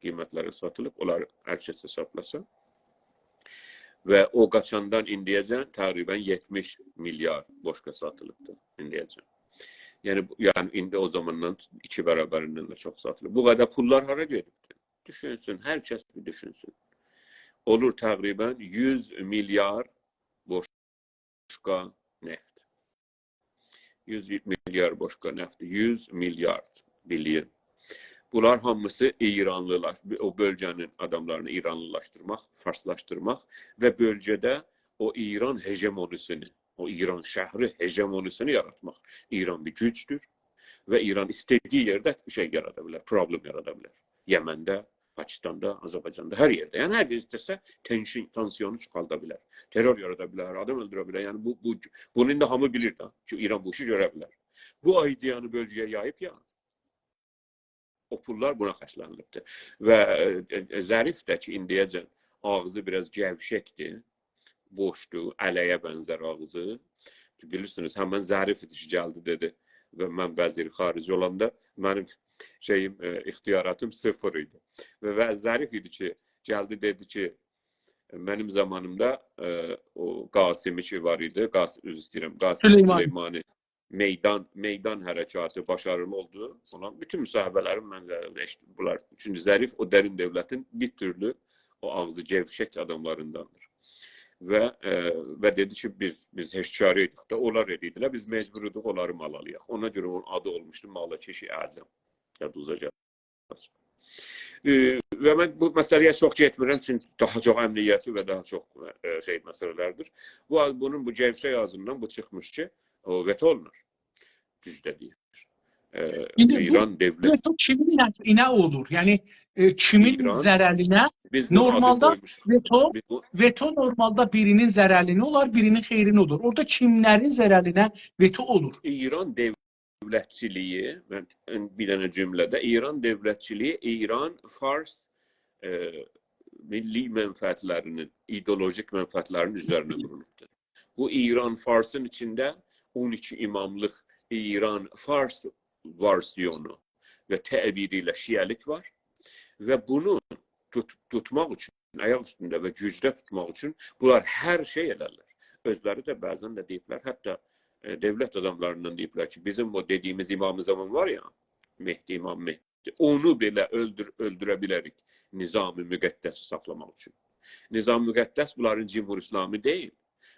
qiymətlərə satılıb, onlar hər kəs hesablasa. Və o qaçandan indiyəcən təqribən 70 milyar boşqa satılıbdır indiyəcən. Yəni indi o zamandan 2 bərabərindən də çox satılıb. Bu qədər pullar hara gedibdir? Düşünsün, hər kəs bir düşünsün. Olur təqribən 100 milyar boşqa neft. 100 milyar boşqa neft. 100 milyard bilyin. Bunlar hamısı İranlılar. O bölgənin adamlarını İranlılaşdırmaq, farslaşdırmaq və bölgədə o İran hegemonisini, o İran şəhri hegemonisini yaratmaq. İran bir gücdür və İran istədiyi yerdə bir şey yarada bilər, problem yarada bilər. Yəməndə, Pakistanda, Azərbaycanda, hər yerdə. Yəni hər bir istəsə tansiyonu çıxalda bilər. Terror yarada bilər, adam öldürə bilər. Yəni bunu indi hamı bilir də ki, İran bu işi görə bilər. Bu ideyanı bölgəyə yayıb ya, o pullar buna xərclənilibdir. Və Zərif də ki, indiyəcən ağzı biraz gəvşəkdir, boşdur, ələyə bənzər ağzı. Bilirsiniz, həmən Zərif idi ki, gəldi dedi və mən vəzir xarici olanda mənim ixtiyaratım 0 idi. Və Zərif idi ki, gəldi dedi ki, mənim zamanımda o Qasimi ki var idi, Qasim Süleymani meydan hərəkatı başarılı oldu. Olan bütün müsahibələrim mənzərədə eşitdim. Bunlar. Çünki Zərif o dərin dövlətin bir türlü o ağzı gevşək adamlarındandır. Və dedi ki, biz heşkarı edik də, onlar edildilər, biz mecburuduq onları mal alayaq. Ona görə onun adı olmuşdu Malakeşi Əzəm. Yaduzacaq. Və mən bu məsələyə çox getmirəm, çünki daha çox əmniyyəti və daha çox məsələlərdir. Bunun bu gevşək ağzından bu çıxmış ki, o veto olunur. Düzdə deyir. İran devlet. Veto kimin nəfinə olur? Yəni kimin zərərinə? Normalda veto normalda birinin zərərinə olar, birinin xeyrinə olur. Orada kimlərin zərərinə veto olur? İran dövlətçiliyi, mən bir dənə cümlədə, İran dövlətçiliyi İran-Fars milli mənfəətlərinin, ideolojik mənfəətlərinin üzərinə qurulubdur. Bu İran-Farsın içində 12 imamlıq İran-Fars versiyonu və təbiri ilə şiəlik var və bunu tutmaq üçün, ayaq üstündə və gücdə tutmaq üçün bunlar hər şey edərlər. Özləri də bəzən də deyiblər, hətta devlət adamlarından deyiblər ki, bizim o dediyimiz İmam-ı Zaman var ya, İmam Mehdi, onu belə öldürə bilərik Nizam-ı Müqəddəsi saxlamaq üçün. Nizam-ı Müqəddəs bunların Cumhur-İslami deyil.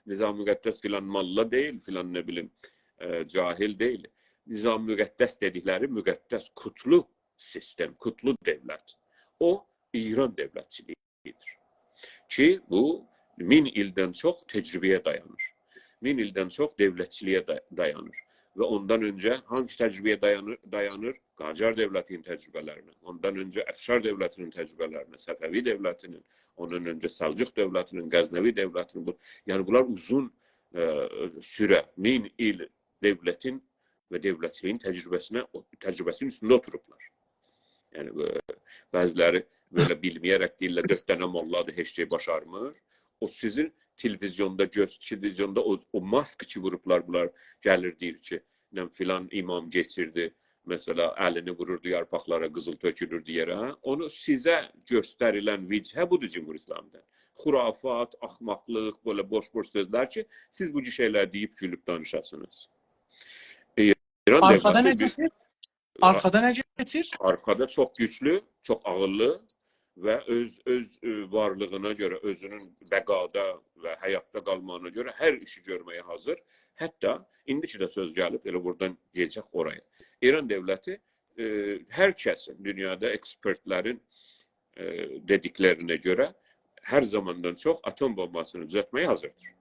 Nizam-ı Müqəddəs filan malla deyil, filan nə bilim, cahil deyil. Nizam-ı Müqəddəs dedikləri müqəddəs kutlu sistem, kutlu devlət. O, İran devlətçiliyidir. Ki, bu 1000 ildən çox təcrübəyə dayanır. 1000 ildən çox devlətçiliyə dayanır. Və ondan öncə hangi təcrübəyə dayanır? Qacar dövlətinin təcrübələrinə, ondan öncə Əfşar dövlətinin təcrübələrinə, Səfəvi dövlətinin, ondan öncə Səlcuq dövlətinin, Qəznəvi dövlətinin. Yəni, bunlar uzun sürə, 1000 il devlətin və devlətçiliyin təcrübəsinin üstündə oturublar. Yəni, bəziləri belə bilməyərək deyirlər, 4 dənə molladır, heç şey başarmır. O sizin televizyonda o mask ki vurublar, bunlar gəlir deyir ki, filan imam geçirdi, mesela əlini vururdu yarpaqlara, qızıl tökülürdü yerə. Onu sizə göstərilən vicə budur Cumhur-İslamda. Xurafat, axmaqlıq, böyle boş-boş sözlər ki, siz bu şeylər deyib gülüb danışasınız. Arkada nə gətir? Arkada nə gətir? Arkada çox güclü, çox ağıllı və öz varlığına görə, özünün bəqada və həyatda qalmağına görə hər işi görməyə hazır. Hətta indiki də söz gəlib, elə buradan gələcək oraya. İran dövləti hər kəsin, dünyada ekspertlərin dediklərinə görə hər zamandan çox atom bombasını düzəltməyə hazırdır.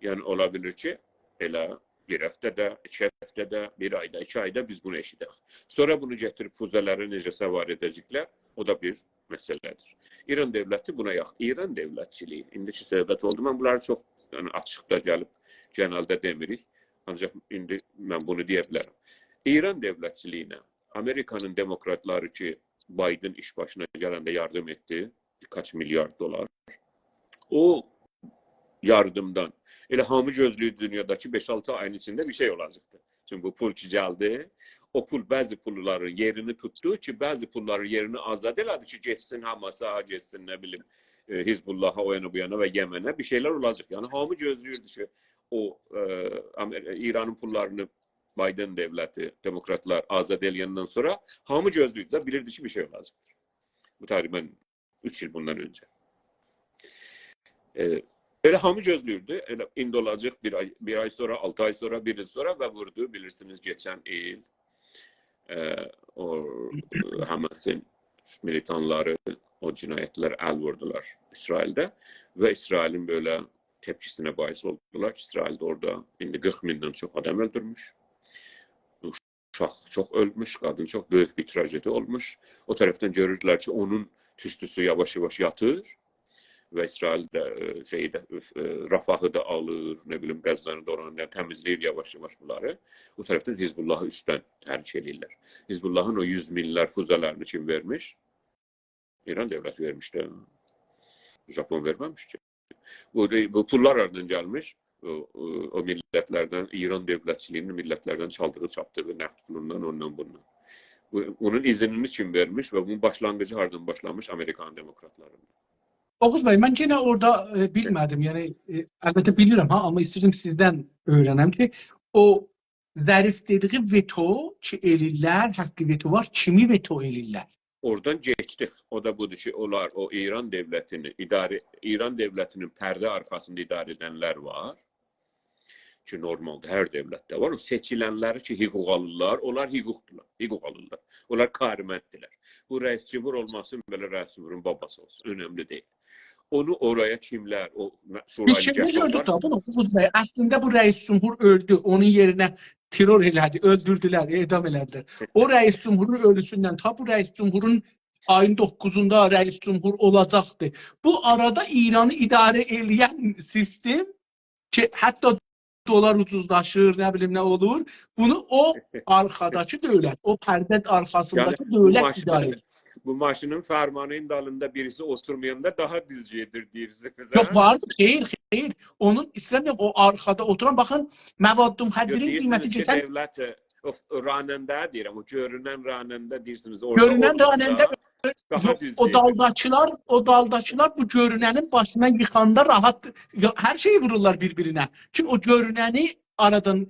Yəni, ola bilir ki, elə bir həftədə, 2 həftədə, 1 ayda, 2 ayda biz bunu eşidək. Sonra bunu gətirib füzələri necə səvar edəcəklər, o da bir məsələdir. İran dövləti buna yaxın. İran dövlətçiliyi, indiki söhbət oldu. Mən bunları çox açıqda gəlib genəldə demirik. Ancaq indi mən bunu deyə bilərəm. İran dövlətçiliyinə Amerikanın demokratları ki, Biden iş başına gələndə yardım etdi, birkaç milyard dolar. O yardımdan elə hamı gözləyir dünyadakı 5-6 ayın içində bir şey olacaqdı. Çünki bu pul ki gəldi, o pul bəzi pulların yerini tutdu ki, bəzi pulların yerini azad elədi ki, getsin Hamas'a, getsin nə bilim Hizbullah'a, o yana bu yana və Yəmənə bir şeylər olacaq. Yəni hamı gözləyirdi ki, o İranın pullarını Biden devleti, demokratlar azad eləyəndən sonra hamı gözləyirdi, bilirdi ki, bir şey olacaqdır. Bu təqribən 3 il bundan öncə. Elə hamı gözləyirdi. Elə indi olacaq bir ay sonra, 6 ay sonra, 1 il sonra və vurdu. Bilirsiniz, geçən il o Hamas'ın militanları o cinayətlər əl vurdular İsraildə və İsrailin böyle tepkisine bahis oldular. İsrail'de orada indi 40 bindən çox adam öldürmüş. Uşaq çox ölmüş, qadın çox böyük bir trajedi olmuş. O tərəfdən görürdülər ki, onun tüstüsü yavaş-yavaş yatır və İsrail də Rafahı da alır, nə bilim Qəzzanı da oranı təmizləyir yavaş-yavaş bunları. O tərəfdən Hizbullahı üstdən tərk edirlər. Hizbullahın o 100 minlər füzələrini kim vermiş? İran devleti vermişdi. Japon verməmiş ki. Bu pullar ardından gəlmiş. O millətlərdən, İran dövlətçiliyinin millətlərdən çaldığı, çapdığı nəft pulundan, ondan bundan. Onun izinini kim vermiş və bunun başlanğıcı hardan başlamış? Amerikan demokratlarından. Oğuz Bey, mən yenə orada bilmədim. Yəni əlbəttə bilirəm ha, amma istəyirəm sizdən öyrənəm ki, o zərif dediyi veto ki elirlər, haqqı veto var, kimi veto elirlər? Oradan geçtik. O da budur ki, onlar o İran devletinin perde arkasında idare edenler var. Ki normalde her devlette var. O seçilenleri ki hüquq alırlar, onlar hüquq alırlar. Onlar karimentdiler. Bu reis cumhur olmasın, böyle reis cumhurun babası olsun. Önemli değil. Onu oraya kimler, o Biz şimdi gördük da bunu. Aslında bu reis cumhur öldü. Onun yerine terör elədi, öldürdüler, edam elədilər. O reis cumhurun ölüsündən ta bu reis cumhurun ayın 9'unda reis cumhur olacaktı. Bu arada İran'ı idare edən sistem ki hatta dolar ucuzlaşır, ne bileyim ne olur. Bunu o arkadaki devlet, o perde arkasındaki yani, devlet idare edir. Bu maşının fermanının dalında birisi oturmayanda daha düzcedir deyirsiniz. Yok vardı, hayır. Onun İslam'da o arkada oturan bakın Məvaddım Xəddirin qiyməti geçen... Devlet ranında deyirəm, o görünen ranında deyirsiniz. Görünen ranında o daldakılar bu görünenin başına yıkanda rahat her şeyi vururlar birbirine. Çünkü o görüneni aradan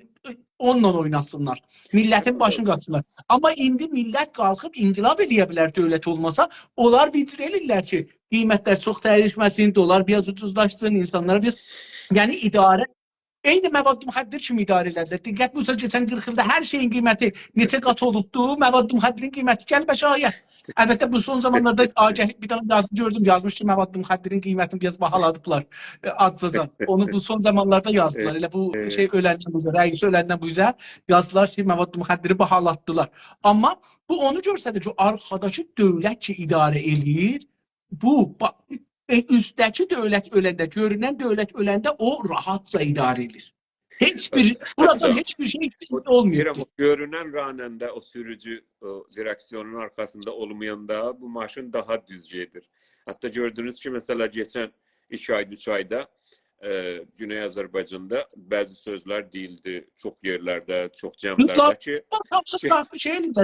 onunla oynasınlar. Milletin başını qaçsınlar. Ama indi millət qalxıb inqilab eləyə bilər dövlət olmasa, onlar bitirirlər ki, qiymətlər çox dəyişməsin, dolar biraz ucuzlaşsın, insanlar biraz... Yəni idarə eyni Məvaddım Xəddir kimi idarə edilər. Diqqət bu geçən 40 ildə hər şeyin qiyməti neçə qat olubdu, Məvaddım Xəddirin qiyməti gəlbə şayət. Əlbəttə bu son zamanlarda agahlik bir dənə yazı gördüm, yazmış ki, Məvaddım Xəddirin qiymətini biraz bahaladıblar adcacan. Onu bu son zamanlarda yazdılar. Elə bu şey öləndən bu üzə, rəisi öləndən bu üzə yazdılar ki, Məvaddım Xəddiri bahalatdılar. Amma bu onu görsədir ki, arkadakı dövlət ki idarə eləyir, bu üsttəki dövlət öləndə, görünən dövlət öləndə o rahatca idarə edir. Burada hiçbir şey olmuyor. O görünen ranında o sürücü o direksiyonun arkasında olmayanda bu maşın daha düzcedir. Hatta gördünüz ki mesela geçen 2 ay 3 ayda Güney Azərbaycanda bazı sözler değildi. Çok yerlerde, çok cəmlərdə ki...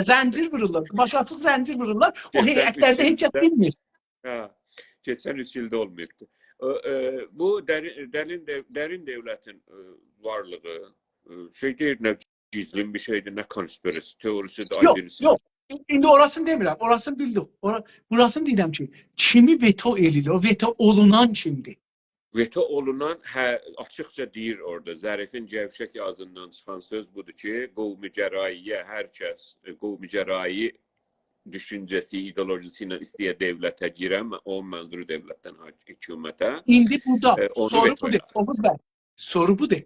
Zəncir vururlar. Baş açıq zəncir vururlar. O heyətlərdə heç bilmir. Geçen 3 yılda olmayıbdı. Bu derin devletin varlığı şey değil, ne gizli bir şeydi, ne konspirasi teorisi de ayrısı. Yok. Şimdi orasını demirəm, orasını bildik. Burasını deyirəm ki, kimi veto elilir, o veto olunan kimdir? Veto olunan açıkça deyir orada. Zərifin Cəvşək ağzından çıxan söz budur ki, qovmi cərayiyə hər kəs qovmi cərayi düşüncəsi, ideolojisiyle istəyə devlətə girəm, o mənzuru devletdən hükümətə. İndi burada soru budur. Oğuz bəy, soru budur.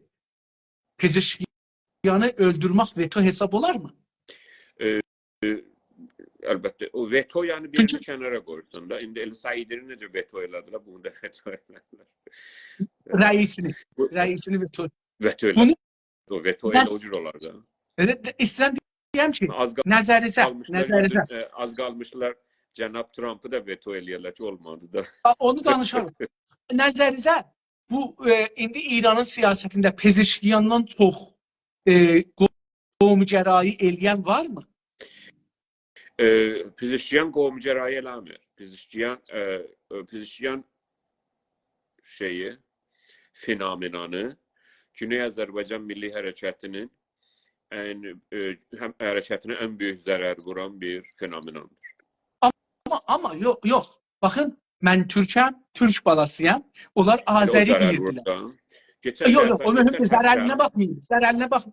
Pezeşkiyanı öldürmək veto hesab olar mı? əlbəttə o veto yəni birini kənara qoyursun da. İndi elə Saidini necə veto elədilər, bunu da veto elədilər. Rəisini veto. Veto Bunu elədilər. O veto elə o cür olar da. İstəyirəm deyəm ki, Az nəzərinizə az qalmışlar cənab Trump'ı da veto eləyirlər ki, olmadı da. onu danışalım. Nəzərinizə bu indi İranın siyasətində Pezeşkiyandan çox qovmugərayı eləyən varmı? Pezeşkiyan qovmugərayı eləmir. Pezeşkiyan şeyi, fenomenanı Güney Azərbaycan Milli Hərəkətinin hərəkətinə ən böyük zərər vuran bir fenomenandır. Amma yox. Baxın, mən türkəm, türk balasıyam. Onlar Azəri deyirdilər. Yox, o mühüm zərərinə baxmayın.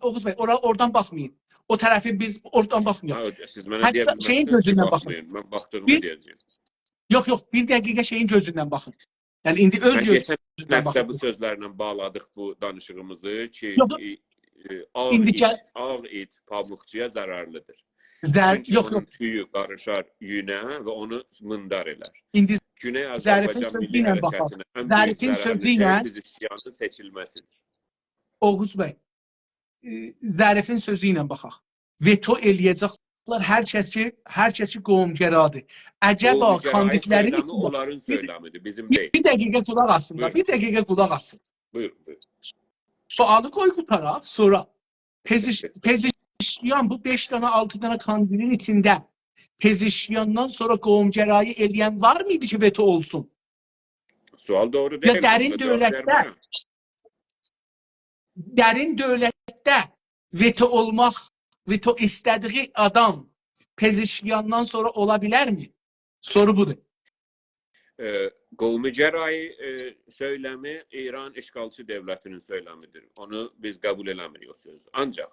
Oğuz bəy, oradan baxmayın. O tərəfi biz oradan baxmıyıq. Siz mənə deyə bilməsiniz, şeyin gözündən baxın. Mən baxdığımı deyəcəyim. Yox, bir dəqiqə şeyin gözündən baxın. Yəni indi öz gözündən baxın. Bu sözlərlə bağladıq bu danışığımızı ki, ağ it pamukçuya zərərlidir. Çünki onun tüyü qarışar yünə və onu mındar elər. İndi Güney Azərbaycan Milli Hərəkətinə ən böyük zərərli Pezeşkiyanın seçilməsidir. Oğuz bəy, Zərifin sözü ilə baxaq. Veto eləyəcəklər hər kəs ki qovmgəradır. Əcəba kandidlərin içində onların söyləmidir, bizim deyil. Bir dəqiqə qulaq asın. Buyurun. Sualı qoy qutaraq, sonra Pezeşkiyan bu 5 dənə, 6 dənə kandidin içində Pezeşkiyandan sonra qovmgərayı eləyən var mıydı ki veto olsun? Sual doğru deyil. Dərin dövlətdə veto istədiyi adam Pezeşkiyandan sonra ola bilərmi? Soru budur. Qovmugərayı söyləmi İran işğalçı dövlətinin söyləmidir. Onu biz qəbul eləmirik o sözü. Ancaq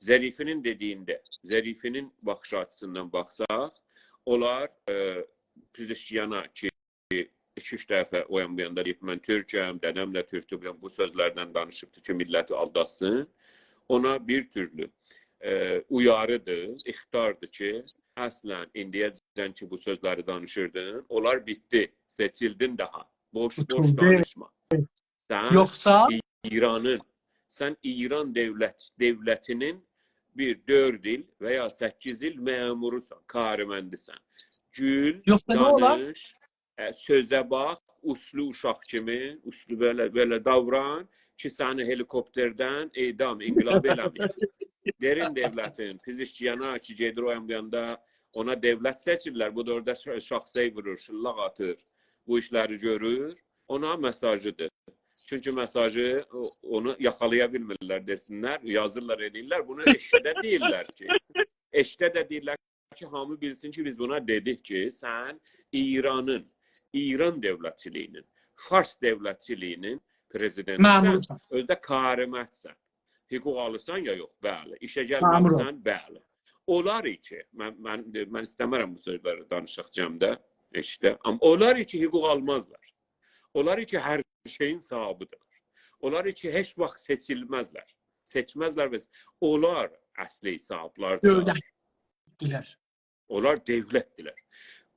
Zərifinin dediyində, Zərifinin baxış açısından baxsaq, onlar Pezeşkiyana ki, 2-3 dəfə o yan bu yanda deyib, mən türkəm, dədəmlə türkəm, bu sözlərdən danışıbdır ki, milləti aldatsın. Ona bir türlü uyarıdır, ixtardır ki, əslən indiyəcən ki, bu sözləri danışırdın, onlar bitdi, seçildin daha. Boş danışma. Sən İran dövlətinin bir 4 il və ya 8 il məmurusan, kariməndisən. Gül, danış, sözə bax, uslu uşaq kimi, uslu belə davran ki, səni helikopterdən edam, inqilab eləmir. Derin dövlətin, Pezeşkiyana ki, gedir o yanda, ona dövlət seçirlər, bu da orada şaxsay vurur, şıllaq atır, bu işləri görür, ona mesajıdır. Çünki mesajı onu yaxalaya bilmirlər desinlər, yazırlar, edirlər. Bunu eşdə deyirlər ki, hamı bilsin ki, biz buna dedik ki, sən İran dövlətçiliyinin, Fars dövlətçiliyinin prezidentisən, özdə karimətsən. Hüquq alırsan ya yox, bəli. İşə gəlməlisən, bəli. Onlar ki, mən istəmərəm bu sözləri danışaq cəmdə, amma onlar ki, hüquq almazlar. Onlar ki, hər şeyin sahibidirlər. Onlar ki, heç vaxt seçilməzlər. Seçməzlər və onlar əsli sahiblardırlar. Dövlətdilər. Onlar dövlətdilər.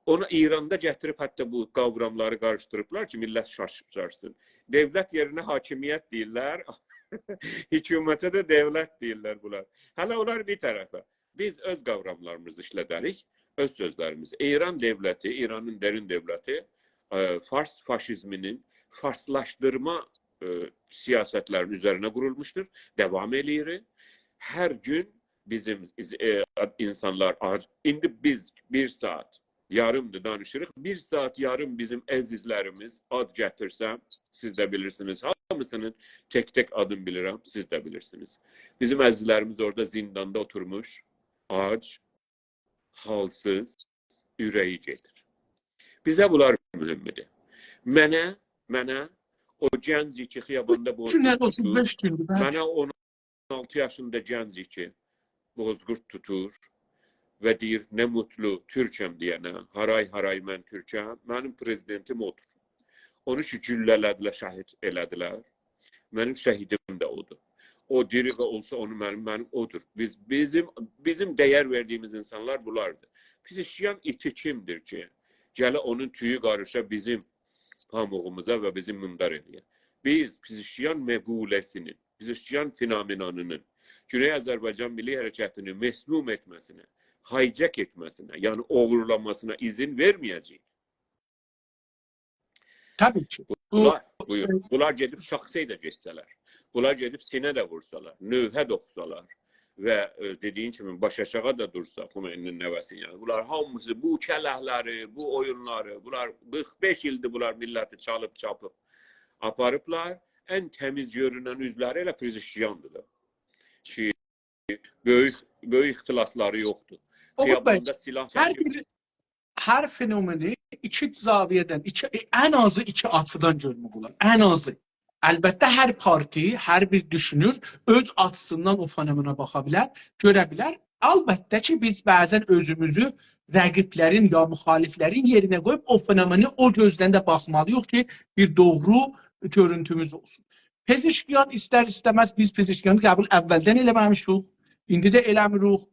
Ona İranda gətirib hətta bu qavramları qarışdırıblar ki, millət şaşırsın. Dövlət yerinə hakimiyyət deyirlər, hükümətə də dövlət deyirlər bunlar. Hələ onlar bir tərəfə. Biz öz qavramlarımızı işlədərik, öz sözlərimizi. İran dövləti, İranın derin dövləti, Fars faşizminin farslaşdırma siyasətlərinin üzərinə qurulmuşdur. Devam eləyir. Hər gün bizim insanlar, indi biz 1 saat yarımdır danışırıq. 1 saat yarım bizim əzizlərimiz ad gətirsəm, siz də bilirsiniz. Hamısının tek adını bilirəm, siz də bilirsiniz. Bizim əzizlərimiz orada zindanda oturmuş, ac, halsız, ürəyi gedir. Bizə bunlar mühümdür. Mənə o gənc ki xiyabanda bozqurt tutur, mənə 16 yaşında gənc ki bozqurt tutur və deyir, nə mutlu türkəm deyənə, haray mən türkəm, mənim prezidentim odur. Onu ki güllələdilər, şəhid elədilər. Mənim şəhidim də odur. O diri və olsa onu mənim odur. Bizim dəyər verdiyimiz insanlar bunlardır. Fizişyan iti kimdir ki? Gələ onun tüyü qarışa bizim pamuğumuza və bizim mındar eləyə. Biz fizişyan məquləsinin, fizişyan fenomenanının Güney Azərbaycan Milli Hərəkətini məsmum etməsinə, hijack etməsinə, yəni oğurlamasına izin verməyəcəyik. Tabii ki. Bunlar gedib şəxsiyə də geçsələr, bunlar gedib sinə də vursalar, növhə də oxusalar və dediyin kimi baş aşağı da dursa Xomeynin nəvəsi, yəni bunlar hamısı bu kələhləri, bu oyunları, bunlar 45 ildir bunlar milləti çalıb çapıb aparıblar. Ən təmiz görünən üzləri elə Pezişyandır da. Ki böyük ixtilasları yoxdur. Xiyabanda silah çəkib. Hər fenomeni iki zaviyədən, ən azı iki açıdan görmək olar. Ən azı. Əlbəttə hər parti, hər bir düşünür öz açısından o fenomena baxa bilər, görə bilər. Əlbəttə ki, biz bəzən özümüzü rəqiblərin ya müxaliflərin yerinə qoyub o fenomeni o gözdən də baxmalıyıq ki, bir doğru görüntümüz olsun. Pezişkiyan istər-istəməz biz Pezişkiyanı qəbul əvvəldən eləməmişik, indi də eləmirik,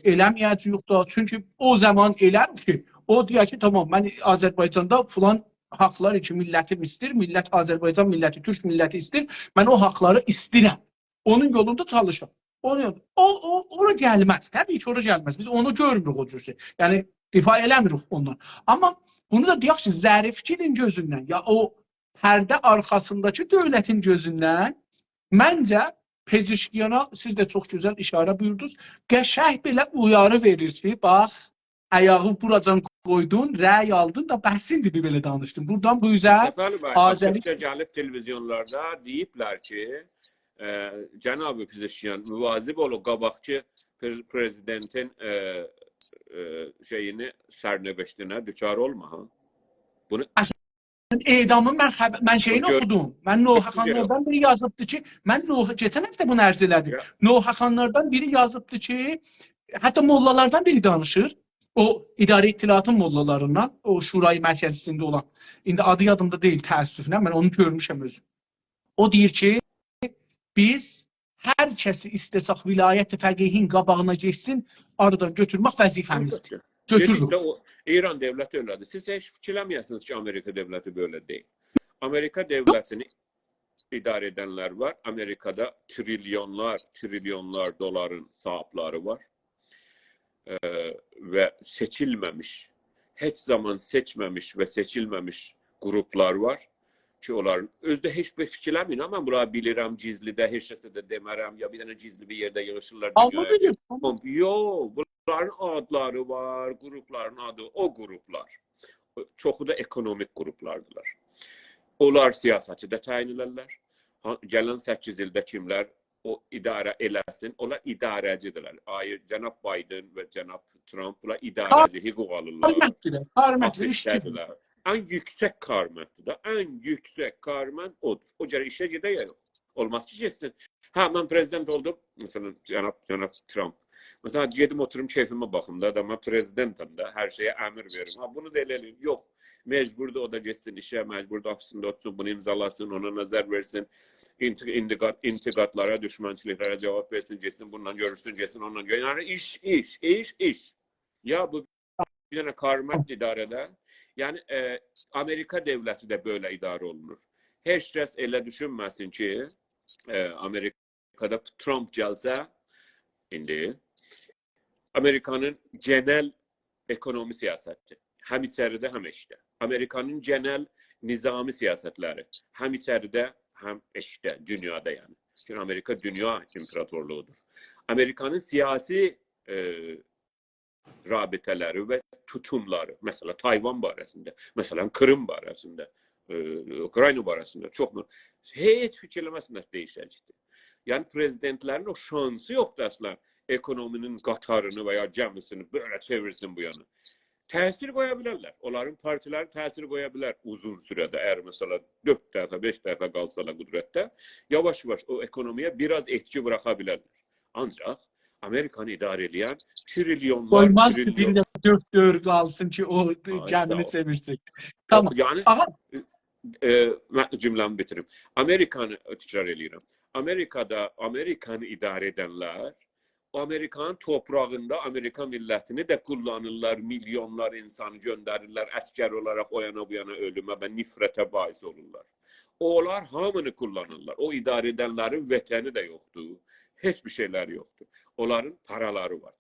eləməyəcəyik da. Çünki o zaman elədir ki, o deyək ki, tamam, mən Azərbaycanda filan haqlar için millətim istir, millət Azərbaycan milləti, Türk milləti istir, mən o haqları istirəm. Onun yolunda çalışam. Ora gəlməz. Təbii ki, ora gəlməz. Biz onu görmürük o cürsə. Yəni, difa eləmirik ondan. Amma bunu da deyək ki, zərifçinin gözündən, ya o pərdə arxasındakı dövlətin gözündən məncə Pezişkiyana siz də çox gözəl işarə buyurdunuz. Qəşəng belə uyarı verir ki, bax, ayağı buracan qoydun, rəy aldın da bəsindir bir belə danışdın. Buradan bu üzər Azərbaycan gəlib televizyonlarda deyiblər ki, Cənab-ı Pezişkiyan müvazib ol o qabaqçı prezidentin şeyini sərnöbəştinə düçar olma. Bunu edamın mən şeyini oxudum. Mən Nohaxanlardan biri yazıbdı ki, geçən həftə bunu ərz elədim. Nohaxanlardan biri yazıbdı ki, hətta mollalardan biri danışır. O idarə ittilatın mollalarından, o şurayı mərkəzisində olan, indi adı yadımda deyil təəssüflə, mən onu görmüşəm özüm. O deyir ki, biz hər kəsi istəsək vilayət-i fəqihin qabağına geçsin, aradan götürmək vəzifəmizdir. Götürürük. İran devleti öylədir. Siz heç fikirləməyəsiniz ki, Amerika devleti böyle deyil. Amerika devletini idarə edənlər var. Amerikada trilyonlar doların sahipləri var. Və seçilməmiş, heç zaman seçməmiş və seçilməmiş qruplar var ki, onların özdə heç bir fikirləmin, amma bunları bilirəm, gizlidə, heç kəsə də demərəm, ya bir dənə gizli bir yerdə yığışırlar dünyaya. Yox, bunların adları var, qrupların adı, o qruplar. Çoxu da ekonomik qruplardılar. Onlar siyasəti də təyin edirlər. Gələn 8 ildə kimlər o idarə eləsin, onlar idarəcidirlər. Cənab Biden və cənab Trump, bunlar idarəci, hüquq alırlar. Hafizlərdirlər. Ən yüksək karmətdir da, ən yüksək karmət odur. O görə işə gedə ya yox. Olmaz ki, geçsin. Mən prezident oldum, məsələn, cənab Trump. Məsələn, gedim oturum keyfimə baxım da, mən prezidentim da, hər şeyə əmir verim. Bunu da eləyim. Yox. Mecburda o da geçsin işe, mecburda ofisinde otursun, bunu imzalasın, ona nazar versin, intiqadlara, düşmançılıklara cevap versin, geçsin, bundan görürsün, geçsin, ondan görürsün. Yani iş. Ya bu bir tane karmət idarədə, yani Amerika devleti de böyle idare olunur. Heç kəs elə düşünməsin ki, Amerikada Trump gəlsə, indi, Amerikanın genel ekonomi siyasəti. Həm içəridə, həm eşdə. Amerikanın genel nizami siyasətləri. Həm içəridə, həm eşdə, dünyada yəni. Çünki Amerika dünya imperatorluğudur. Amerikanın siyasi rabitələri və tutumları, məsələn, Tayvan barəsində, məsələn, Kırım barəsində, Ukrayna barəsində çoxmu? Heç fikirləməsinlər dəyişəcəkdir. Yəni, prezidentlərin o şansı yoxdur əslən, ekonominin qatarını və ya gəmisini böyle çevirsin bu yana. Təsir qoya bilərlər. Onların partiləri təsir qoya bilər uzun sürədə. Əgər məsələn 4 dəfə, 5 dəfə qalsalar qüdrətdə, yavaş-yavaş o ekonomiyə biraz etki buraxa bilərlər. Ancaq Amerikanı idarə edən trilyonlar, olmaz ki, bir də 4 qalsın ki, o gəmini çevirsin. Tamam. Yəni, cümləmi bitirim. Amerikanı təkrar eləyirəm. Amerikada Amerikanı idarə edənlər Amerikanın toprağında Amerikan millətini də kullanırlar, milyonlar insanı göndərirlər, əskər olaraq o yana bu yana ölümə və nifrətə bais olurlar. Onlar hamını kullanırlar. O idarə edənlərin vətəni də yoxdur. Heç bir şeyler yoktur. Onların paraları var.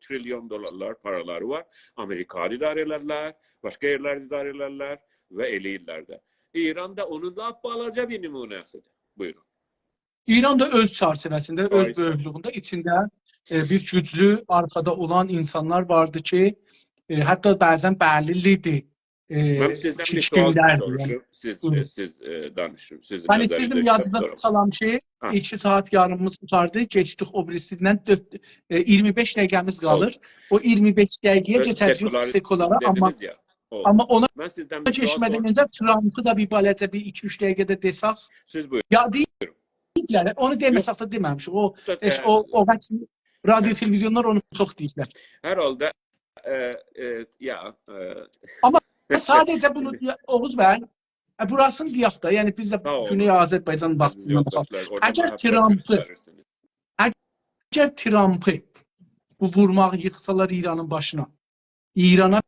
Trilyon dolarlar paraları var. Amerika'da idarə edirlər, başqa yerlərdə idarə edirlər və eləyirlər də. İran da onun da balaca bir nümunəsidir. Buyurun. İran da öz çərçivəsində, öz böyüklüyündə içində bir güclü arkada olan insanlar vardı ki, hətta bəzən bəllidir. Mən sizdən bir sual soruşum. Siz danışın. Sizin mən istəyirdim yazıda tutalım ki, 2 saat yarımımız tutardı. Keçdik o birisindən 25 dəqiqəmiz qalır. O 25 dəqiqəyə keçəcəyik sekulara, amma ona keçmədən öncə Trump'ı da bir balaca bir 2-3 dəqiqədə desək. Siz buyurun. Ya deyirlər, onu deməsək də deməmişik. O radyo televizyonlar onu çox deyirlər. Hər halda amma sadəcə bunu Oğuz bəy, burasını deyək də, yəni biz də Güney Azərbaycan baxımından baxaq. Əgər Trump'ı bu vurmağı yıxsalar İranın başına, İrana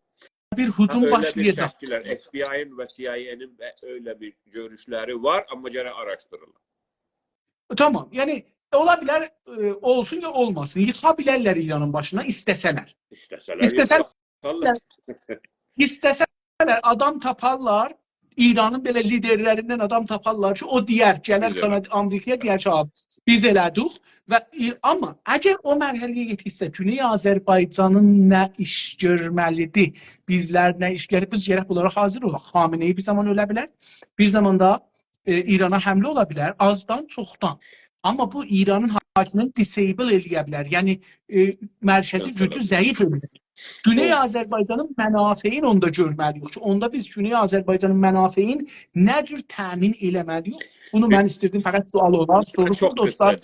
bir hücum başlayacaq. FBI'nin və CIA'nin öyle bir görüşləri var, amma gərək araşdırılır. Tamam, yəni ola bilər, olsun ya olmasın. Yıxa bilərlər İranın başına istəsələr. İstəsələr adam taparlar, İranın belə liderlərindən adam taparlar ki, o deyər, gələr Amerikaya deyər ki, biz elədik. Amma əgər o mərhələyə yetirsə, Güney Azərbaycanın nə iş görməlidir, bizlər nə iş görək, biz gərək bunlara hazır olaq. Xameneyi bir zaman ölə bilər, bir zaman da İrana həmlə ola bilər, azdan çoxdan. Amma bu İranın hakimini disable eləyə bilər, yəni mərkəzi gücü zəif edir. Güney Azərbaycanın mənafeyin onda görməliyik ki, onda biz Güney Azərbaycanın mənafeyin nə cür təmin eləməliyik? Bunu mən istirdim, fəqət sual olar, soruşum dostlar.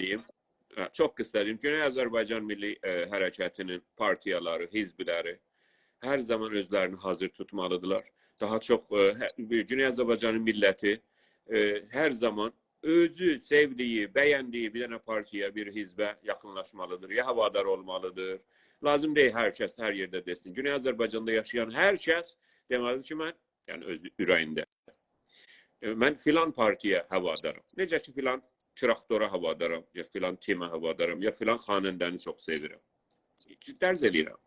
Çox qısa deyim. Güney Azərbaycan Milli Hərəkətinin partiyaları, hizbləri hər zaman özlərini hazır tutmalıdırlar. Daha çox Güney Azərbaycanın milləti hər zaman özü sevdiyi, bəyəndiyi bir dənə partiya, bir hizbə yaxınlaşmalıdır, ya havadar olmalıdır. Lazım deyil hər kəs hər yerdə desin. Güney Azərbaycanda yaşayan hər kəs deməlidir ki, mən, yəni öz ürəyində, mən filan partiya havadarım. Necə ki, filan traktora havadarım, ya filan timə havadarım, ya filan xanəndəni çox sevirəm. Dərz eləyirəm.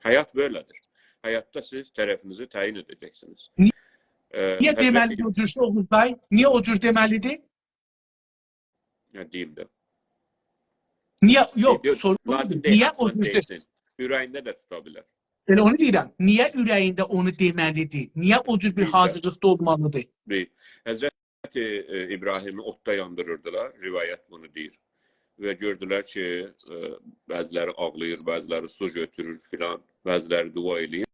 Həyat böylədir. Həyatda siz tərəfinizi təyin edəcəksiniz. Niyə deməlidir o cürsə Oğuz bəy? Niyə o cür deməlidir? Deyim də. Niyə? Yox, sorun niyə o cür? Ürəyində də tuta bilər. Elə onu deyirəm. Niyə ürəyində onu deməlidir? Niyə o cür bir hazırlıqda olmalıdır? Həzrəti İbrahimi otda yandırırdılar, rivayət bunu deyir. Və gördülər ki, bəziləri ağlayır, bəziləri su götürür filan, bəziləri dua eləyir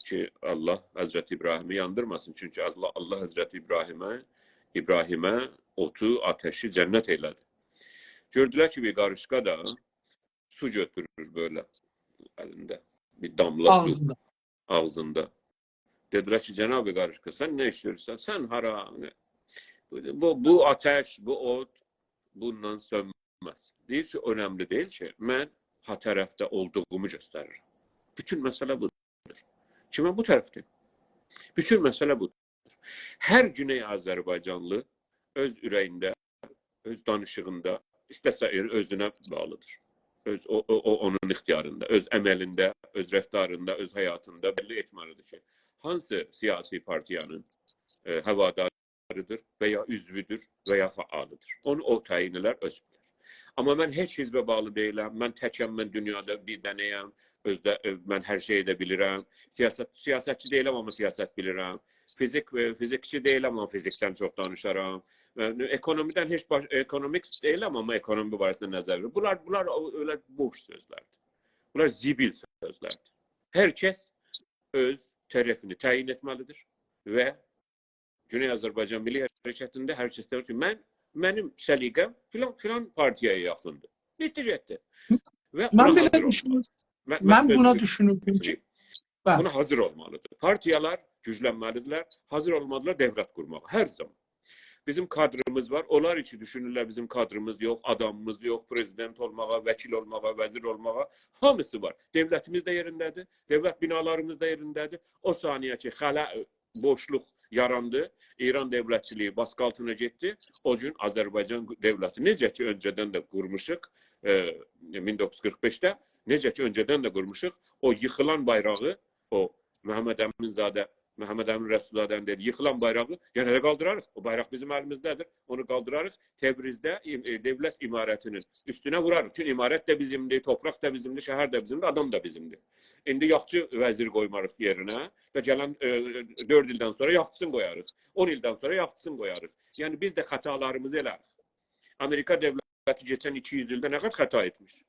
ki, Allah Həzrəti İbrahimi yandırmasın. Çünki Allah Həzrəti İbrahimə otu, ateşi cənnət elədi. Gördülər ki, bir qarışqa da su götürür böyle əlində. Bir damla su ağzında. Dedilər ki, Cənab-ı qarışqa, sən nə işləyirsən? Sən hara? Bu ateş, bu ot bundan sönməz. Deyir ki, önemli deyil ki, mən ha tərəfdə olduğumu göstərirəm. Bütün məsələ budur. Ki, mən bu tərəfdəyim. Bütün məsələ budur. Hər Güney Azərbaycanlı öz ürəyində, öz danışığında, istəsə özünə bağlıdır. Onun ixtiyarında, öz əməlində, öz rəftarında, öz həyatında belli etməlidir ki, hansı siyasi partiyanın həvadarıdır və ya üzvüdür və ya faalıdır. Onu o təyin edər, öz bilər. Amma mən heç hizbə bağlı deyiləm, mən təkəm, mən dünyada bir dənəyəm, mən hər şeyi də bilirəm, siyasətçi deyiləm, amma siyasət bilirəm, fizikçi deyiləm, amma fizikdən çox danışaram, ekonomiden heç ekonomik deyiləm, amma ekonomi barəsində nəzər verir. Bunlar öyle boş sözlərdir. Bunlar zibil sözlərdir. Hər kəs öz tərəfini təyin etməlidir və Güney Azərbaycan Milli Hərəkətində hər kəs deyir ki, mənim səliqəm filan partiyaya yaxındır. Bitti. Mən buna düşünürdüm ki, buna hazır olmalıdır. Partiyalar güclənməlidirlər, hazır olmalıdırlar devlet kurmağa hər zaman. bizim kadrımız var. Onlar için düşünürlər bizim kadrımız yox, adamımız yox, prezident olmağa, vəkil olmağa, vəzir olmağa. Hamısı var. Devletimiz de yerindədir. Devlet binalarımız da yerindədir. O saniye ki, boşluq yarandı. İran devletçiliği baskı altına getdi. O gün Azərbaycan devleti necə ki önceden de qurmuşuq 1945'te necə ki önceden de qurmuşuq. O yıkılan bayrağı, o Məhəmməd Əminzadə, Məhəmməd Əmin Rəsulzadənin dedi, yıkılan bayrağı yenə qaldırarıq. O bayraq bizim əlimizdədir. Onu qaldırarıq. Təbrizdə devlet imarətinin üstünə vurarıq. Çünki imarət də bizimdir, topraq da bizimdir, şəhər də bizimdir, adam da bizimdir. İndi yaxçı vəzir qoymarıq yerinə və gələn 4 ildən sonra yaxçısını qoyarıq. 10 ildən sonra yaxçısını qoyarıq. Yəni biz də xətalarımızı elərik. Amerika devleti geçen 200 ildə nə qədər xəta etmiş?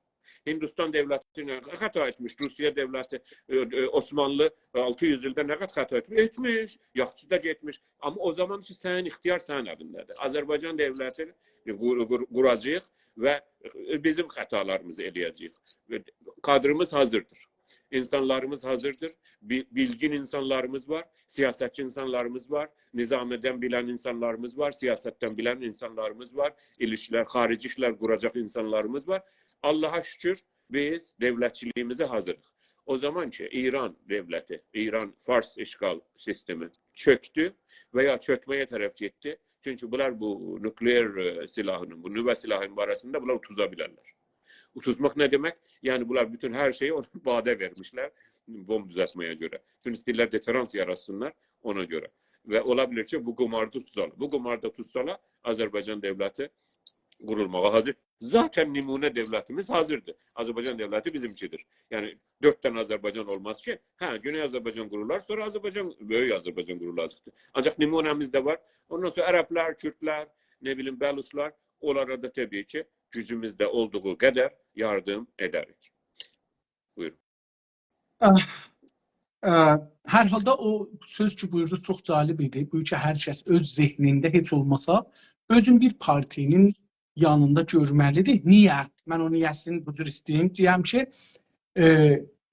Hindistan devleti nə qədər xəta etmiş? Rusiya devleti, Osmanlı 600 ildə nə qədər xəta etmiş? Etmiş. Yaxçı da getmiş. Amma o zaman ki, sənin ixtiyar sənin əlindədir. Azərbaycan devleti quracağıq və bizim xətalarımızı eləyəcəyik. Kadrımız hazırdır. İnsanlarımız hazırdır. Bilgin insanlarımız var. Siyasetçi insanlarımız var. Nizameden bilen insanlarımız var. Siyasetten bilen insanlarımız var. İlişkiler, harici işler kuracak insanlarımız var. Allah'a şükür biz devletçiliğimize hazırız. O zaman ki İran devleti, İran Fars işgal sistemi çöktü veya çökmeye taraf gitti. Çünkü bunlar bu nükleer silahının, bu nüve silahının arasında bunlar utuzabilirler. Utuzmak ne demek? Yani bunlar bütün her şeyi ona vade vermişler bomb düzeltmeye göre. Çünkü istəyirlər deterans yaratsınlar ona göre. Ve olabilir ki bu kumarda tutsalar. Bu kumarda tutsalar Azerbaycan devleti kurulmaya hazır. Zaten numune devletimiz hazırdı. Azerbaycan devleti bizimkidir. Yani 4 tane Azerbaycan olmaz ki. Güney Azerbaycan kururlar, sonra Azerbaycan, Böyük Azerbaycan kurulacaktı. Ancak numunemiz de var. Ondan sonra Araplar, Kürtler, ne bileyim Beluslar, onlara da tabii ki gücümüzde olduğu kadar yardım ederek. Buyurun. Hər halda o söz ki buyurdu çox cəlib idi. Bu ki hər kəs öz zehnində heç olmasa özün bir partinin yanında görməlidir. Niyə? Mən o niyəsini bu cür istəyim. Deyəm ki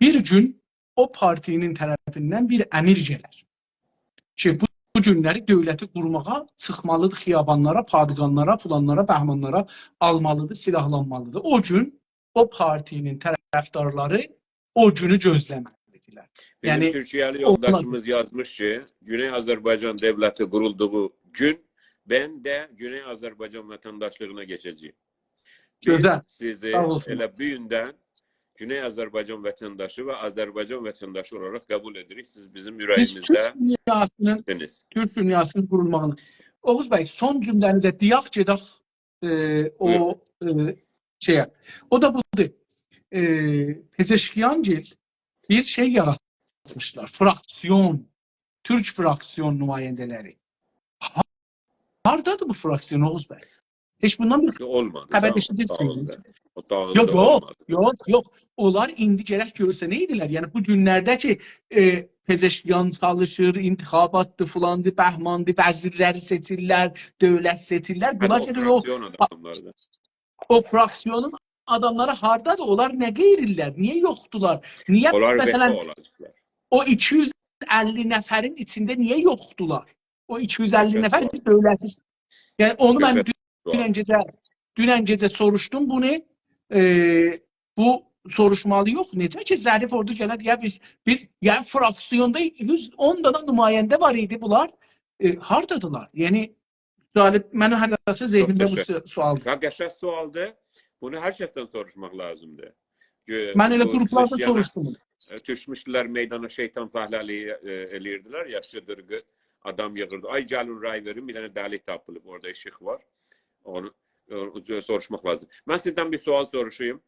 bir gün o partinin tərəfindən bir əmir gələr ki bu günləri dövləti qurmağa çıxmalıdır xiyabanlara, padişahlara, fulanlara, bəhmanlara almalıdır, silahlanmalıdır. O gün o partinin tərəfdarları o günü gözləməlidirlər. Bizim Yəni Türkiyəli yoldaşımız yazmış ki, Güney Azərbaycan devleti kurulduğu gün ben de Güney Azərbaycan vətəndaşlığına geçeceğim. Gözəl. Sizi elə büyünden Güney Azərbaycan vətəndaşı və Azərbaycan vətəndaşı olarak kabul edirik. Siz bizim yüreğimizdə Türk dünyasının kurulmağını. Oğuz bəy, son cümləni də deyək gedək o şeyə. O da budur. Pezeşkiyangil bir şey yaratmışlar. Fraksiyon. Türk fraksiyon nümayəndələri. Hardadır bu fraksiyon Oğuz bəy? Heç bundan bir xəbər eşidirsiniz. Yok. Onlar indi gərək görsə nə idilər? Yəni bu günlərdə ki Pezeşkiyan çalışır, intixabatdır, filandır, bəhmandır, vəzirləri seçirlər, dövlət seçirlər. Bunlar o fraksiyonun adamları hardadır? Onlar nə qeyrirlər? Niyə yoxdular? Niyə məsələn o 250 nəfərin içində niyə yoxdular? O 250 nəfər dövləti. Yəni onu mən dünən gecə soruşdum bunu. Bu soruşmalı yox. Necə ki Zərif orada gələ deyə biz yəni fraksiyonda 110 da nümayəndə var idi bunlar. Hardadılar? Yəni mənim hələ zehnimdə bu sual. Qəşəng sualdır. Bunu hər kəsdən soruşmaq lazımdır. Mən elə qruplarda soruşdum. Düşmüşdülər meydana şeytan fəhləliyi eləyirdilər. Yaşlı dırgı adam yığırdı. Ay gəlin ray verin. Bir dənə dəlik tapılıb. Orada işıq var. Onu soruşmaq lazım. Mən sizdən bir sual soruşayım.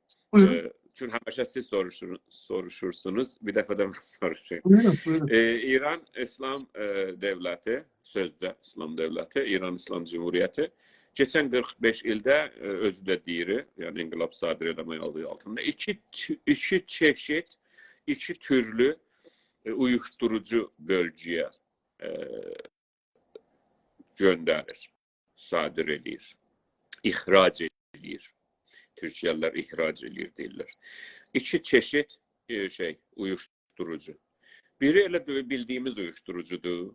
Çünkü həmişə siz soruşursunuz. Bir dəfə də mən soruşayım. Buyurun. İran İslam devleti, sözdə İslam devleti, İran İslam Cumhuriyyəti geçen 45 ildə özü də deyir, yəni inqilab sadir eləmək altında iki çeşit, iki türlü uyuşturucu bölgəyə göndərir, sadir edir, ihrac edir. Türkiyəliler ihrac edir deyirlər. İki çeşit uyuşturucu. Biri elə bildiğimiz uyuşturucudur.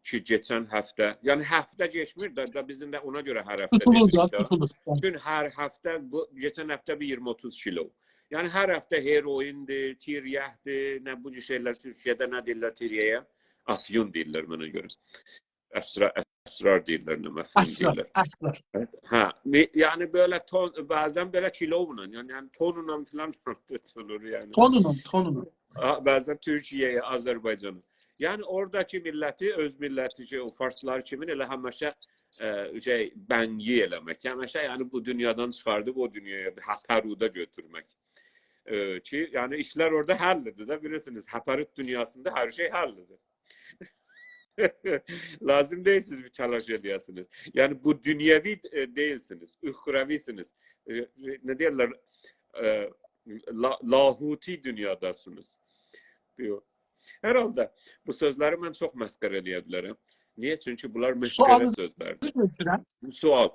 ki geçən həftə, yəni həftə keçmir də bizim də ona görə hər həftə Tutulur da, deyirik də. tutulur. Bütün hər həftə bu geçən həftə bir 20-30 kilo. Yəni hər həftə heroindir, tiryəhdir, nə bu cür şeylər Türkiyədə nə deyirlər tiryəyə? Afyun deyirlər mənə görə. Əsrar deyirlər, nə məfyun deyirlər. Əsrar. Hə, yəni belə ton, bəzən belə kilovla, yəni tonla filan tutulur yəni. Tonunun. Bəzən Türkiyəyə, Azərbaycanı. Yəni oradakı milləti, öz milləti ki, o farslar kimin elə həmişə bəngi eləmək. Həmişə yəni bu dünyadan çıxardıb o dünyaya Həpəruda götürmək. Ki, yəni işlər orada həllidir də, bilirsiniz, Həpərut dünyasında hər şey həllidir. Lazım değilsiniz bir telaş ediyasınız. Yani bu dünyevi değilsiniz, ührevisiniz. Ne diyorlar? Lahuti dünyadasınız. Diyor. Herhalde bu sözleri ben çok məskər edə bilərəm. Niye? Çünkü bunlar məskərə sözlərdir. Sual.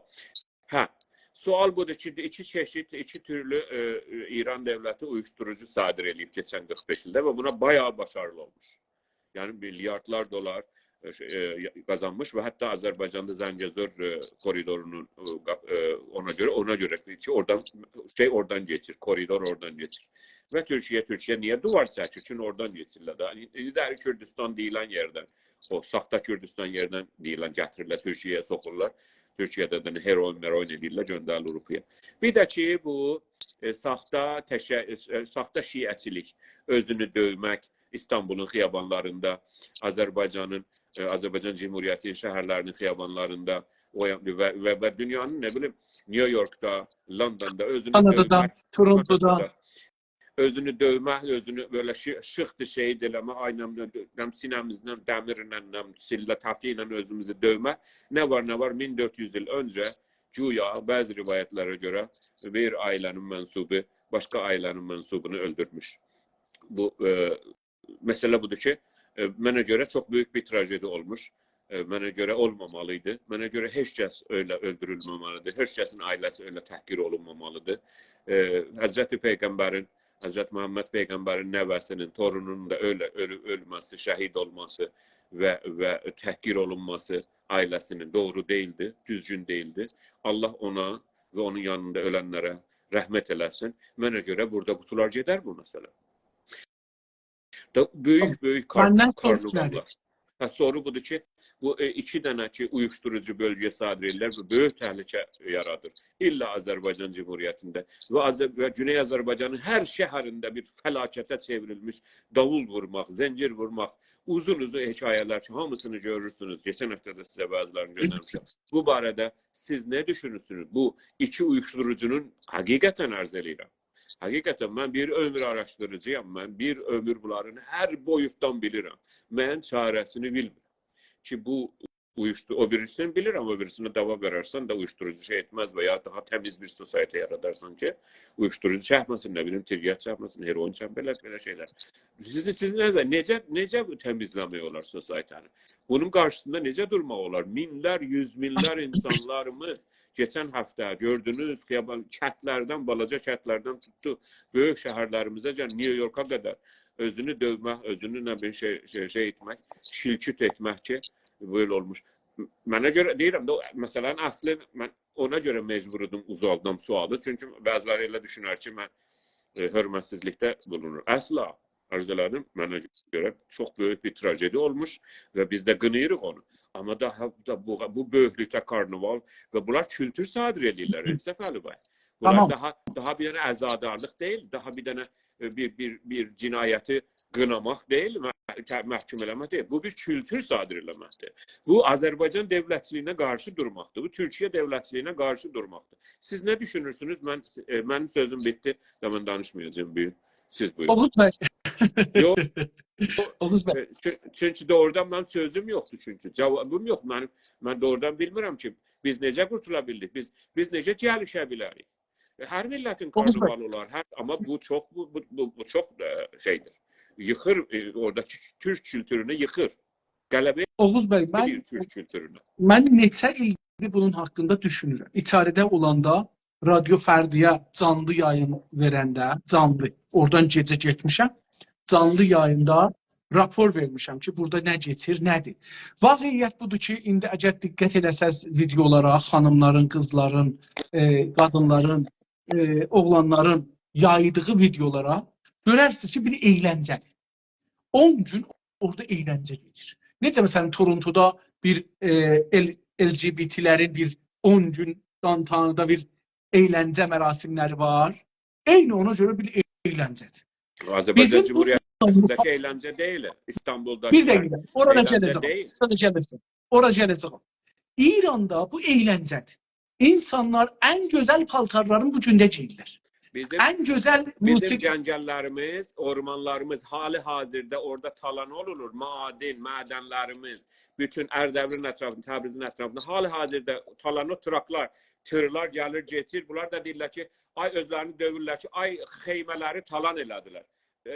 Hə. Sual budur ki, iki türlü İran devleti uyuşturucu sadir edib geçen 45 ildə və buna bayağı başarılı olmuş. Yani milyardlar dolar kazanmış ve hatta Azerbaycan'da Zəngəzur koridorunun ona göre ki oradan geçir, koridor oradan geçir. Ve Türkiye niye duvar çəkir? Çünkü oradan geçirlər də. İdari Kürdistan deyilən yerden, o saxta Kürdistan yerden deyilən gətirirlər Türkiyəyə soxurlar. Türkiyədə də heroin edirlər, göndərilir Avropaya. Bir də ki bu saxta şiəçilik, özünü dövmək, İstanbul'un xiyabanlarında, Azerbaycan Cumhuriyeti'nin şehirlerinin xiyabanlarında ve dünyanın ne bileyim New York'ta, London'da özünü Kanada'da, Toronto'da özünü dövmək, özünü böyle şıxdı şey eləmə, aynamla, sinəmizlə, dəmirlə, sillə, tapı ilə özümüzü dövmək. Ne var 1400 yıl önce güya bazı rivayətlere göre bir ailənin mensubu başka ailənin mensubunu öldürmüş. Bu mesele budur ki, mənə görə çok büyük bir trajedi olmuş. Mənə görə olmamalıydı. Mənə görə heç kəs öyle öldürülməməlidir. Heç kəsin ailəsi öyle təhqir olunmamalıdır. Hazreti Peygamberin, Hazreti Muhammed Peygamberin nəvəsinin, torununun da öyle ölməsi, şəhid olması ve təhqir olunması ailəsinin doğru değildi, düzgün değildi. Allah ona ve onun yanında ölenlere rəhmət eləsin. Mənə görə burada qutular gedər bu məsələ. Böyük karnavallar. Soru budur ki, bu iki dənə ki uyuşturucu bölgə sadir edirlər və böyük təhlükə yaradır. İlla Azərbaycan Cumhuriyetində və Güney Azərbaycanın hər şəhərində bir fəlakətə çevrilmiş davul vurmaq, zəncir vurmaq, uzun hekayələr ki, hamısını görürsünüz. Geçen həftə də sizə bəzilərini göndərmişəm. Bu barədə siz nə düşünürsünüz? Bu iki uyuşturucunun həqiqətən arz eləyirəm. Hakikaten ben bir ömür araştırıcıyım. Ben bir ömür bunların her boyuttan bilirim. Ben çaresini bilmiyorum. Ki bu o birisini bilir ama birisine dava verersen de uyuşturucu şey etmez veya daha temiz bir sosyete yaradarsan ki uyuşturucu çəkməsin, ne bileyim tiryat çəkməsin, heroin çəkməsin, böyle şeyler. Siz necə bu temizlemeyi olar sosyetenin? Bunun karşısında necə durmaq olar? Minlər, yüz minlər insanlarımız geçen hafta gördünüz kətlərdən, balaca kətlərdən tuttu böyük şəhərlərimizə, New York'a kadar özünü dövmək, özünü nə bir şey etmək, şilküt etmək ki böyle olmuş. Mənə görə deyirəm də, məsələn, əslən mən ona görə mecburdum uzaldım sualı. Çünki bəziləri elə düşünər ki, mən hörmətsizlikdə bulunur. Əsla arz elədim, mənə görə çox böyük bir trajedi olmuş və biz də qınayırıq onu. Amma daha bu böyüklükdə karnaval və bunlar kültür sadir edirlər. Səfəli var. Bunlar daha bir dənə əzadarlıq deyil, daha bir dənə bir cinayəti qınamaq deyil, məhkum eləmək deyil. Bu bir kültür sadir eləməkdir. Bu Azərbaycan dövlətçiliyinə qarşı durmaqdır. Bu Türkiyə dövlətçiliyinə qarşı durmaqdır. Siz nə düşünürsünüz? Mənim sözüm bitdi. Mən danışmayacağım bir. Siz buyurun. Oğuz bəy. Yox. Oğuz bəy. Çünki doğrudan mənim sözüm yoxdur çünki. Cavabım yox. Mən doğrudan bilmirəm ki, biz necə qurtula bildik? Biz necə gəlişə bilərik? Her milletin karnavalı olar, ama bu çok şeydir. Yıkır oradaki Türk kültürünü yıkır. Qələbə Oğuz bəy, Türk kültürünü. Mən neçə ildir bunun haqqında düşünürəm. İçəridə olanda Radio Fərdiyə canlı yayın verəndə, oradan gecə getmişəm. Canlı yayında rapor vermişəm ki, burada nə keçir, nədir. Vaqiət budur ki, indi əgər diqqət eləsəz videolara, xanımların, qızların, qadınların, oğlanların yaydığı videolara görərsiniz ki, bir əyləncədir. 10 gün orada əyləncə geçir. Necə məsələn Torontoda bir LGBT'lərin bir 10 gün downtown'da bir əyləncə mərasimləri var. Eyni ona görə bir əyləncədir. Azərbaycan Cumhuriyyətindəki əyləncə deyil, İstanbuldakı bir dəqiqə, ora əyləncə deyil. gələcəm. Ora gələcəm. İranda bu əyləncədir. İnsanlar ən gözəl paltarlarını bu gündə geyirlər. Ən gözəl bizim cəngəllərimiz, ormanlarımız hali hazırda orada talan olunur. Mədənlərimiz, bütün Ərdəbilin ətrafında, Təbrizin ətrafında hali hazırda talanı turaklar, tırlar gəlir, getir. Bunlar da deyirlər ki, ay özlərini dövürlər ki, ay xeymələri talan elədilər.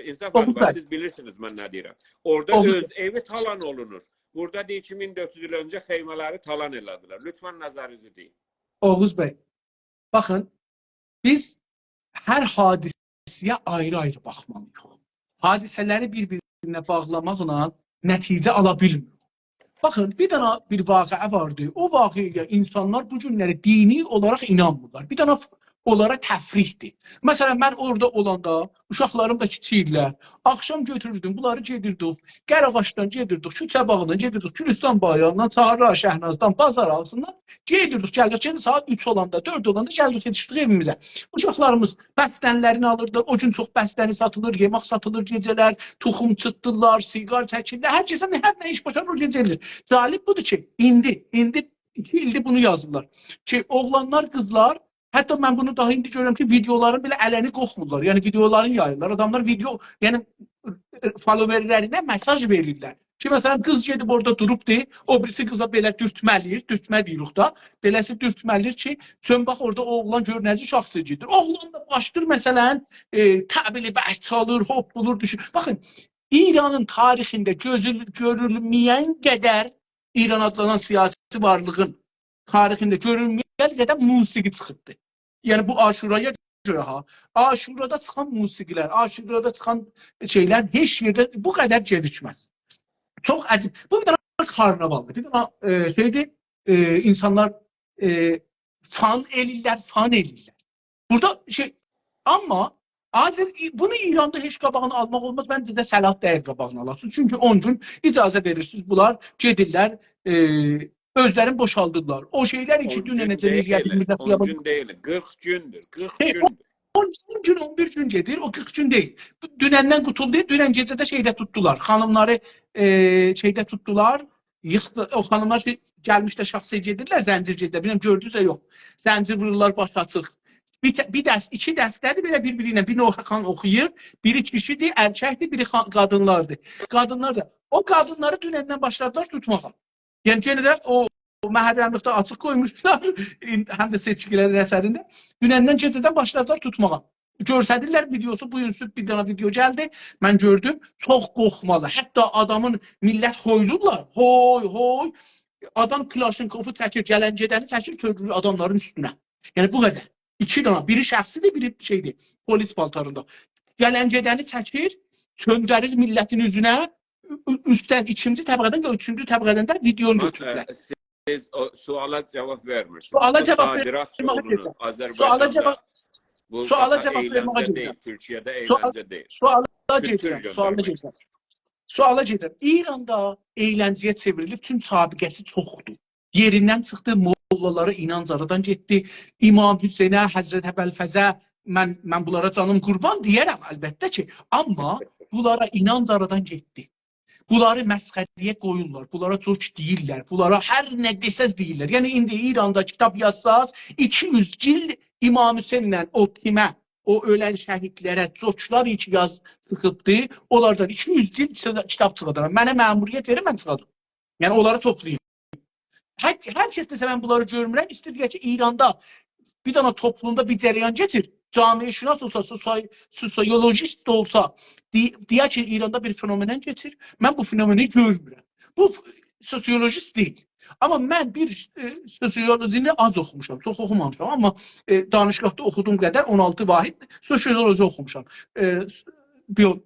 İnsaf var, siz bilirsiniz mən nə deyirəm. Orada öz evi talan olunur. Burada deyir 2400 il öncə xeymələri talan elədilər. Lütfən nəzərinizi deyin. Oğuz bəy, baxın, biz hər hadisəyə ayrı-ayrı baxmalıyıq. Hadisələri bir-birinə bağlamaqla nəticə ala bilmirik. Baxın, bir dənə bir vaqiə vardı. O vaqiəyə insanlar bu günləri dini olaraq inanmırlar. Bir dənə onlara təfrihdir. Məsələn, mən orada olanda uşaqlarım da kiçiklər. Axşam götürürdüm, bunları gedirdik. Qarağaçdan gedirdik, Küçəbağından gedirdik, Gülüstan bayağından, Çağrı Şəhnazdan, Bazar ağzından gedirdik, gəldik. Saat 3 olanda, 4 olanda gəldik, yetişdik evimizə. Uşaqlarımız bəstənlərini alırdı. O gün çox bəstəni satılır, yemək satılır gecələr, toxum çıtdırlar, siqar çəkirlər. Hər kəsə hər nə iş başarır o gecəlir. Cəlib budur ki, indi 2 ildir bunu yazırlar. Ki, oğlanlar, qızlar, hətta mən bunu daha indi görürəm ki, videoların belə ələni qoxmurlar. Yəni, videolarını yayırlar. Adamlar video, yəni, followerlərinə mesaj verirlər. Ki, məsələn, qız gedib orada durubdur, o birisi qıza belə dürtməliyir, dürtmə deyirik da, beləsi dürtməliyir ki, çön bax, orada oğlan görünəci şahsı gedir. Oğlan da başdır, məsələn, təbili bək çalır, hop bulur, düşür. Baxın, İranın tarixində görülməyən qədər İran adlanan siyasi varlığın tarixində görülməyən qədər musiqi çıxıbdır. Yəni bu Aşuraya görə ha. Aşurada çıxan musiqilər, Aşurada çıxan şeylər heç yerdə bu qədər gecikməz. Çox əcib. Bu bir dənə karnavaldır. Bir dənə şeydir, insanlar fan eləyirlər. Burada şey, amma bunu İranda heç qabağını almaq olmaz. Məncə də Səlah dəyər qabağını alasınız. Çünki 10 gün icazə verirsiniz. Bunlar gedirlər, özlərini boşaldırlar. O şeylər için dünən necə eləyir? 10 gün deyil, 40 gündür. 40 gündür. 10 gün, 11 gün gedir, o 40 gün deyil. Dünəndən qutuldu, dünən gecədə şeydə tutdular. Xanımları şeydə tutdular. O xanımlar gəlmişdə şəxsiyə gedirlər, zəncir gedirlər. Bilməm, gördünüzsə yox. Zəncir vururlar, baş açıq. İki dəstədir belə bir-birinə. Bir xan oxuyur, biri kişidir, erkəkdir, biri qadınlardır. Qadınlar da. O qadınları dünəndən başladılar tutmağa. Yəni yenə də o məhərrəmlikdə açıq qoymuşlar, həm də seçkilərin əsərində. Dünəndən gecədən başladılar tutmağa. Görsədirlər videosu, bu gün bir dənə video gəldi, mən gördüm, çox qorxmalı. Hətta adamın millət hoylurlar, hoy, adam Klaşenkovu çəkir, Gələncədəni çəkir, köklü adamların üstünə. Yəni bu qədər. İki dənə, biri şəxsidir, biri şeydir, polis paltarında. Gələncədəni çəkir, çöndərir millətin üzünə, üstdən ikinci təbəqədən və üçüncü təbəqədən də videonu götürürlər. Siz suala cavab vermirsiniz. Suala cavab verməyə gedirəm. Suala cavab verməyə gedirəm. Türkiyədə əyləncə deyil. Suala gedirəm. İranda əyləncəyə çevrilib, tüm sabiqəsi çoxdur. Yerindən çıxdı, mollaları inanc aradan getdi. İmam Hüseynə, Həzrət Əbəlfəzə, mən bunlara canım qurban deyərəm əlbəttə ki. Amma bunlara inanc aradan getdi. Bunları məsxəriyə qoyurlar, bunlara çox deyirlər, bunlara hər nə desəz deyirlər. Yəni, indi İranda kitab yazsaz, 200 cild İmam Hüseynlə o timə, o ölən şəhidlərə, çoxlar iki yaz sıxıbdır, onlardan 200 cild kitab çıxadıram. Mənə məmuriyyət verir, mən çıxadım. Yəni, onları toplayayım. Hər kəs desə, mən bunları görmürəm, istədir ki, İranda bir dana toplumda bir cərəyan getir. Camiyeşünas olsa, sosyolojist de olsa, deyək ki, İranda bir fenomen geçir. Mən bu fenomeni görmürəm. Bu sosyolojist deyil. Amma mən bir sosyolojini az oxumuşam, çox oxumamışam. Amma danışqahda oxuduğum qədər 16 vahid sosyoloji oxumuşam.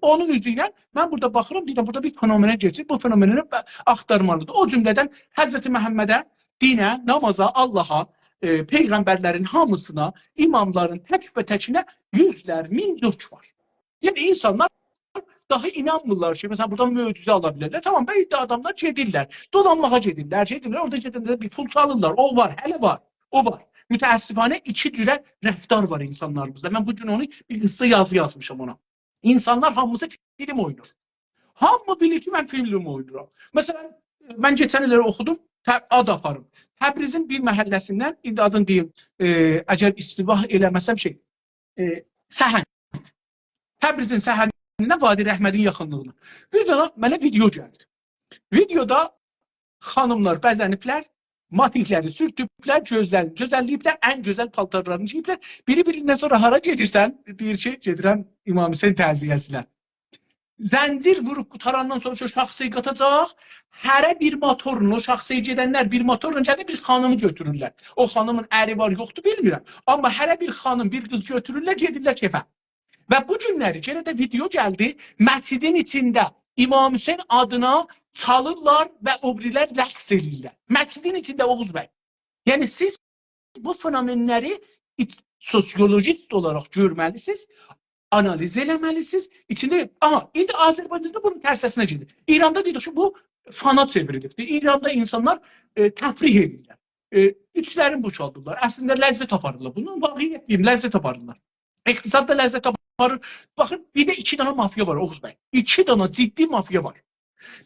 Onun üzü ilə mən burada baxıram, deyirəm, burada bir fenomena keçir, bu fenomeni axtarmalıdır. O cümlədən Həzrəti Məhəmmədə, dinə, namaza, Allaha, peyğəmbərlərin hamısına, imamların tək və təkinə yüzlər, min dörd var. Yəni insanlar daha inanmırlar ki, mesela buradan möcüzə ala bilərlər. Tamam, belki adamlar gedirlər, dolanmağa gedirlər, orada gedirlər, bir pul çalırlar. O var, hələ var, o var. Mütəəssifانه iki cürə rəftar var insanlarımızda. Mən bugün onu bir qısa yazı yazmışam ona. İnsanlar hamısı film oynur. Hamı bilir ki, mən film oynuram. Məsələn, mən keçən illəri oxudum, ad aparım. Təbrizin bir məhəlləsindən, indi adını deyim, əgər istibah eləməsəm Səhənd. Təbrizin Səhəndinə Vadi Rəhmədin yaxınlığına. Bir dana mənə video gəldi. Videoda xanımlar bəzəniblər, matikləri sürtüblər, gözlərini gözəlləyiblər, ən gözəl paltarlarını giyiblər. Biri-birindən sonra hara gedirsən, deyir ki, gedirəm İmam Hüseyin təziyyəsinə. Zəncir vurub qutarandan sonra şaxsayı qatacaq, hərə bir motorla, o şaxsayı gedənlər bir motorla gəlir, bir xanımı götürürlər. O xanımın əri var, yoxdur, bilmirəm. Amma hərə bir xanım, bir qız götürürlər, gedirlər kefə. Və bu günləri yenə də video gəldi, məscidin içində İmam Hüseyin adına çalırlar və obrilər rəqs edirlər. Məscidin içində Oğuz bəy. Yəni siz bu fenomenləri sosyologist olaraq görməlisiniz, analiz eləməlisiniz. İçində, indi Azərbaycanda bunun tərsəsinə gedir. İranda dedik ki, bu fana çevrilibdir. İranda insanlar təfrih edirlər. Üçlərin boşaldırlar. Əslində ləzzət aparırlar. Bunun vaqiət deyim, ləzzət aparırlar. İqtisadda ləzzət aparır. Baxın, bir də iki dana mafya var Oğuz bəy. İki dana ciddi mafya var.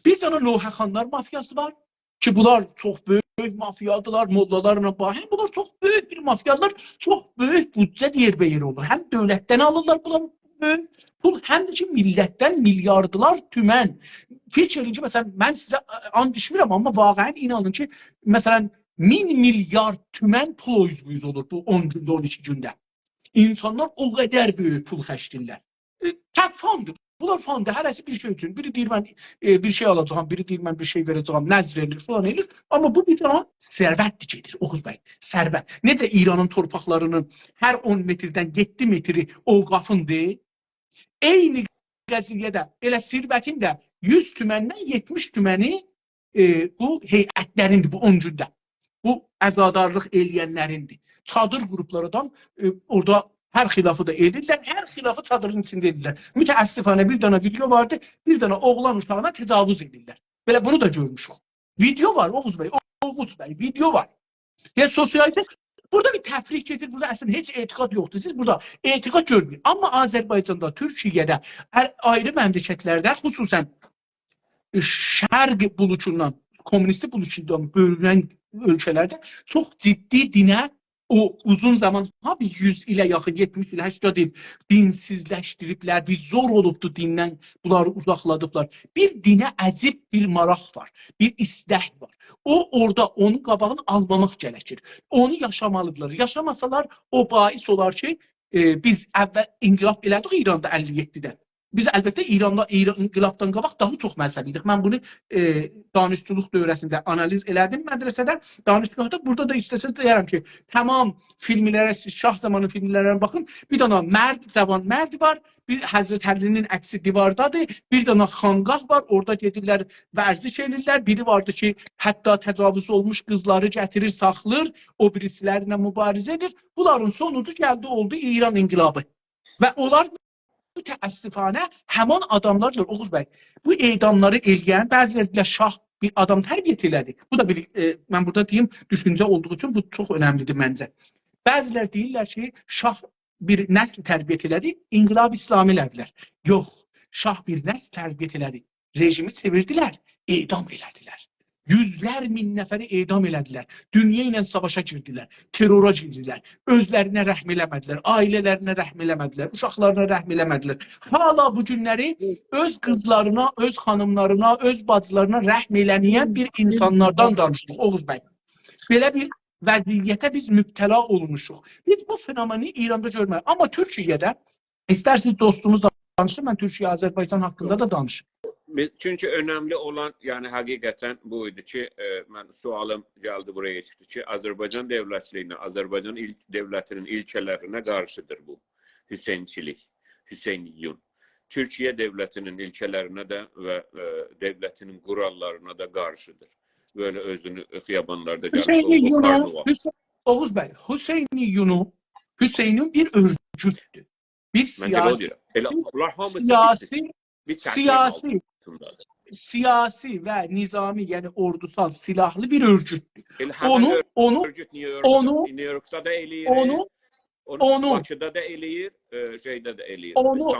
Bir dana Loğəxanlar mafyası var ki, bunlar çox böyük mafyadılar, mollalarla bağlı. Bunlar çox böyük bir mafyadılar, çox böyük büdcə yer olur. Həm dövlətdən alırlar bunlar böyük pul, həm də ki, millətdən milyardılar tümən. Fikir edin ki, məsələn, mən sizə and düşmürəm, amma vaqəən inanın ki, məsələn, 1000 milyard tümən pul o yüz olur bu 10 gündə, 12 gündə. İnsanlar o qədər böyük pul xərcləyirlər. Tək fondur. Bunlar fondur. Hərəsi bir şey üçün. Biri deyir, mən bir şey alacağım, biri deyir, mən bir şey verəcəyim, nəzr edilir, falan edilir. Amma bu bir dana sərvət gedir, Oğuz bəy. Sərvət. Necə İranın torpaqlarının hər 10 metrdən 7 metri ovqafındır. Eyni qəziyyədə elə sirvətin də 100 tüməndən 70 tüməni bu heyətlərindir bu 10 gündə. Bu əzadarlıq eləyənlərindir. Çadır qruplarından orada hər xilafı da edirlər, hər xilafı çadırın içində edirlər. Mütəəssifانه bir dana video vardı, bir dana oğlan uşağına təcavüz edirlər. Belə bunu da görmüşük. Video var Oğuz bəy, video var. Yəni sosialite burada bir təfrik gedir, burada əslində heç etiqad yoxdur. Siz burada etiqad görmüyor. Amma Azərbaycanda, Türkiyədə, ayrı məmləkətlərdə, xüsusən şərq bulucundan, komünist bulucundan bölünən ölkələrdə çox ciddi dinə o uzun zaman, bir 100 ilə yaxın, 70 ilə, 80 il dinsizləşdiriblər, bir zor olubdur dindən, bunları uzaqladıblar. Bir dinə əcib bir maraq var, bir istək var. Orada onun qabağını almamaq gərəkir. Onu yaşamalıdırlar. Yaşamasalar o bais olar ki, biz əvvəl inqilab elədik İranda 57-də. Biz əlbəttə inqilabdan qabaq daha çox məzhəbiydik. Mən bunu danışçılıq dövrəsində analiz elədim mədrəsədə. Danışçılıqda burada da istəsəz deyərəm ki, tamam filmlərə, siz şah zamanı filmlərə baxın. Bir dana mərd, cavan mərd var. Bir Həzrət Əlinin əksi divardadır. Bir dana xanqah var. Orada gedirlər, vərziş edirlər. Biri vardı ki, hətta təcavüz olmuş qızları gətirir, saxlır. O birisilərlə mübarizə edir. Bunların sonucu gəldi, oldu İran inqilabı. Və onlar mütəəssifانه həman adamlardır Oğuz bəy. Bu edamları eləyən, bəziləri şah bir adam tərbiyyət elədi. Bu da bir, mən burada deyim, düşüncə olduğu üçün bu çox önəmlidir məncə. Bəzilər deyirlər ki, şah bir nəsl tərbiyyət elədi, inqilab İslami elədilər. Yox, şah bir nəsl tərbiyyət elədi. Rejimi çevirdilər, edam elədilər. Yüzlər min nəfəri edam elədilər. Dünya ilə savaşa girdilər, terrora girdilər. Özlərinə rəhm eləmədilər, ailələrinə rəhm eləmədilər, uşaqlarına rəhm eləmədilər. Hala bu günləri öz qızlarına, öz xanımlarına, öz bacılarına rəhm eləməyən bir insanlardan danışırıq, Oğuz bəy. Belə bir vəziyyətə biz mübtəla olmuşuq. Biz bu fenomeni İranda görməyik. Amma Türkiyədə, istərsiniz dostumuz da danışsın, mən Türkiyə, Azərbaycan haqqında da danışım. Çünki önəmli olan, yəni həqiqətən bu idi ki, mən sualım gəldi buraya çıxdı ki, Azərbaycan dövlətliyinə, Azərbaycan dövlətinin ilkələrinə qarşıdır bu Hüseynçilik, Hüseyniyun. Türkiye devletinin ilkələrinə də və devletinin kurallarına da qarşıdır. Böyle özünü xiyabanlarda Hüseyni gəlib Yuno, buxarını var. Oğuz Bey, Hüseyin'in bir örgüttür. Bir Mən də elə o siyasi, deyirəm. Elə bunlar hamısı siyasi, bir çərçivənin siyasi, altındadır. siyasi ve nizami yani ordusal silahlı bir örgüttür. Elə həmin Onu örgüt onu New York'ta da eləyir, onu Bakıda da eləyir, şeydə də eləyir. onu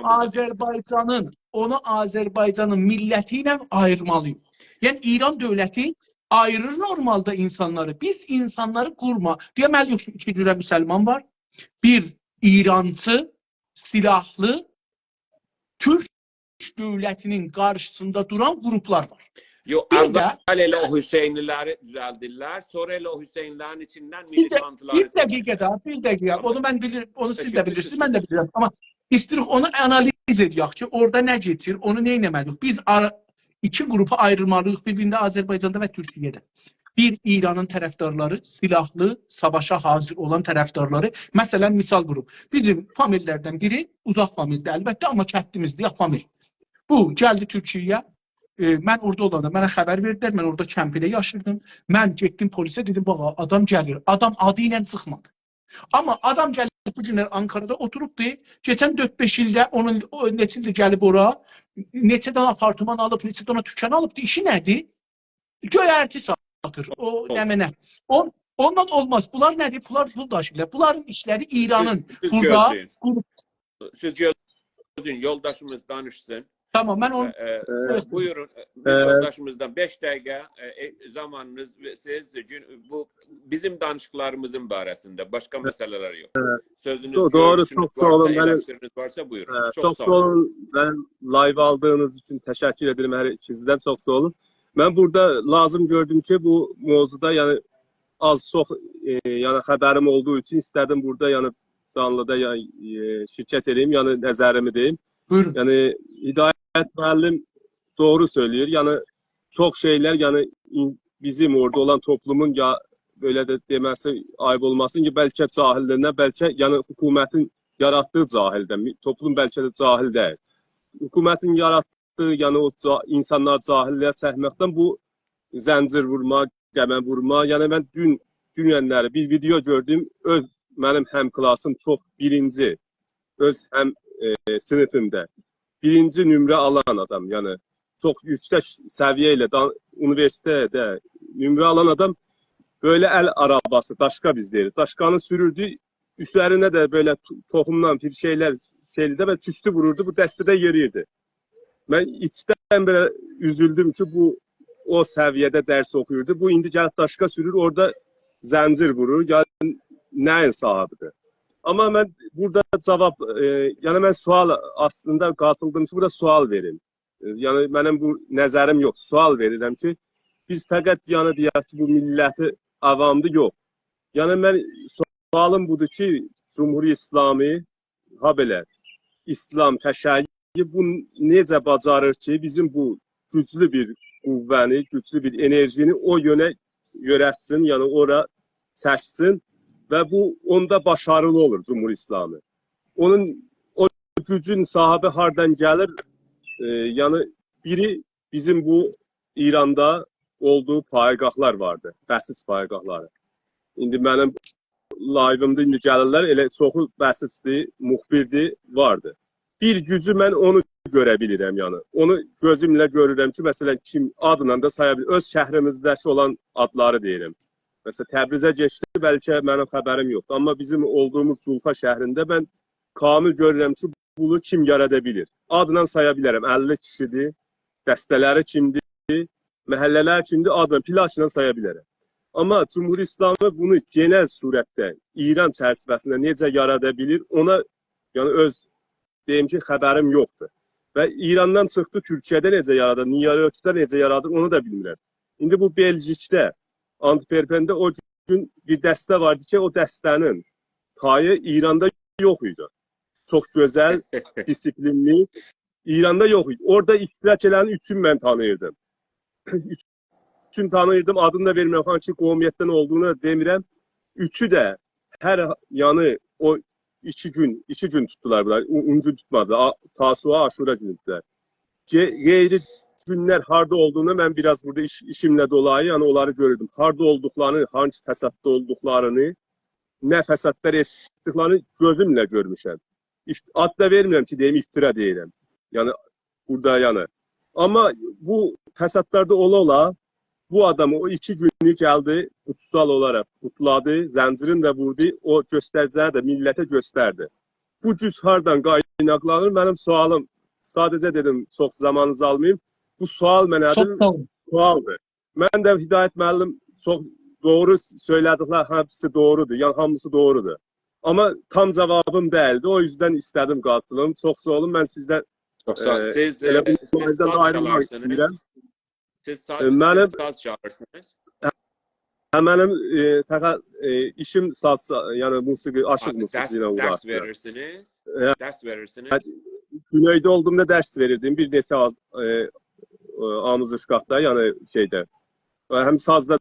İstanbul'da da Azerbaycan'ın milletiyle ayırmalıyız. Yani İran devleti ayırır normalde insanları. Biz insanları kurma. Deməli yox, iki cürə Müslüman var. Bir İrancı silahlı Türk devletinin karşısında duran gruplar var. Yox, əvvəl elə o Hüseynliləri düzəldirlər, sonra elə o Hüseynlərin içindən militantları Bir dakika. Onu ben bilirim, onu siz de bilirsiniz, ben de bilirim. Ama istirik onu analiz ediyək ki, orada ne geçir, onu ne etməliyik. Biz iki grupa ayrılmalıyıq birbirində Azərbaycanda və Türkiyədə. Bir İranın tərəfdarları, silahlı, savaşa hazır olan tərəfdarları. Məsələn, misal grup. Bizim famillərdən biri uzaq famildə əlbəttə, amma kəndimizdə famil. Bu gəldi Türkiyəyə. Mən orada olanda mənə xəbər verdilər, mən orada kəmpidə yaşırdım. Mən getdim polisə, dedim, bax, adam gəlir. Adam adı ilə çıxmadı. Amma adam gəlib bu günlər Ankara'da oturubdu. Geçən 4-5 ildə onun neçə ildə gəlib ora, neçə dənə apartman alıb, neçə dənə dükkan alıbdı. İşi nədir? Göyərti satır. O nəmənə. Ondan olmaz. Bunlar nədir? Bunlar pul daşıyırlar. Bunların işləri İranın. Burada siz gözləyin, yoldaşımız danışsın. Tamam, ben onu... Buyurun, yoldaşımızdan 5 dəqiqə zamanınız ve siz bu bizim danışıqlarımızın barəsində başqa məsələlər yox. Sözünüz, doğru, çok sağ olun. Eleştiriniz varsa buyurun. Çok sağ olun. Ben live aldığınız için teşekkür ederim her ikizden, çok sağ olun. Ben burada lazım gördüm ki bu mevzuda yani az çok yani haberim olduğu için istedim burada yani canlıda yani şirket edeyim yani nəzərimi deyim. Buyurun. Yani Hidayet müəllim doğru söylüyor. Yani çok şeyler yani bizim orada olan toplumun ya böyle de demesi ayıp olmasın ki belki cahillerine belki yani hükümetin yarattığı cahilde. Toplum belki de cahil değil. Hükümetin yarattığı yani o insanlar cahilliğe çəkməkdən bu zəncir vurma, qəmə vurma. Yani ben dünənləri bir video gördüm. Mənim həm klasım çox birinci. Öz həm sınıfımda. Birinci nümrə alan adam. Yani çok yüksek seviyeyle üniversitede nümrə alan adam böyle el arabası, daşka bizleri. Daşkanı sürürdü. Üzerine de böyle tohumdan bir şeyler şeydi ve tüstü vururdu. Bu dəstədə yeriydi. Ben içten böyle üzüldüm ki bu o seviyede ders okuyurdu. Bu indi gəlib daşka sürür, orada zəncir vurur. Yani neyin sahibidir? Ama ben burada cevap, yani ben sual aslında katıldım ki burada sual verin. Yani benim bu nəzərim yok. Sual verirəm ki biz fəqət yani deyək ki bu milləti avamdı yok. Yani ben sualım budur ki Cumhuri İslami ha belə İslam təşəyyü bu necə bacarır ki bizim bu güclü bir qüvvəni, güclü bir enerjini o yöne yönətsin, yani ora çəksin. Ve bu onda başarılı olur Cumhur İslamı. Onun o gücün sahibi hardan gelir? Yani biri bizim bu İran'da olduğu paygahlar vardı. Bəsis paygahları. İndi mənim live'ımda indi gəlirlər, elə çoxu bəsisdi, muxbirdi, vardı. Bir gücü mən onu görə bilirəm yani. Onu gözümlə görürəm ki, məsələn kim adla da saya bilir. Öz şəhrimizdəki olan adları deyirəm. Mesela Təbrizə geçti, belki benim haberim yok. Ama bizim olduğumuz Zulfa şehrinde ben kamil görürəm ki, bunu kim yaradabilir? Adından sayabilirim. 50 kişidir, dəstələri kimdir, məhəllələr kimdir, adından plakla sayabilirim. Ama Cumhur İslamı bunu genel surette İran çərçivəsində necə yaradabilir? Ona yani öz deyim ki, haberim yoktur. Ve İran'dan çıktı, Türkiye'de necə yaradır, New York'da necə yaradır onu da bilmirəm. İndi bu Belçikdə Antwerpen'de o gün bir dəstə vardı ki, o dəstənin payı İran'da yok idi. Çok güzel, disiplinli. İran'da yok idi. Orada iştirak edenin üçün mən tanıyırdım. Üçün tanıyırdım, adını da vermirəm. Hangi qovmiyyətdən olduğunu da demirəm. Üçü də hər yanı o 2 gün tuttular bunlar. 10 gün tutmadı. Tasua, Aşura günüdülər. Qeyri günlər harda olduğunu mən biraz burada işimlə dolayı, yəni onları görürdüm. Harda olduqlarını, hangi fəsadda olduqlarını, nə fəsadlar etdiklərini gözümlə görmüşəm. Ad da vermirəm ki, deyim iftira deyirəm. Yəni burada yəni. Amma bu fəsadlarda ola bu adamı o 2 günü gəldi, kutsal olaraq kutladı, zəncirin də vurdu, o göstəricəni də millətə göstərdi. Bu güc hardan qaynaqlanır? Mənim sualım, sadəcə dedim, çox zamanınızı almayayım. Bu sual mənədir, sualdır. Mən də Hidayət müəllim çox doğru söylədiklər, hepsi doğrudur, yəni hamısı doğrudur. Amma tam cavabım değildi, o yüzden istedim katılım. Çok sağ olun, ben sizden siz saz ayrılmak istəyirəm. Siz saz çalarsınız. Mənim işim saz, yəni musiqi, aşıq musiqisi ilə uğraşır. Dərs verirsiniz. Dərs verirsiniz. Güneydə olduğumda dərs verirdim. Bir neçə amuzuşqaqda, yəni şeydə. Həm sazda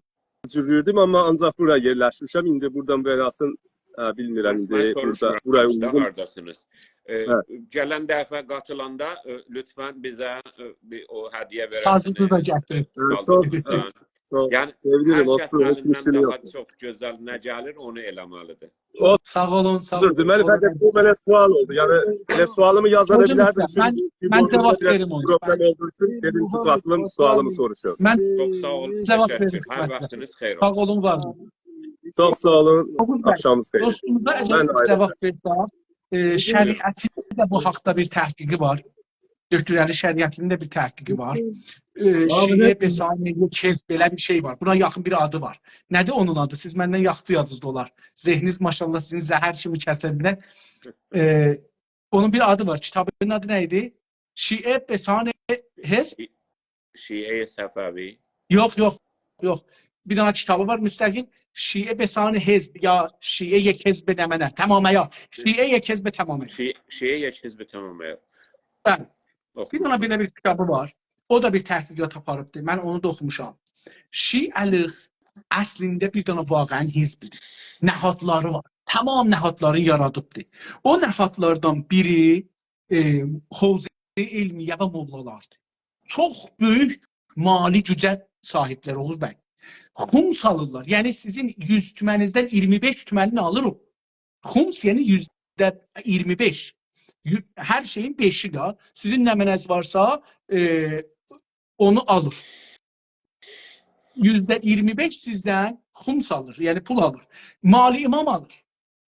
cürürdüm, amma ancaq buraya yerləşmişəm. İndi buradan belasın bilmirəm. Mən soruşuram, hardasınız. Gələn dəfə qatılanda lütfən bizə o hədiyyə verərsiniz. Sazını da gətirin. Yəni, hər kəs əlindən daha çox gözəl nə gəlir, onu eləməlidir. Sağ olun, sağ olun. Deməli, bu mənə sual oldu. Yəni, elə sualımı yazana bilərdim. Mən cavab verim onu. Problem olduğu üçün dedim ki, qatılım sualımı soruşuyorum. Çox sağ olun, təşəkkür. Hər vaxtınız xeyir olsun. Sağ olun, var olun. Çox sağ olun, axşamınız xeyir. Dostumuza əgər cavab versəm, şəriətin də bu haqda bir təhqiqi var. Döktür Əli şəriətinin də bir təhqiqi var. Şiə, Besaniyə, Kez, belə bir şey var. Buna yaxın bir adı var. Nədir onun adı? Siz məndən yaxşı yadınızda olar. Zehniniz maşallah sizin zəhər kimi kəsədindən. Onun bir adı var. Kitabının adı nə idi? Şiə, Besaniyə, Hezb? Şiə Səfəvi. Yox. Bir dana kitabı var müstəqil. Şiə, Besaniyə, Hezb ya Şiə, Yek, Hezb demənə. Tamamaya. Şiə, Yek, Hezb tamamaya. Şiə, Yek, Hezb tamamaya. Bəli. Bir dana belə bir kitabı var. O da bir təhqiqat aparıbdır. Mən onu da oxumuşam. Şiəlik əslində bir dana vaqəən hizbidir. Nəhadları var. Tamam nəhadları yaradıbdır. O nəhadlardan biri Hovze-i İlmiyə və mollalardır. Çox böyük mali gücə sahiblər Oğuz bəy. Xums alırlar. Yəni sizin 100 tümənizdən 25 tümənini alır o. Xums yəni %25. Hər şeyin 5'i də. Sizin nəmənəz varsa onu alır. %25 sizdən xums alır, yəni pul alır. Mali imam alır.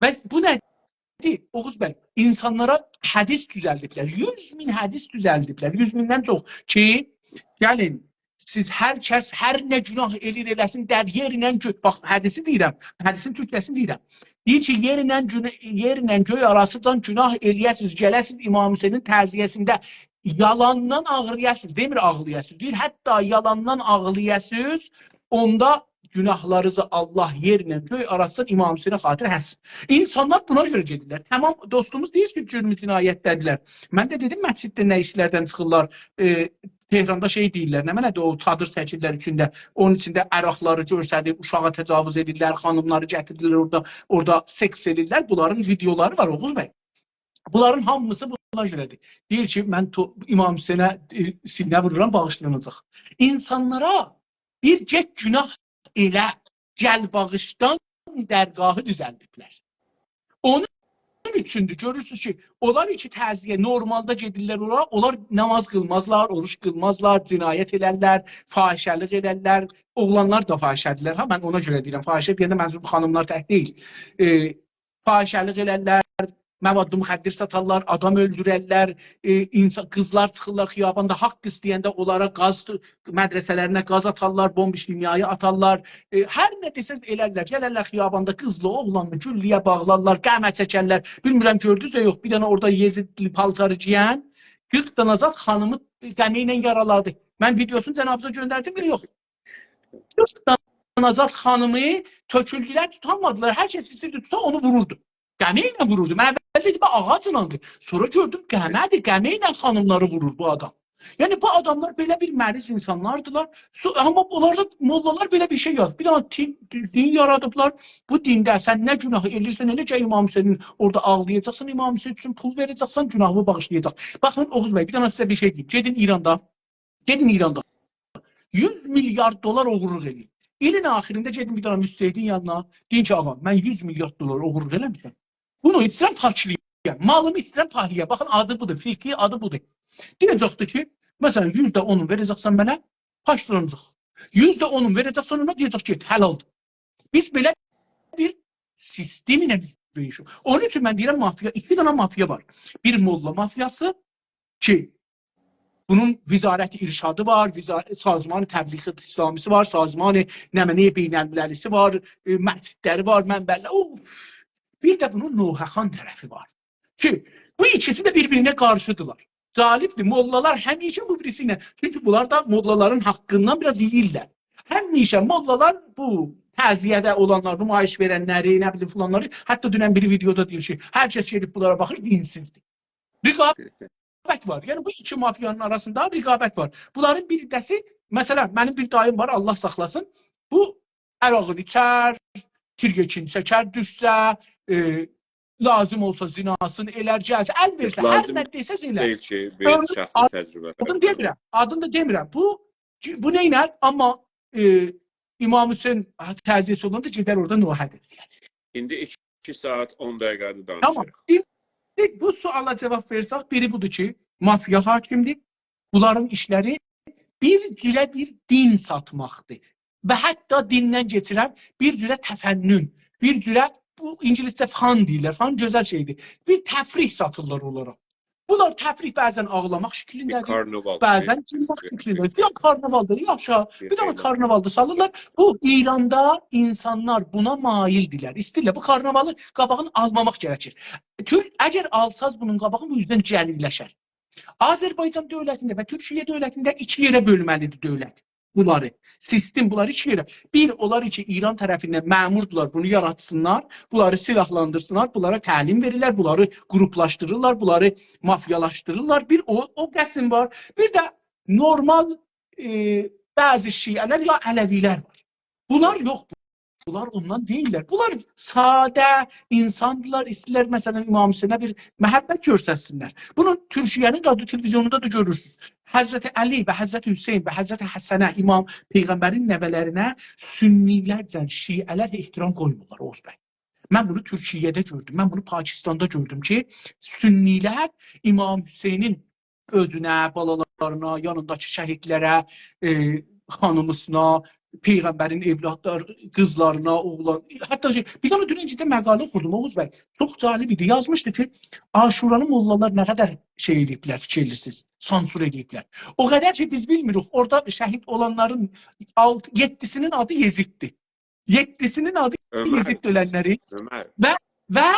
Və bu nədir? Oğuz bəy, insanlara hədis düzəldiblər. 100.000 hədis düzəldiblər. 100.000-dən çox ki, gəlin, siz hər kəs, hər nə günah elir eləsin, yerinə bax, hədisi deyirəm, hədisin türkçəsini deyirəm. Deyir ki, yerinə göy arasıdan günah eləyəsiniz, gələsiniz İmam Hüseynin təziyəsində yalandan ağlayasınız, demir ağlayasınız, deyir, hətta yalandan ağlayasınız, onda günahlarınızı Allah yerinə göy arasından İmam Hüseynə xatir həsb. İnsanlar buna görə gedirlər. Tamam, dostumuz deyir ki, cürmü cinayətdədirlər. Mən də dedim, məsciddə nə işlərdən çıxırlar, Tehranda şey deyirlər, nə mənədir o çadır çəkirlər içində, onun içində əraqları görsədib, uşağa təcavüz edirlər, xanımları gətirirlər, orada seks edirlər. Bunların videoları var, Oğuz bəy. Bunların hamısı buna görədir. Deyir ki, mən İmam Hüseynə sinə vururam, bağışlanacaq. İnsanlara bir get günah elə, gəl bağışdan dərgahı düzəldiblər. Onun üçündür. Görürsünüz ki, onlar iki təziyə normalda gedirlər ora, onlar namaz qılmazlar, oruç qılmazlar, cinayət elərlər, fahişəlik elərlər, oğlanlar da fahişədirlər. Ha, mən ona görə deyirəm, fahişə bir yəndə mənzum xanımlar tək deyil. Fahişəlik elərlər, məvadlı müxəddir satarlar, adam öldürərlər, qızlar çıxırlar xiyabanda, haqq istəyəndə onlara qaz, mədrəsələrinə qaz atarlar, bomb-işlimyayı atarlar. Hər nə desəz elərlər, gələrlər xiyabanda qızlı, oğlanlı, güllüyə bağlarlar, qəmə çəkərlər. Bilmirəm, gördünüz ya yox, bir dənə orada yezidli paltarı giyən 40 danazat xanımı qəmi ilə yaraladı. Mən videosunu cənabıza göndərdim, biri yox. 40 danazat xanımı töküldülər, tutanmadılar, hər kəs istəyirdi tutan, onu vururdu. Qəmi ilə vururdu. Mən əvvəl dedim, ağacınandır. Sonra gördüm, qəmədir, qəmi ilə xanımları vurur bu adam. Yəni bu adamlar belə bir məriz insanlardılar. Amma onlarda mollalar belə bir şey yazıb. Bir dənə din yaradıblar. Bu dində sən nə günah edirsən, eləcə İmam Hüseynin orada ağlayacaqsan, İmam Hüseyn üçün pul verəcəksən, günahını bağışlayacaq. Baxın Oğuz bəy, bir dənə sizə bir şey deyim. Gedin İranda 100 milyar dolar oğurluq edin. İlin axirində gedin bir dənə müstəhdin yanına, deyin ki, ağam, mən 100 milyar dolar oğurluq eləmişəm. Bunu istəyirəm paklayayım. Malımı istəyirəm paklayayım. Baxın adı budur, fiqhi adı budur. Deyəcəkdir ki, məsələn 100%'unu verəcəksən mənə, paşlanacaq. 100%'unu verəcəksən ona, deyəcək ki, həlaldır. Biz belə bir sistem ilə böyüyüşük. Onun üçün mən deyirəm mafiya, iki dənə mafiya var. Bir molla mafiyası ki, bunun vizarət irşadı var, sazman təbliğ İslamisi var, sazman nəməni beynəlmiləlisi var, məscidləri var, mənbələr. Bir də bunun Nohəxan tərəfi var. Ki, bu ikisi də bir-birinə qarşıdırlar. Zalibdir. Mollalar həmişə bu birisi ilə. Çünki bunlar da mollaların haqqından biraz yiyirlər. Həmişə mollalar bu təziyyədə olanlar, nümayiş verənləri, nə bilim filanları, hətta dünən bir videoda deyir ki, hər kəs gedib bunlara baxır, dinsizdir. Rəqabət var. Yəni bu iki mafiyanın arasında rəqabət var. Bunların bir dəsi, məsələn, mənim bir dayım var, Allah saxlasın. Bu ərağını içər, tirgəkin çəkər, düşsə, lazım olsa zinasını elər, gəlsə, əl versə, hər nə desəz elər. Deyil ki, bir şəxsi təcrübə. Adını da demirəm. Bu neynər? Amma İmam Hüseyin təziyyəsi olanda gedər orada Nuhədir. İndi 2 saat 10 dəqiqədə danışırıq. Tamam. Bu suala cavab versək, biri budur ki, mafiya hakimdir. Bunların işləri bir cürə bir din satmaqdır. Və hətta dindən keçirəm bir cürə təfənnün, bir cürə, bu İngiliscə fan deyirlər, fan gözəl şeydir. Bir təfrih satırlar onlara. Bunlar təfrih bəzən ağlamaq şəklindədir, bəzən cimmaq şəklindədir. Bir karnavalda, yaşa, bir dənə karnavalda salırlar. Bu İranda insanlar buna maildirlər, istəyirlər. Bu karnavalı qabağını almamaq gərəkir. Əgər alsaz bunun qabağını, bu yüzdən cəlilləşər. Azərbaycan dövlətində və Türkiyə dövlətində iki yerə bölməlidir dövlət. Bunları, sistem bunları iki yerə. Bir, onlar ki, İran tərəfindən məmurdular, bunu yaratsınlar, bunları silahlandırsınlar, bunlara təlim verirlər, bunları qruplaşdırırlar, bunları mafiyalaşdırırlar. Bir, o qəsim var. Bir də normal bəzi şiələr ya ələvilər var. Bunlar yox. Bunlar ondan deyirlər. Bunlar sadə insandırlar, istəyirlər məsələn İmam Hüseynə bir məhəbbət göstərsinlər. Bunu Türkiyənin radyo televizyonunda da görürsünüz. Həzrəti Əli və Həzrəti Hüseyn və Həzrəti Həsənə, İmam Peyğəmbərin nəvələrinə sünnilərcə şiələr ehtiram qoymurlar Oğuz bəy. Mən bunu Türkiyədə gördüm, mən bunu Pakistanda gördüm ki, sünnilər İmam Hüseynin özünə, balalarına, yanındakı şəhidlərə, xanımısına, Peyğəmbərin evladlar, qızlarına, oğlan, hətta bir dənə dünəncidə məqalə oxudum Oğuz bəy. Çox cəlib idi. Yazmışdı ki, Aşuranı mollalar nə qədər şey ediblər, fikirlirsiniz, sansur ediblər. O qədər ki, biz bilmirik, orada şəhid olanların 7'sinin adı Yeziddir. 7'sinin adı Yezid ölənləri. Və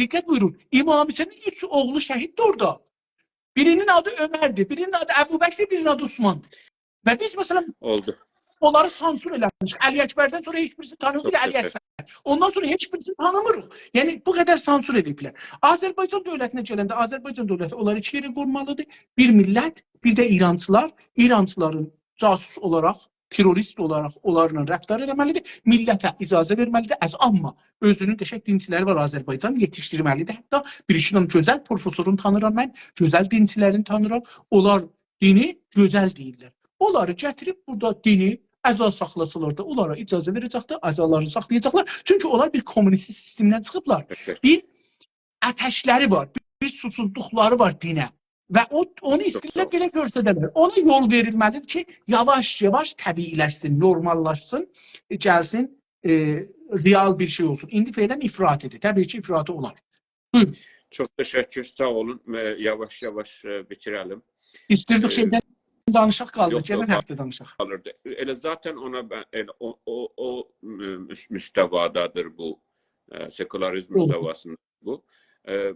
diqqət buyurun, İmam Hüseynin 3 oğlu şəhiddir orada. Birinin adı Ömərdir, birinin adı Əbu Bəkdir, birinin adı Osmandır. Və biz məsələn onları sansur eləmişik. Əli Əkbərdən sonra heç birisini tanımırıq, Əli Əsgər. Ondan sonra heç birisini tanımırıq. Yəni bu qədər sansur ediblər. Azərbaycan dövlətinə gələndə Azərbaycan dövləti onları iki yerə qoymalıdır. Bir millət, bir də İrançılar. İrançıların casus olaraq, terörist olaraq onlarla rəftar eləməlidir. Millətə icazə verməlidir. Amma özünün qəşəng dinçiləri var Azərbaycan, yetişdirməlidir. Hətta bir-iki dənə gözəl professorun tanıram mən, gözəl dinçilərini tanıram. Onlar dini gözəl deyirlər. Onları gətirib burada dini əza saxlasılar da onlara icazə verəcəkdir, əzalarını saxlayacaqlar. Çünki onlar bir kommunist sistemdən çıxıblar. Bir ətəşləri var, bir susuzluqları var dinə. Və onu istəyirlər belə görsədələr. Ona yol verilməlidir ki, yavaş-yavaş təbiiləşsin, normallaşsın, gəlsin, real bir şey olsun. İndi feylən ifrat edir. Təbii ki, ifratı olar. Buyurun. Çox təşəkkür, sağ olun. Yavaş-yavaş bitirəlim. İstirdik şeydən danışaq qaldı, gələn həftə danışaq. Elə zaten ona o müstəvadadır bu, sekularizm müstəvasında bu.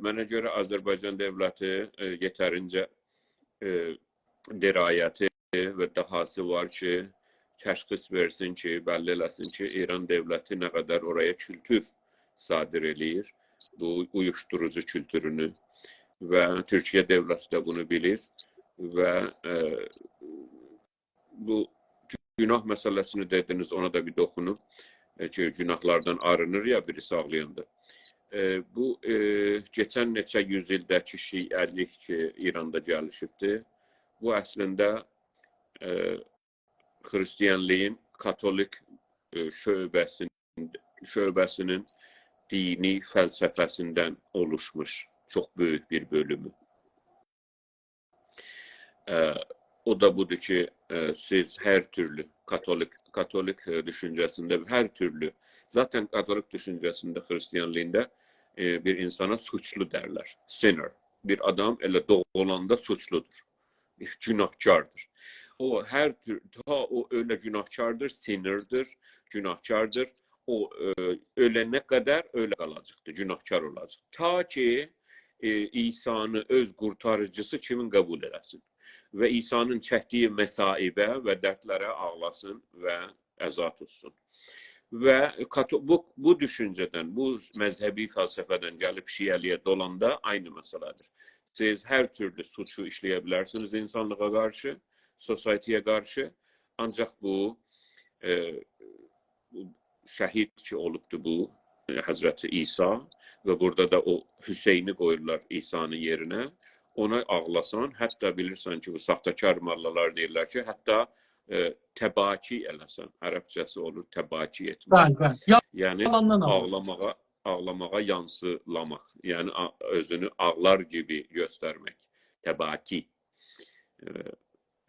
Mənə görə Azərbaycan dövləti yetərincə dirayəti və dahası var ki, təşxis versin ki, bəlli eləsin ki, İran dövləti nə qədər oraya kültür sadir eləyir, bu uyuşturucu kültürünü və Türkiyə dövləti də bunu bilir və bu günah məsələsini dediniz, ona da bir doxunum ki, günahlardan arınır ya birisi ağlayanda. Bu keçən neçə yüzildəki şiəlik ki, İranda gəlişibdir, bu əslində Xristiyanlığın katolik şöbəsinin dini fəlsəfəsindən oluşmuş çox böyük bir bölümü. O da budur ki, siz hər türlü katolik düşüncəsində hər türlü, zaten katolik düşüncəsində, Xristiyanlığında bir insana suçlu derlər. Sinner. Bir adam elə doğulanda suçludur. Günahkardır. O hər tür, ta o öyle günahkardır, sinnerdir, günahkardır. O ölene kadar öyle qalacaqdır, günahkar olacaq. Ta ki İsa'nı öz qurtarıcısı kimin qəbul eləsin və İsa'nın çəkdiyi məsaibə və dərdlərə ağlasın və əzat olsun. Və bu düşüncədən, bu məzhəbi fəlsəfədən gəlib şiəliyə dolanda aynı məsələdir. Siz hər türlü suçu işləyə bilərsiniz insanlığa qarşı, sosieteye qarşı, ancaq bu şəhid ki olubdur bu Həzrəti İsa və burada da o Hüseyni qoyurlar İsa'nın yerinə. Ona ağlasan, hətta bilirsən ki, bu saxtakar mallalar deyirlər ki, hətta təbaki eləsən. Ərəbcəsi olur təbaki etmək. Bəli. Yəni ağlamağa yansılamaq. Yəni özünü ağlar gibi göstərmək. Təbaki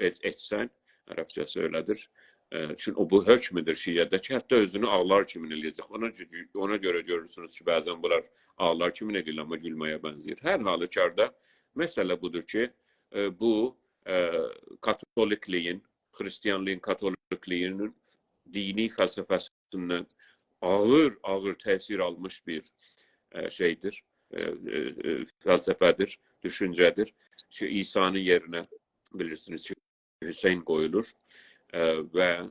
etsən, ərəbcəsi öylədir. Çünki o bu hökmüdür şiədə ki, hətta özünü ağlar kimin eləyəcək. Ona görə görürsünüz ki, bəzən bunlar ağlar kimin eləyir, amma gülməyə bənzəyir. Hər halükarda məsələ budur ki, bu katolikliyin, Xristiyanlığın katolikliğinin dini fəlsəfəsindən ağır təsir almış bir şeydir, fəlsəfədir, düşüncədir ki, İsa'nın yerinə bilirsiniz ki, Hüseyin qoyulur və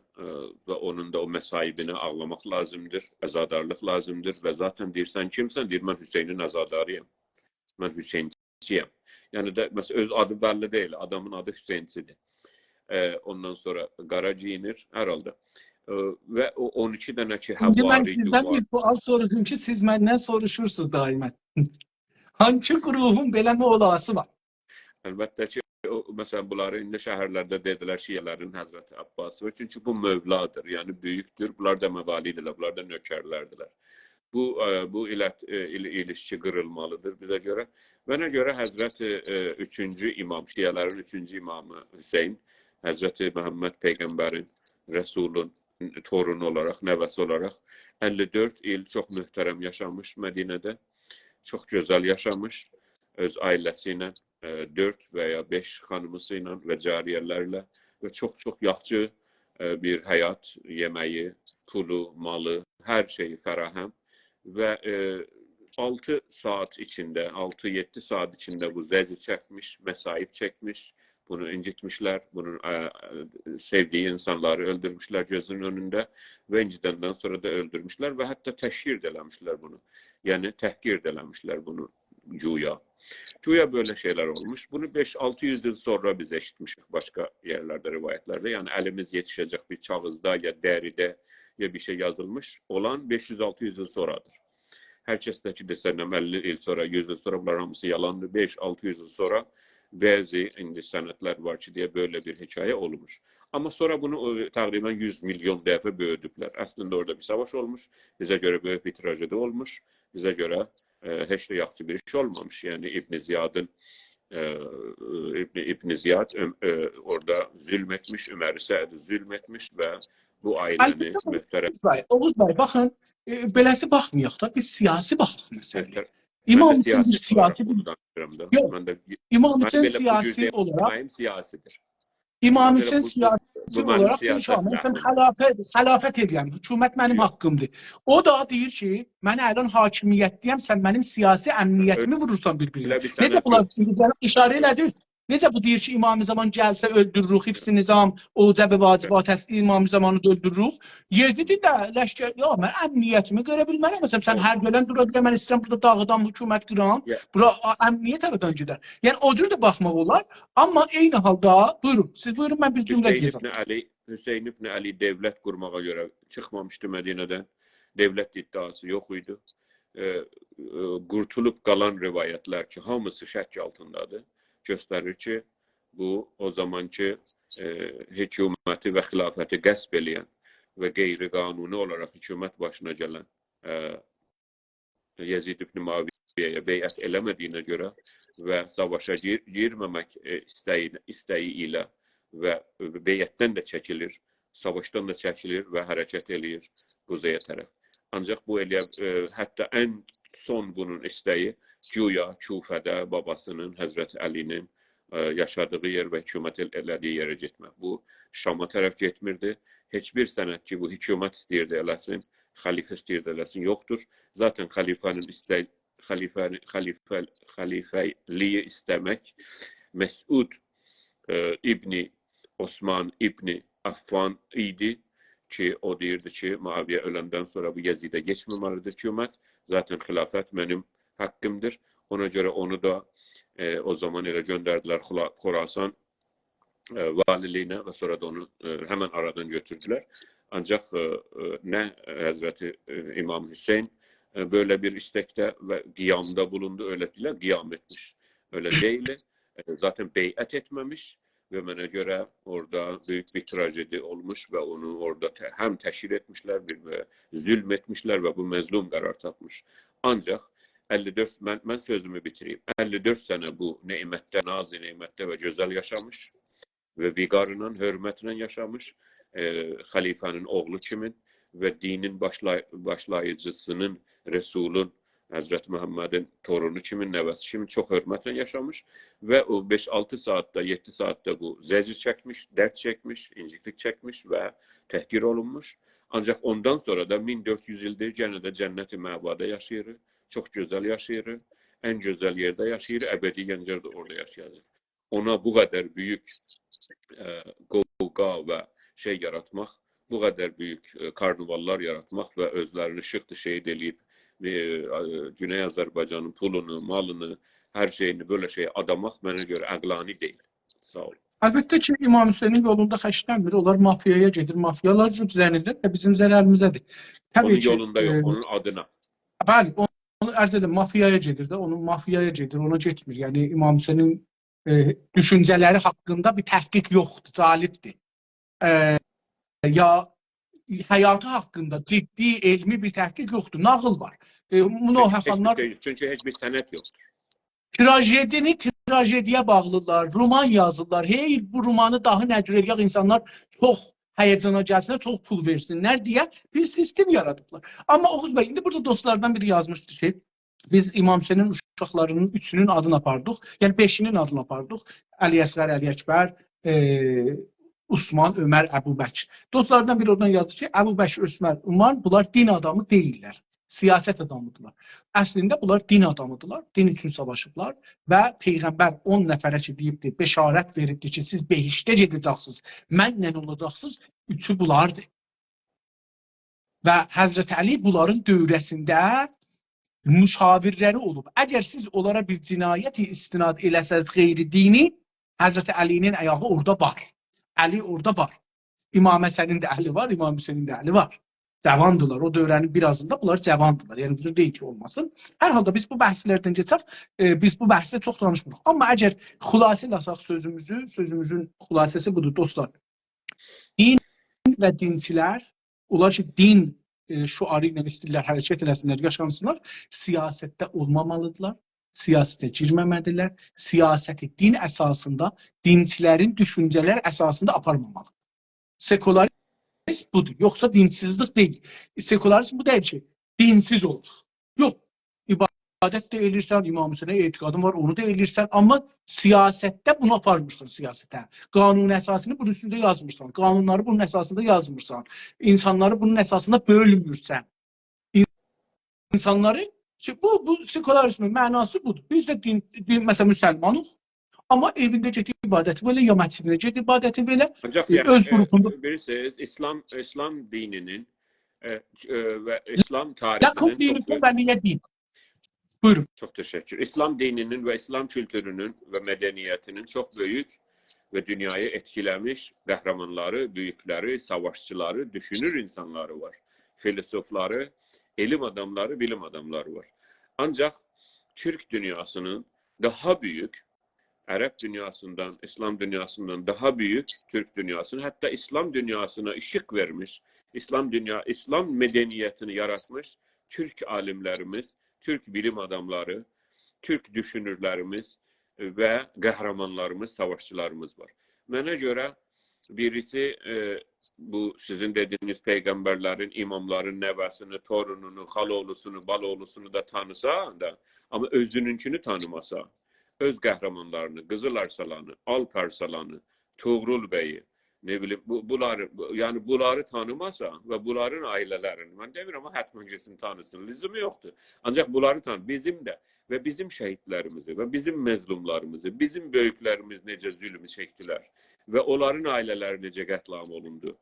onun da o məsaibini ağlamaq lazımdır, əzadarlıq lazımdır və zaten deyirsən kimsən? Deyir, mən Hüseynin əzadarıyım, mən Hüseynciyəm. Yəni də məsələn öz adı bəlli deyil, adamın adı Hüseyncidir. Ondan sonra qara giyinir hər halda. Və o 12 dənə ki Şimdi ben həvari sizden var. bir sual soruşum ki siz benden soruşursunuz daima. Hangi ruhun belə mi olası var? Əlbəttə ki, məsələn, bunları indi şəhərlərdə dedilər şiələrin Həzrəti Abbası. Çünki bu mövladır, yəni böyükdür. Bunlar da məvalidirlər, bunlar da nökərlərdirlər. Bu ilişki qırılmalıdır bizə görə. Mənə görə Həzrəti 3-cü imam, şiələrin 3-cü imamı Hüseyin, Həzrəti Məhəmməd Peyğəmbərin, Rəsulun torunu olaraq, nəvəsi olaraq 54 il çox möhtərəm yaşamış Mədinədə. Çox gözəl yaşamış. Öz ailəsi ilə 4 və ya 5 xanımısı ilə və cariyələrlə və çox yaxşı bir həyat, yeməyi, pulu, malı, hər şeyi fərahəm və 6 saat içində, 6-7 saat içində bu zəzi çəkmiş, məsaib çəkmiş, bunu incitmişlər, bunun sevdiyi insanları öldürmüşlər gözünün önündə və incidəndən sonra da öldürmüşlər və hətta təşhir də eləmişlər bunu. Yəni təhqir də eləmişlər bunu güya. Güya böyle şeyler olmuş. Bunu 5-600 yıl sonra biz eşitmişik başka yerlerde, rivayetlerde. Yani elimiz yetişecek bir kağızda ya deride ya bir şey yazılmış olan 500-600 yıl sonradır. Herkes de ki desəndən 50 yıl sonra, 100 yıl sonra bunlar hamısı yalandır. 5-600 yıl sonra bazı indi sənədlər var ki diye böyle bir hikaye olmuş. Ama sonra bunu takriben 100 milyon dəfə böyüdüblər. Aslında orada bir savaş olmuş. Bize göre böyük bir trajedi olmuş. Bize göre heç də yaxşı bir iş olmamış. Yani İbn Ziyad orada zulmetmiş, Ömer Səd zulmetmiş ve bu ailəni möhtərəm. Oğuz bəy, baxın, beləsi baxmayaq da, biz siyasi baxaq məsələyə. İmam Hüseyin bir siyasi yox, İmam Hüseyin siyasi olarak İmam Hüseyin siyasi olarak inşallah xilafət edirəm, hökumət mənim haqqımdır. O da deyir ki, mən ələn hakimiyyətliyəm, sən mənim siyasi əmniyyətimi vurursan bir-birinə. Necə bunlar işarə elədir? Necə bu deyir ki, İmam-ı Zaman gəlsə öldürürük, hifz-i nizam, ocəb vacibat, İmam-ı Zamanı da öldürürük. Yezidi də ləşkər, ya mən əmniyyətimi görə bilmərəm. Məsələn, sən hər gələn dura bilər, mən istəyirəm burada dağıdan hökumət qıram, bura əmniyyət aradan gedər. Yəni, o cür də baxmaq olar. Amma eyni halda, buyurun, siz buyurun, mən bir cümlə deyəcəm. Hüseyin ibn Ali dövlət qurmağa görə çıxmamışdı Mədinədən. Dövlət iddiası yox idi. Qurtulub qalan rivayətlər ki, hamısı şəkk altındadır. Göstərir ki, bu o zamanki hökuməti və xilafəti qəsb eləyən və qeyri-qanuni olaraq hökumət başına gələn Yezid ibn Muaviyyəyə beyət eləmədiyinə görə və savaşa girməmək istəyi ilə və beyətdən də çəkilir, savaşdan da çəkilir və hərəkət eləyir Quzəyə tərəf. Ancaq bu hətta ən son bunun istəyi güya Küfədə babasının, Həzrət Əlinin yaşadığı yer və hökumət elədiyi yerə getmək. Bu Şama tərəf getmirdi. Heç bir sənət ki, bu hökumət istəyirdi eləsin, xəlifə istəyirdi eləsin, yoxdur. Zaten xəlifəliyi istəmək Məsud İbni Osman İbni Affan idi ki, o deyirdi ki, Muaviyyə öləndən sonra bu Yezidə geçməməlidir hökumət. Zaten xilafət mənim haqqımdır. Ona görə onu da o zaman elə göndərdilər Xorasan valiliyinə və sonra da onu həmən aradan götürdülər. Ancaq nə Həzrəti İmam Hüseyin böyle bir istekte ve qiyamda bulundu, öyle değil, qiyam etmiş. Öyle değil. Zaten beyət etməmiş ve mənə görə orada büyük bir trajedi olmuş ve onu orada hem təşhir etmişler, bir zülm etmişler ve bu məzlum qərar tapmış. Ancaq 54, mən sözümü bitireyim. 54 sənə bu neymətdə, nazi neymətdə və gözəl yaşamış və viqarla, hörmətlə yaşamış, xəlifənin oğlu kimin və dinin başlayıcısının, Resulun, Həzrət Məhəmmədin torunu kimin, nəvəsi kimin çox hörmətlə yaşamış və o 5-6 saatda, 7 saatda bu zəcr çəkmiş, dərd çəkmiş, inciklik çəkmiş və təhqir olunmuş. Ancaq ondan sonra da 1400 ildir gənə də cənnət-i məvada yaşayır, çox gözəl yaşayır, ən gözəl yerdə yaşayır, əbədi gəncər də orada yaşayacaq. Ona bu qədər büyük qovqa və şey yaratmaq, bu qədər büyük karnavallar yaratmaq və özlərini şıxdı şehid eləyib, Güney Azərbaycanın pulunu, malını, hər şeyini böyle şeye adamaq mənə görə əqlani deyil. Sağ olun. Əlbəttə ki, İmam Hüseynin yolunda xəşlənmir. Onlar mafiyaya gedir, mafiyalar cüzlənirlər və bizim zərərimizədir. Onun yolunda yox, onun adına. Bəli, onu ərz edim, mafiyaya gedir də, onun mafiyaya gedir, ona getmir. Yəni İmam Hüseynin düşüncələri haqqında bir təhqiq yoxdur, calibdir. Ya həyatı haqqında ciddi, elmi bir təhqiq yoxdur, nağıl var. Çünki heç bir sənət yoxdur. Trajedini trajediyə bağlıdırlar, roman yazırlar. Hey, bu romanı daha nədir eləyək, insanlar çox həyəcana gəlsinlər, çox pul versinlər deyə bir sistem yaradıblar. Amma Oğuz bəy, indi burada dostlardan biri yazmışdır ki, biz İmam Hüseynin uşaqlarının 3-ünün adını apardıq, yəni 5-inin adını apardıq. Əli Əsğər, Əli Əkbər, Osman, Ömər, Əbu Bəkir. Dostlardan biri oradan yazdı ki, Əbu Bəkir, Osman, Ömər bunlar din adamı deyirlər. Siyasət adamıdırlar. Əslində bunlar din adamıdırlar, din üçün savaşıblar və Peyğəmbər 10 nəfərə ki deyibdir, beşarət veribdir ki, siz behiştə gedəcəksiniz, mənlə olacaqsınız, üçü bulardır. Və Həzrət Əli bunların dövrəsində müşavirləri olub. Əgər siz onlara bir cinayəti istinad eləsəz qeyri dini, Həzrət Əlinin ayağı orada var. Əli orada var. İmam Həsənin də əli var, İmam Hüseynin də əli var. Cəvandılar. O dövrənin birazında bunlar cəvandılar. Yəni bu cür deyil ki, olmasın. Hər halda biz bu bəhslərdən keçək, biz bu bəhsdə çox danışmırıq. Amma əgər xülasə eləsək sözümüzün xülasəsi budur dostlar. Din və dinçilər, onlar ki, din şuarı ilə istəyirlər, hərəkət eləsinlər, yaşansınlar, siyasətdə olmamalıdırlar, siyasətə girməməlidirlər, siyasəti din əsasında, dinçilərin düşüncələr əsasında aparmamalıdır. Sekularist budur. Yoxsa dinsizlik deyil. Sekularizm bu deyil ki, dinsiz olur. Yox. İbadət də elirsən, İmam Hüseynə etiqadın var, onu da elirsən. Amma siyasətdə bunu aparmırsan siyasətə. Qanun əsasını bunun üstündə yazmırsan. Qanunları bunun əsasında yazmırsan. İnsanları bunun əsasında bölmürsən. İnsanları, bu sekularizmin mənası budur. Biz də din məsələn müsəlmanıq. Amma evində gedir ibadəti belə, ya məscidində gedir ibadəti belə, Ancaq öz qrupunda. bilirsiniz, İslam dininin ve İslam Yakın tarihinin dini çok büyük, belliye değil. Buyurun. çok teşekkür. İslam dininin ve İslam kültürünün ve medeniyetinin çok büyük ve dünyayı etkilemiş kahramanları, büyükleri, savaşçıları, düşünür insanları var. Filozofları, ilim adamları, bilim adamları var. Ancak Türk dünyasının daha büyük, Arap dünyasından, İslam dünyasından daha büyük Türk dünyasını, hatta İslam dünyasına ışık vermiş, İslam medeniyetini yaratmış Türk alimlerimiz, Türk bilim adamları, Türk düşünürlerimiz ve kahramanlarımız, savaşçılarımız var. Bana göre birisi bu sizin dediğiniz peygamberlerin, imamların nevasını, torununu, haloğlusunu, baloğlusunu da tanısa da ama özününkünü tanımasa, öz kahramanlarını, Qızıl Arslanı, Alp Arslanı, Tuğrul Bey'i, ne bileyim bunları tanımasa ve bunların ailelerini, ben demiyorum ama hatmancısını tanısın, lüzumu yoktu. Ancak bunları bizim de ve bizim şehitlerimizi ve bizim mezlumlarımızı, bizim büyüklerimiz nece zulmü çektiler ve onların aileleri nece qətlam olundu.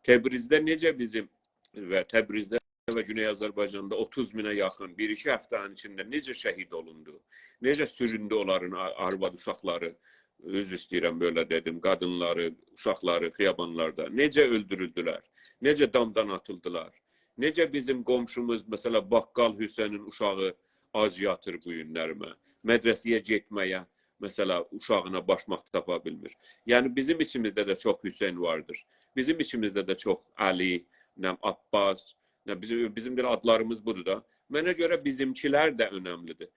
Tebriz'de nece bizim ve Tebriz'de ve Güney Azerbaycan'da 30 bine yakın bir-iki haftanın içinde nece şehit olundu, nece süründü onların arvad uşaqları, özür istəyirəm böyle dedim, kadınları, uşaqları xiyabanlarda nece öldürüldüler, nece damdan atıldılar, nece bizim komşumuz mesela Bakkal Hüseyin'in uşağı ac yatır bu günlərmə, medreseye getməyə mesela uşağına başmaq tapa bilmir. Yani bizim içimizde de çok Hüseyin vardır. Bizim içimizde de çok Ali, Abbas, bizim bir adlarımız budur da. Mənə görə bizimkiler de önemlidir.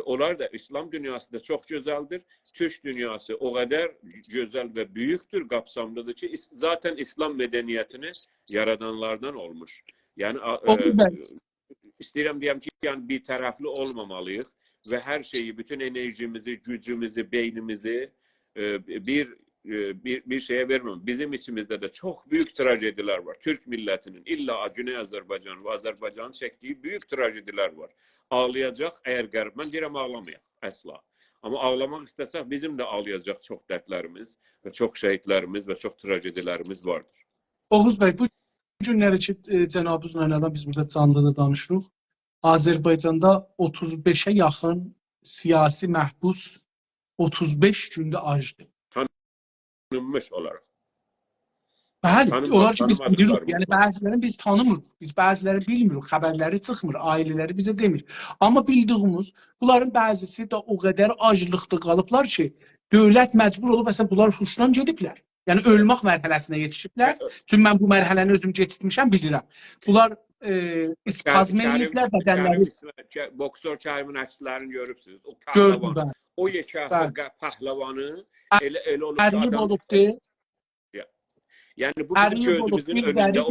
Onlar da İslam dünyası da çok güzeldir. Türk dünyası o kadar güzel ve büyüktür, kapsamlıdır ki zaten İslam medeniyetini yaradanlardan olmuş. Yani istəyirəm deyəm ki, yani bir taraflı olmamalıyıq ve her şeyi, bütün enerjimizi, gücümüzü, beynimizi bir şeye vermem. Bizim içimizde de çok büyük trajediler var. Türk milletinin illa Güney Azerbaycan ve Azerbaycan'ın çektiği büyük trajediler var. Ağlayacak eğer Qərb. Mən deyirəm ağlamayaq, əsla. Ama ağlamak istesek bizim de ağlayacak çok dertlerimiz ve çok şehitlerimiz ve çok trajedilerimiz vardır. Oğuz Bey, bu günləri ki, cənabınızla əlaqədə biz burada canlıda danışırıq. Azərbaycanda 35'e yaxın siyasi məhbus 35 gündə acdı. Tanınmış olarak. Bəli, onlar ki biz bilirik. Yəni bəzilərini biz tanımırıq. Biz bəziləri bilmirik. Xəbərləri çıxmır, ailələri bizə demir. Amma bildiyimiz bunların bəzisi də o qədər aclıqda qalıblar ki, dövlət məcbur olub məsələn bunlar huşdan gediblər. Yəni ölmək mərhələsinə yetişiblər. Çünki mən bu mərhələni özüm keçirmişəm, bilirəm. Bunlar iskazm eləyiblər bədənləri. Boksör Kərimin əkslərini görübsünüz. O Gördüm pəhləvan. ben. O yekə pəhləvanı elə olub Əriyib olubdur. Yani bu bizim gözümüzün önünde olur.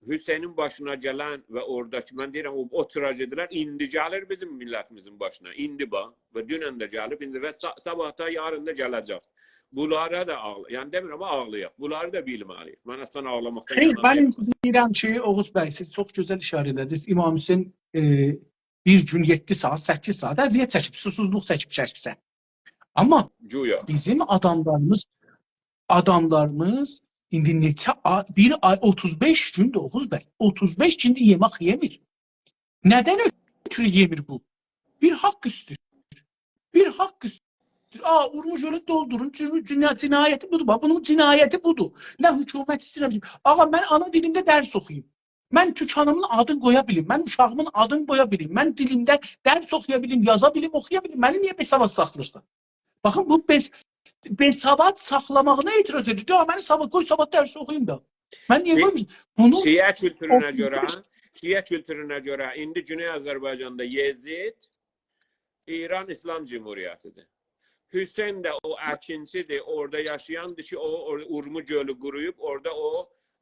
Bir Hüseyin'in başına gelen ve oradaki, ben deyirəm, o trajediler indi gəlir bizim milletimizin başına. İndi bax ve dünən də gəlib, indi və sabahda, yarın da gələcək. Bunlara da yani demirəm ama ağlayaq. Bunları da bilməliyik. Mən əslən ağlamaqdan mən deyirəm ki, Oğuz bəy, siz çox gözəl işarə edədiniz. İmam Hüseyin bir gün 7 saat, 8 saat əziyyət çəkib, susuzluq çəkib. Amma bizim adamlarımız indi neçə bir ay 35 gün 9 bəy. 35 gündə yemək yemir. Nədən ötürü yemir bu? Bir haqq istəyir. Bir haqq istəyir. Urmuş öyle doldurun. Cinayeti budur. Bak bunun cinayeti budur. Ne hükümet istəyirəm. Ağa mən ana dilimdə dərs oxuyayım. Mən Türk hanımın adını qoya bilim. Mən uşağımın adını qoya bilim. Mən dilimdə dərs oxuya bilim, yaza bilim, oxuya bilim. Məni niyə besavad saxlayırsan? Baxın bu besavad saxlamağına etiraz edir. Ya məni qoy sabah dərs oxuyayım da. Mən niyə qoymuşum? Bunu Şiə kültürünə görə indi Güney Azərbaycanda Yezid İran İslam Cumhuriyetidir. Hüseyin de o əkinçidir, orada yaşayandır ki, o Urmu gölü quruyub, orada o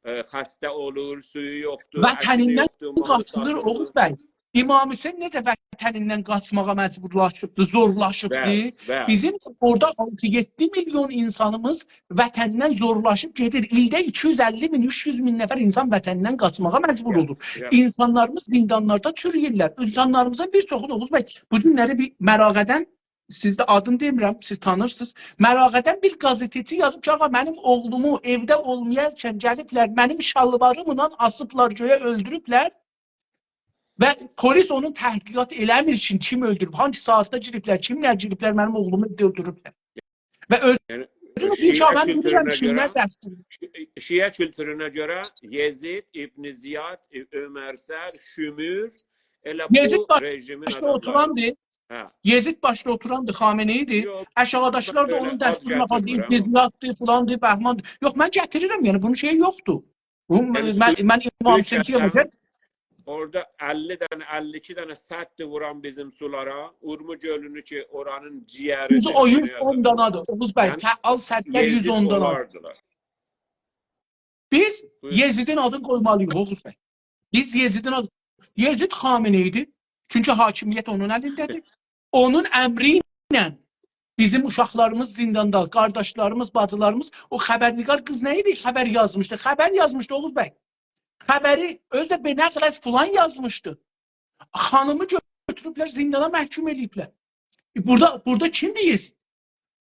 xəstə olur, suyu yoxdur, vətənindən qaçılır, Oğuz bəy. İmam Hüseyin necə vətənindən qaçmağa məcburlaşıbdır, zorlaşıbdır. Bizim orada 6-7 milyon insanımız vətəndən zorlaşıb gedir. İldə 250 min, 300 min nəfər insan vətənindən qaçmağa məcbur olur. İnsanlarımız zindanlarda çürüyürlər. İnsanlarımızın bir çoxu, Oğuz bəy, bu günləri bir məraqədən siz də adını demirəm, siz tanırsınız. Məraqədən bir qazetçi yazıb ki, ağa mənim oğlumu evdə olmayarkən gəliblər, mənim şalvarımla asıblar, göyə öldürüblər və polis onun təhqiqat eləmir ki, kim öldürüb, hangi saatda giriblər, kimlər giriblər, mənim oğlumu evdə öldürüblər. Və Yəni özünü bir şahən bilirəm kimlər dəstdir. Şiə kültürünə görə Yezid, İbn Ziyad, Ömər Sər, Şümür elə Yezid bu rejimin başda adamları. oturandı. Hə. Yezid başda oturandı, Xameneyi'di. Yox, Əşağıdaşlar da öyle onun ad dəsturuna falan gətirmirəm. deyib, Ziyaddır, falandır, Bəhmandır. Yox, mən gətirirəm, yəni bunun şeyi yoxdur. Yəni, Mən İmam Hüseyin yapacaq. Orada 50 dənə, 52 dənə səddir vuran bizim sulara, Urmu gölünü ki, oranın ciyəridir. Yüzü o 110 danadır. Oğuz bəy, Yəni, al sədlər 110 danadır. olardılar. Biz Buyurun. Yezidin adını qoymalıyıq Oğuz bəy. Biz Yezidin adını... Yezid Xameneyi'di. Çünki hakimiyyət onun əlindədir. Onun əmri ilə bizim uşaqlarımız zindanda, qardaşlarımız, bacılarımız, o xəbərnigar qız nə idi? Xəbər yazmışdı. Xəbər yazmışdı Oğuz bəy. Xəbəri özdə benəqləs falan yazmışdı. Xanımı götürüblər, zindana məhkum ediblər. Burada kimdir Yezid?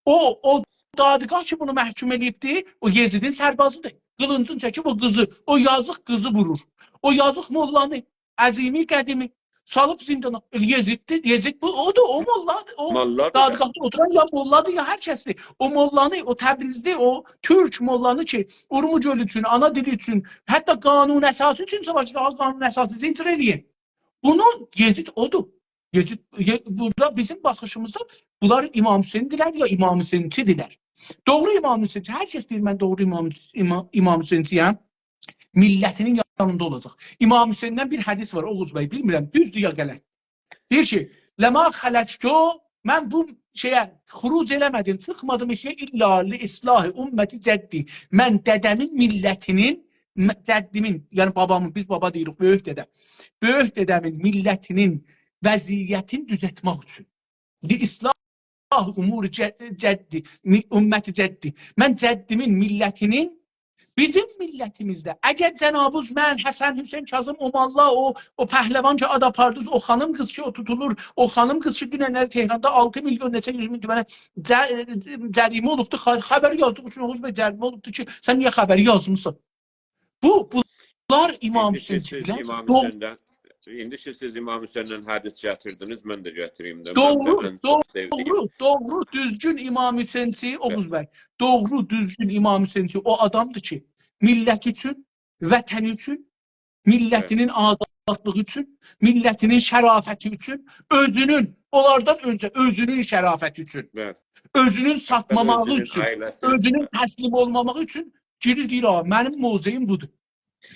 O dadgah ki bunu məhkum edibdi, o Yezidin sərbazıdır. Qılıncın çəkib o qızı, o yazıq qızı vurur. O yazıq mollanı, əzimi, qədimi salıb zindana. Yeziddir, Yezid bu, odur, o molladır. O Molladır. dadgahda oturan ya molladır ya hər kəsdir. O mollanı, o Təbrizli, o Türk mollanı ki, Urmu gölü üçün, ana dili üçün, hətta qanun əsası üçün savaşır, qanun əsası zincir eləyin. Bunu Yezid odur. Yezid, burada bizim baxışımızda bunlar İmam Hüseyindirlər ya İmam Hüseyinçidirlər. Doğru İmam Hüseyinçi, hər kəs deyir mən doğru İmam Hüseyinçiyəm, millətinin yanında olacaq. İmam Hüseyndən bir hədis var Oğuz bəy, bilmirəm, düzdür ya qələt. Deyir ki, ləmə xələkto, mən bu şeyə xuruc eləmədim, çıxmadım işə illa li islahi ümməti cəddi. Mən dədəmin millətinin, cəddimin, yəni babamın, biz baba deyirik, böyük dədəm. Böyük dədəmin millətinin vəziyyətini düzəltmək üçün. Li islah umur cəddi, ümməti cəddi. Mən cəddimin millətinin bizim millətimizdə, əgər cənabız mən, Həsən, Hüseyin, Kazım, Omalla, o pəhləvanca ad apardınız, o xanım qız ki o tutulur, o xanım qız ki dünənləri Tehranda 6 milyon, neçə 100 min tümənə cərimə olubdur, xəbəri yazdıq üçün Oğuz bəy cərimə olubdur ki, sən niyə xəbəri yazmısan? Bunlar İmam Hüseyinçilər. İndi ki siz İmam Hüseyin'den hadis gətirdiniz, mən də gətireyim də. Doğru, düzgün İmam Hüseyinçi Oğuz bəy. Doğru, düzgün İmam Hüseyinçi o adamdır ki, millət üçün, vətən üçün, millətinin azadlığı üçün, millətinin şərafəti üçün, özünün, onlardan öncə özünün şərafəti üçün, özünün satmamağı üçün, özünün təslim olmamağı üçün girir deyir, mənim mövzeyim budur.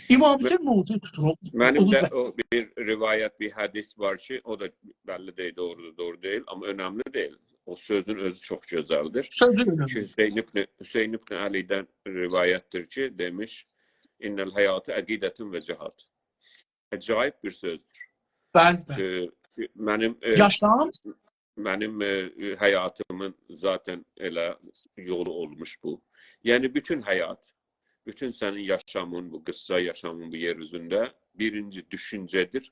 İmam Hüseyin mövzu tutur. Mənim də o bir rivayət, bir hədis var ki, o da bəlli deyil, doğrudur, doğru deyil, amma önəmli deyil. O sözün özü çox gözəldir. Sözü önəmli. Hüseyin İbn Əli'dən rivayətdir ki, demiş, İnnəl həyatı əqidətin və cihad. Acayip bir sözdür. Bəli. Mənim həyatımın zaten elə yolu olmuş bu. Yəni bütün həyat, bütün senin yaşamın, bu kısa yaşamın bu yeryüzünde birinci düşüncedir.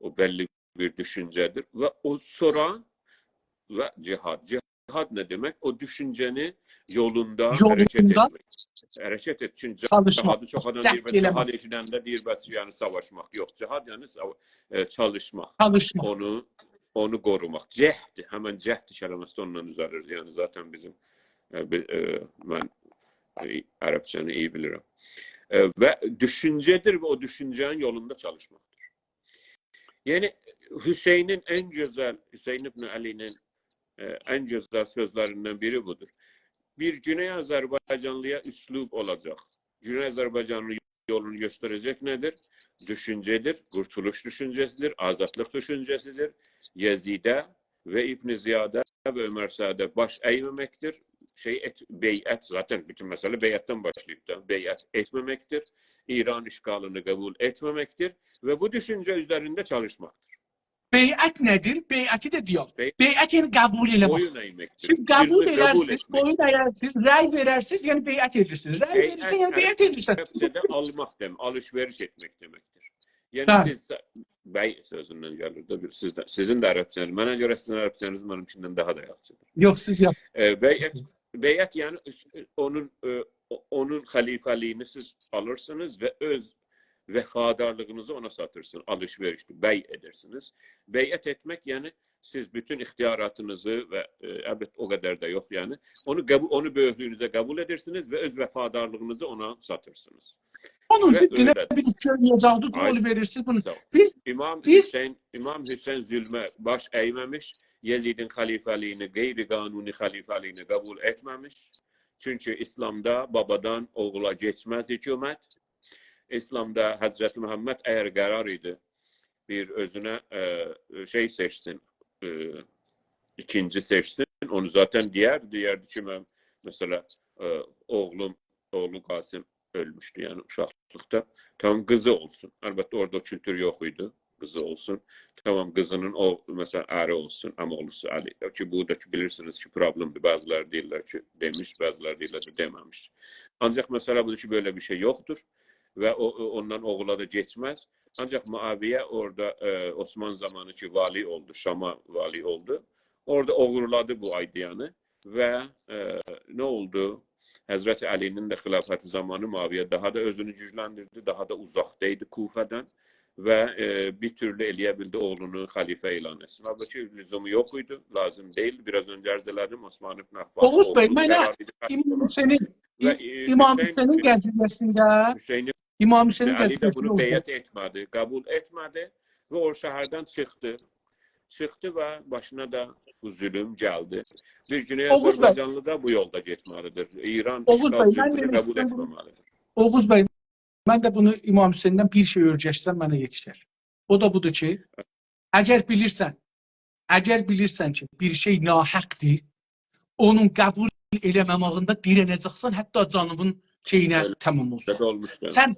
O belli bir düşüncedir. Ve o sonra ve cihad. Cihad ne demek? O düşünceni yolunda hareket etmek. Hareket et. Çünkü cihadı çok adam deyir və cihad edilende deyir bəs yani savaşmak. Yok. Cihad yani çalışmak. Onu korumak. Cehdi. Hemen cehdi kelimesi ondan düzelir. Yani zaten bizim ben Arapçanı iyi bilirim. Ve düşüncedir ve o düşüncenin yolunda çalışmaktır. Yani Hüseyin'in en güzel, Hüseyin İbn Ali'nin en güzel sözlerinden biri budur. Bir Güney Azerbaycanlıya üslub olacak. Güney Azerbaycanlı yolunu gösterecek nedir? Düşüncedir, kurtuluş düşüncesidir, azatlık düşüncesidir. Yezide ve İbn Ziyad'a ve Ömer Sa'da baş eğmemektir. Beyat zaten bütün mesele beyatten başlayıp da beyat etmemektir. İran işgalini kabul etmemektir ve bu düşünce üzerinde çalışmaktır. Beyat nedir? Beyatı da diyor. Beyat yani kabul eləmək. Boyun eğmektir. Siz kabul edersiniz, boyun eğersiniz, rəy verirsiniz, yani beyat edirsiniz. Rəy verirsin, yani beyat edirsiniz. Hepsi de almak demek, alışveriş etmek demektir. Yani siz bəy sözündən gəlir də. Sizin də ərəbçəniz, mənə görə sizin ərəbçəniz mənimkindən daha da yaxşıdır. Yox, siz Beyət yəni onun xəlifəliyini siz alırsınız və öz vəfadarlığınızı ona satırsınız, alışverişli, bəy edirsiniz. Beyət etmək yəni siz bütün ixtiyaratınızı və əlbəttə o qədər də yox yəni onu böyüklüyünüzə qəbul edirsiniz və öz vəfadarlığınızı ona satırsınız. Onun diqqətinə bir söyləyəcəkdir, rol verirsiniz bunu. İmam Hüseyn zülmə baş əyməmiş, Yezidin xəlifəliyini, qeyri-qanuni xəlifəliyini qəbul etməmiş. Çünki İslamda babadan oğula keçməz hökumət. İslamda Həzrəti Məhəmməd əgər qərar idi bir özünə şey seçsin, ikinci seçsin, onu zaten deyərdi ki, mən mesela oğlu Qasım ölmüşdü, yəni uşaqlıqda. Tamam, qızı olsun. Əlbəttə orada kültür yox idi, qızı olsun. Tamam, qızının o mesela əri olsun, əmoğlusu Ali. Ki, bu da ki, bilirsiniz ki, problemdir. Bazıları deyirlər ki, demiş, bazıları deyirlər ki, deməmiş. Ancaq mesela budur ki, böyle bir şey yoxdur və ondan oğula da geçməz. Ancaq Muaviyə orada Osman zamanı ki, vali oldu, Şam'a vali oldu. Orada oğurladı bu aydiyanı və nə oldu? Həzrəti Əlinin də xilafəti zamanı Muaviyə daha da özünü gücləndirdi, daha da uzaqdaydı Kufədən və bir türlü eləyə bildi oğlunu xəlifə elan etsin. Halbuki lüzumu yox idi, lazım deyil. Biraz öncə ərz elədim, Osman ibn Affan. Oğuz bəy, mənə İmam Hüseynin qəzəbəsində İmam Hüseynin Ali də bunu beyət etmədi, qəbul etmədi və o şəhərdən çıxdı. Çıxdı və başına da bu zülüm gəldi. Bir günə Azərbaycanlı da bu yolda getməlidir. İran işğal zülmünü qəbul etməməlidir. Oğuz bəy, mən də bunu İmam Hüseyndən bir şey örgəşsəm mənə yetişər. O da budur ki, əgər bilirsən ki, bir şey nahəqdir, onun qəbul eləməmağında dirənəcəksən, hətta canının şeyinə tamam olsun. Sən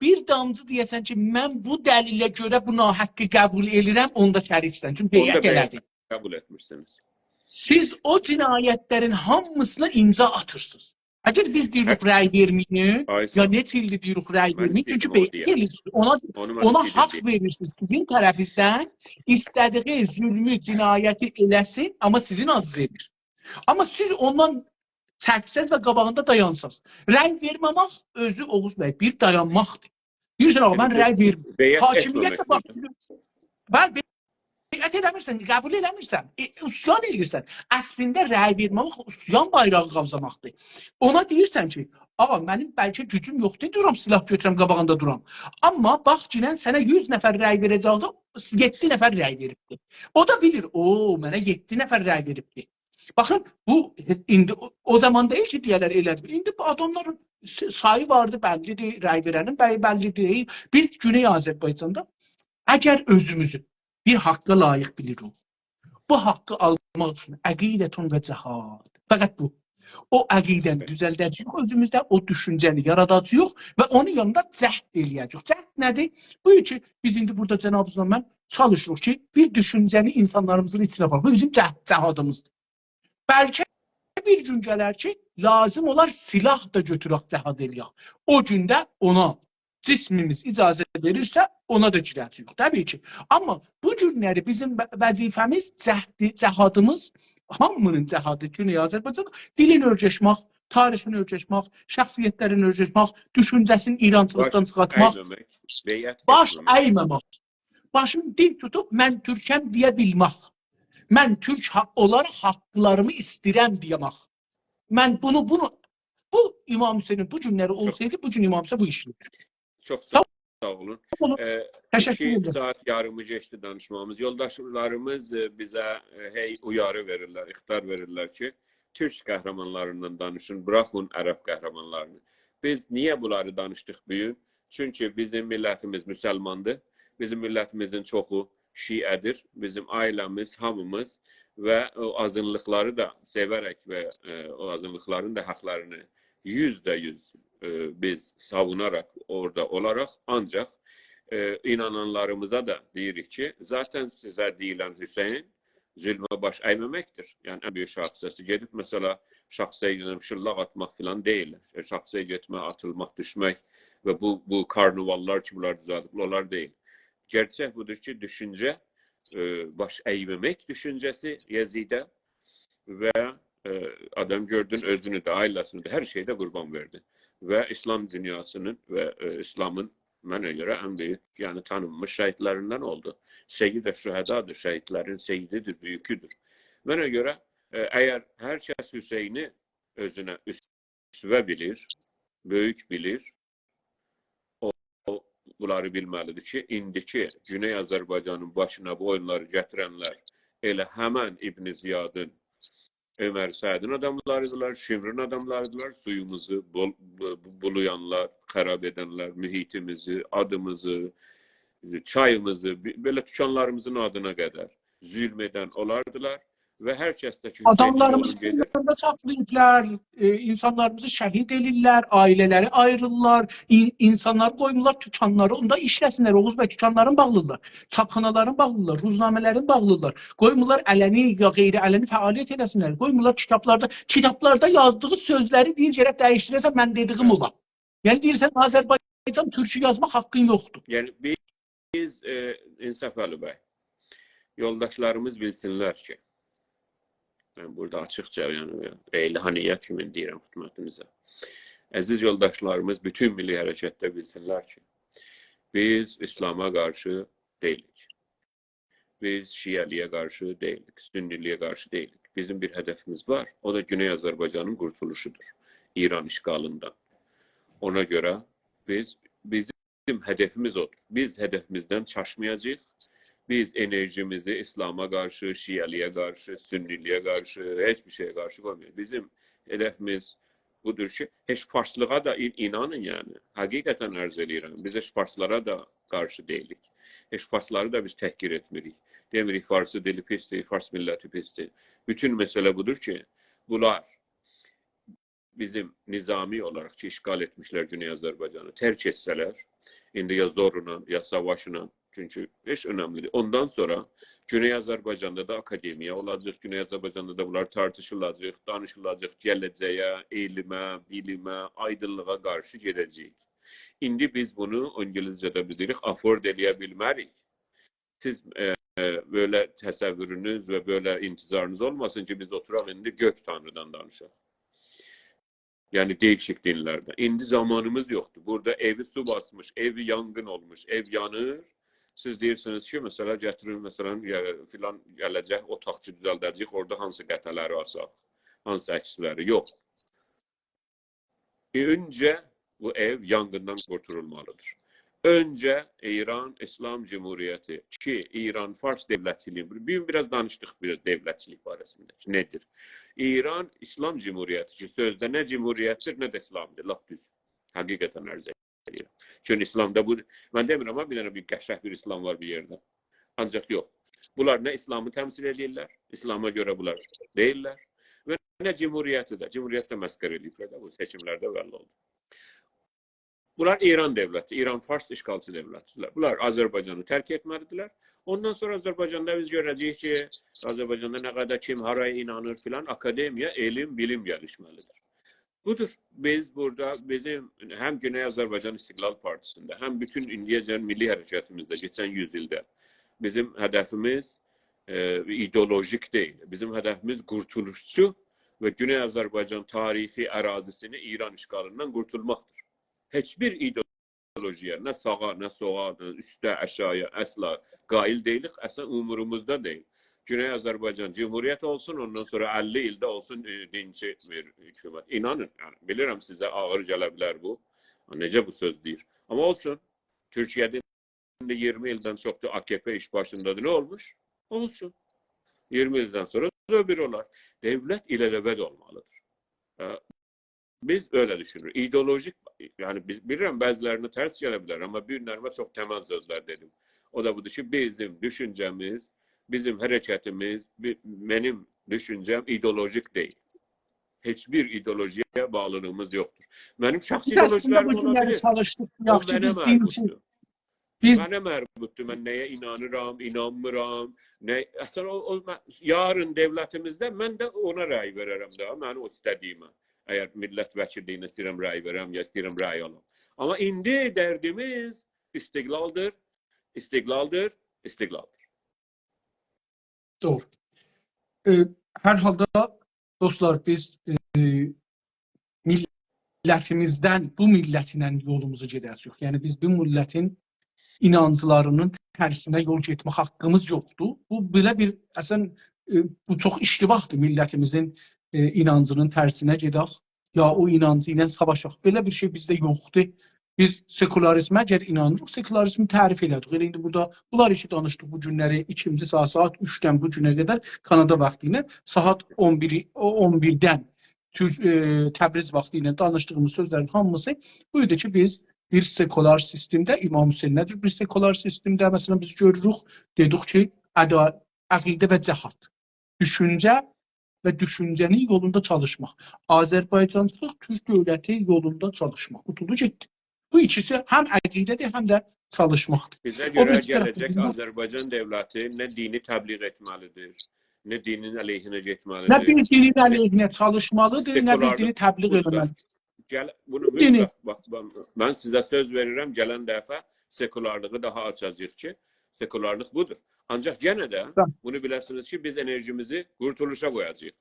bir damcı deyəsən ki, mən bu dəlillə görə bu nahaqqı qəbul edirəm, onda şəriksən. Çünki beyət elədi. Qəbul etmirsiniz. Siz o cinayətlərin hamısına imza atırsınız. Əgər biz deyirik rəy verməyik, ya neçə ildir deyirik rəy verməyik, çünki beyət eləyirsiniz. Ona haqq verirsiniz. Sizin tərəfinizdən istədiyi zülmü, cinayəti eləsin, amma sizin adınız edir. Amma siz ondan çəksəz və qabağında dayansaz. Rəy verməmək özü Oğuz bəy bir dayanmaqdır. Deyirsən, mən rəy verməyim. Hakimiyyətlə başlayırsan. Beyət eləmirsən, qəbul eləmirsən, üsyan edirsən. Əslində rəy verməmək üsyan bayrağı qavzamaqdır. Ona deyirsən ki, ağa, mənim bəlkə gücüm yoxdur, duram, silah götürəm, qabağında duram. Amma bax, cinən sənə 100 nəfər rəy verəcəkdə 7 nəfər rəy veribdir. O da bilir, mənə 7 nəfər rəy veribdir. Baxın, bu indi o zaman deyil ki, deyələr elədir. İndi bu adamların sayı vardı, bəllidir, rəy verənin bəlli deyil. Biz Güney Azərbaycanda əgər özümüzü bir haqqa layiq bilirik, bu haqqı almaq üçün əqidətun və cəhad. Fəqət bu. O əqidəni düzəldəcəyik özümüzdə, o düşüncəni yaradacağıq və onun yanında cəhd eləyəcəyik. Cəhd nədir? Bu ki, biz indi burada cənabımızla mən çalışırıq ki, bir düşüncəni insanlarımızın içinə var. Bu bizim cəhadımızdır. Bəlkə bir gün gələr ki, lazım olar silah da götürək, cəhad eləyək. O gündə ona cismimiz icazə verirsə, ona da girəcəyik. Təbii ki. Amma bu günləri bizim vəzifəmiz, cəhadımız, hamının cəhadı Güney Azərbaycan, dilini örgəşmək, tarixini örgəşmək, şəxsiyyətlərini örgəşmək, düşüncəsini İrançılıqdan çıxartmaq, baş əyməmək, başın dil tutub, mən türkəm deyə bilmək. Mən türk olaraq haqqlarımı istirəm deyəmək. Mən bunu, bu İmam Hüseynin bu günləri olsaydı, bu gün İmam Hüseyin bu işini. Çox sağ olun. Təşəkkür ederim. 2 saat yarımı geçti danışmamız. Yoldaşlarımız bizə uyarı verirlər, ixtar verirlər ki, türk qəhrəmanlarından danışın, bıraxın ərəb qəhrəmanlarını. Biz niyə bunları danışdıq bugün? Çünki bizim millətimiz müsəlmandır. Bizim millətimizin çoxu Şiədir. Bizim ailəmiz, hamımız və o azınlıqları da sevərək və o azınlıqların da haqlarını %100 biz savunaraq orada olaraq, ancaq inananlarımıza da deyirik ki, zaten sizə deyilən Hüseyin zülmə baş əyməməkdir. Yəni, ən böyük şahsəsi gedib, məsələ, şahsəyə şıllaq atmaq filan deyirlər. Şahsəyə getmək, atılmaq, düşmək ve bu karnavallar ki bunlar düzeltiblər deyil. Gerçək budur ki, düşüncə baş əyməmək düşüncəsi Yezidə və adam gördün özünü də, ailəsini də, hər şeydə qurban verdi. Və İslam dünyasının və İslamın mənə görə ən böyük, yəni tanınmış şəhidlərindən oldu. Seyyid-i Şühədadır, şəhidlərin seyyididir, büyüküdür. Mənə görə əgər hər kəs Hüseyni özünə üsvə bilir, böyük bilir, bunları bilməlidir ki, indiki Güney Azərbaycanın başına bu oyunları gətirənlər elə həmən İbn Ziyadın, Ömər Sədin adamlarıdırlar, Şimrin adamlarıdırlar, suyumuzu buluyanlar, xərab edənlər, mühitimizi, adımızı, çayımızı, belə tükanlarımızın adına qədər zülm edən onlardılar və hər kəs də ki, Adamlarımızı yanında saxlayıblar, insanlarımızı şəhid edirlər, ailələri ayrılırlar, insanlar qoymurlar tükanları, onda işləsinlər, Oğuz bəy tükanların bağlıdırlar, çapxanaların bağlıdırlar, ruznamələrin bağlıdırlar, qoymurlar ələni ya qeyri-ələni fəaliyyət eləsinlər, qoymurlar kitablarda yazdığı sözləri deyir, gərək dəyişdirəsən, mən dediyim ola. Yəni deyirsən, Azərbaycan türkü yazmaq haqqın yoxdur. Yəni biz İnsaf Əli bəy, yoldaşlarımız bilsinlər ki, mən burada açıqca, yəni eyləhaniyət kimi deyirəm xidmətinizə. Əziz yoldaşlarımız bütün milli hərəkətdə bilsinlər ki, biz İslama qarşı deyilik. Biz Şiəliyə qarşı deyilik, Sünniliyə qarşı deyilik. Bizim bir hədəfimiz var, o da Güney Azərbaycanın qurtuluşudur İran işğalından. Ona görə bizim hədəfimiz odur. Biz hədəfimizdən çaşmayacağıq. Biz enerjimizi İslam'a qarşı, Şiəliyə qarşı, Sünniliyə qarşı, heç bir şeyə qarşı qoymuyoruz. Bizim hədəfimiz budur ki, heç farslığa da inanın yəni. Həqiqətən ərz edirəm. Biz heç farslara da qarşı deyilik. Heç farsları da biz təhqir etmirik. Demirik, farsı dili pisdir, fars milləti pisdir. Bütün məsələ budur ki, bunlar bizim nizami olarak ki işgal etmişler Güney Azerbaycan'ı terk etseler, indi ya zorla ya savaşla, çünkü hiç önemli değil. Ondan sonra Güney Azerbaycan'da da akademiya olacak, Güney Azerbaycan'da da bunlar tartışılacak, danışılacak, gələcəyə, elmə, bilimə, aydınlığa karşı gedəcəyik. İndi biz bunu İngilizce'de bilirik, afford eləyə bilmərik. Siz böyle təsəvvürünüz ve böyle intizarınız olmasın ki biz oturaq indi gök tanrıdan danışaq. Yani değişik dinlerde. İndi zamanımız yoktu. Burada evi su basmış, evi yangın olmuş, ev yanır. Siz deyirsiniz ki, mesela getirin, mesela filan gələcək, otaqçı düzəldəcək, orada hansı qətələri asaq, hansı əksləri yok. Önce bu ev yangından kurtulmalıdır. Önce İran İslam Cumhuriyeti ki İran Fars devletçiliği, bugün biraz danıştık biraz devletçilik barəsində. Nedir? İran İslam Cumhuriyeti ki sözde ne cumhuriyettir ne de İslamdır. Laf düz. Hakikaten arz edir. Çünkü İslamda bu, ben demirəm ama bir qəşəng bir İslam var bir yerde. Ancak yok. Bunlar ne İslam'ı temsil edirlər, İslam'a göre bunlar değiller. Ve ne cumhuriyeti de. Cumhuriyette məskər ediblər bu seçimlerde belli oldu. Bunlar İran devleti, İran Fars işgalçı devletçiler. Bunlar Azerbaycan'ı terk etmelidirler. Ondan sonra Azerbaycan'da biz göreceğiz ki Azerbaycan'da ne kadar kim haraya inanır filan akademiya, elim, bilim gelişmelidir. Budur. Biz burada bizim hem Güney Azerbaycan İstiqlal Partisi'nde hem bütün İndiyəcən milli hərəkətimizdə geçen yüzyılda bizim hedefimiz ideolojik değil. Bizim hedefimiz kurtuluşçu ve Güney Azerbaycan tarihi ərazisini İran işgalından kurtulmaktır. Hiçbir ideolojiye, ne sağa, ne sola, ne üstte, aşağıya asla qail deyilik, asla umurumuzda değil. Güney Azerbaycan Cumhuriyet olsun, ondan sonra 50 ildə olsun dinçi bir hükümet. İnanın, yani bilirəm sizə ağır gələ bilər bu. Necə bu söz deyir. Ama olsun, Türkiye'de 20 ildən çoxdur AKP iş başındadır. Ne olmuş? Olsun. 20 ildən sonra öbür olar. Devlet ilelebed olmalıdır. Biz öyle düşünürüz. İdeolojik, yani bilirəm bəzilərini ters gələ bilər, ama günlərime çok temel sözler dedim. O da budur ki, bizim düşüncemiz, bizim hərəkətimiz, benim düşüncem ideolojik değil. Hiçbir ideolojiye bağlılığımız yoktur. Benim şahsi ideolojilerim olabilir. O mənə mərbutdur. Mənə mərbutdur. Mən nəyə inanıram, inanmıram. Aslında yarın devletimizde mən də ona rəy verərəm da, mən o istədiyimə. Əgər millət vəkilliyinə istəyirəm rəy verəm, ya istəyirəm rəy alam. Amma indi dərdimiz istiqlaldır, istiqlaldır, istiqlaldır. Doğru. Hər halda dostlar, biz millətimizdən, bu millətlə yolumuzu gedəcəyik. Yəni biz bu millətin inanclarının tərsinə yol getmək haqqımız yoxdur. Bu belə bir əslən bu çox iştibahdır, millətimizin inancının tərsinə gedək, ya o inancı ilə savaşaq. Belə bir şey bizdə yoxdur. Biz sekularizmə əgər inanırıq, sekularizmi tərif elədik. Elə indi burada bunlar işi danışdıq bu günləri 2-ci saat 3-dən bu günə qədər Kanada vaxtı ilə saat 11-dən Təbriz vaxtı ilə danışdığımız sözlərin hamısı bu idi ki, biz bir sekular sistemdə, İmam Hüseyin nədir bir sekular sistemdə, məsələn biz görürük, dedik ki, əqidə və cəhad, düşüncə və düşüncənin yolunda çalışmaq, Azərbaycançılıq Türk dövləti yolunda çalışmaq, qutulu getdi. Bu ikisi həm əqidədir, həm də çalışmaqdır. Bizə görə gələcək Azərbaycan dövləti nə dini təbliğ etməlidir, nə dinin əleyhinə getməlidir. Nə bir dinin əleyhinə çalışmalıdır, nə bir dini təbliğ etməlidir. Bunu mütləq, bax, mən sizə söz verirəm, gələn dəfə sekularlığı daha açacağıq ki, sekularlıq budur. Ancaq yenə də bunu biləsiniz ki, biz enerjimizi qurtuluşa qoyacağıq.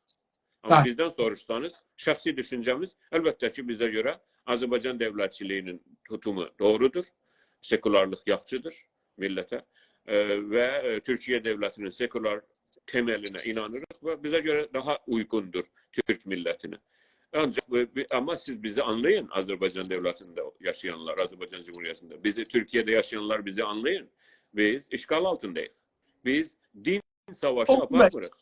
Amma bizdən soruşsanız, şəxsi düşüncəmiz əlbəttə ki, bizə görə Azərbaycan dövlətçiliyinin tutumu doğrudur, sekularlıq yaxşıdır millətə və Türkiyə dövlətinin sekular temelinə inanırıq və bizə görə daha uyğundur Türk millətinə. Ancaq, amma siz bizi anlayın, Azərbaycan dövlətində yaşayanlar, Azərbaycan Cumhuriyyətində. Bizi, Türkiyədə yaşayanlar bizi anlayın. Biz işğal altındayıq. Biz din savaşı aparmırıq.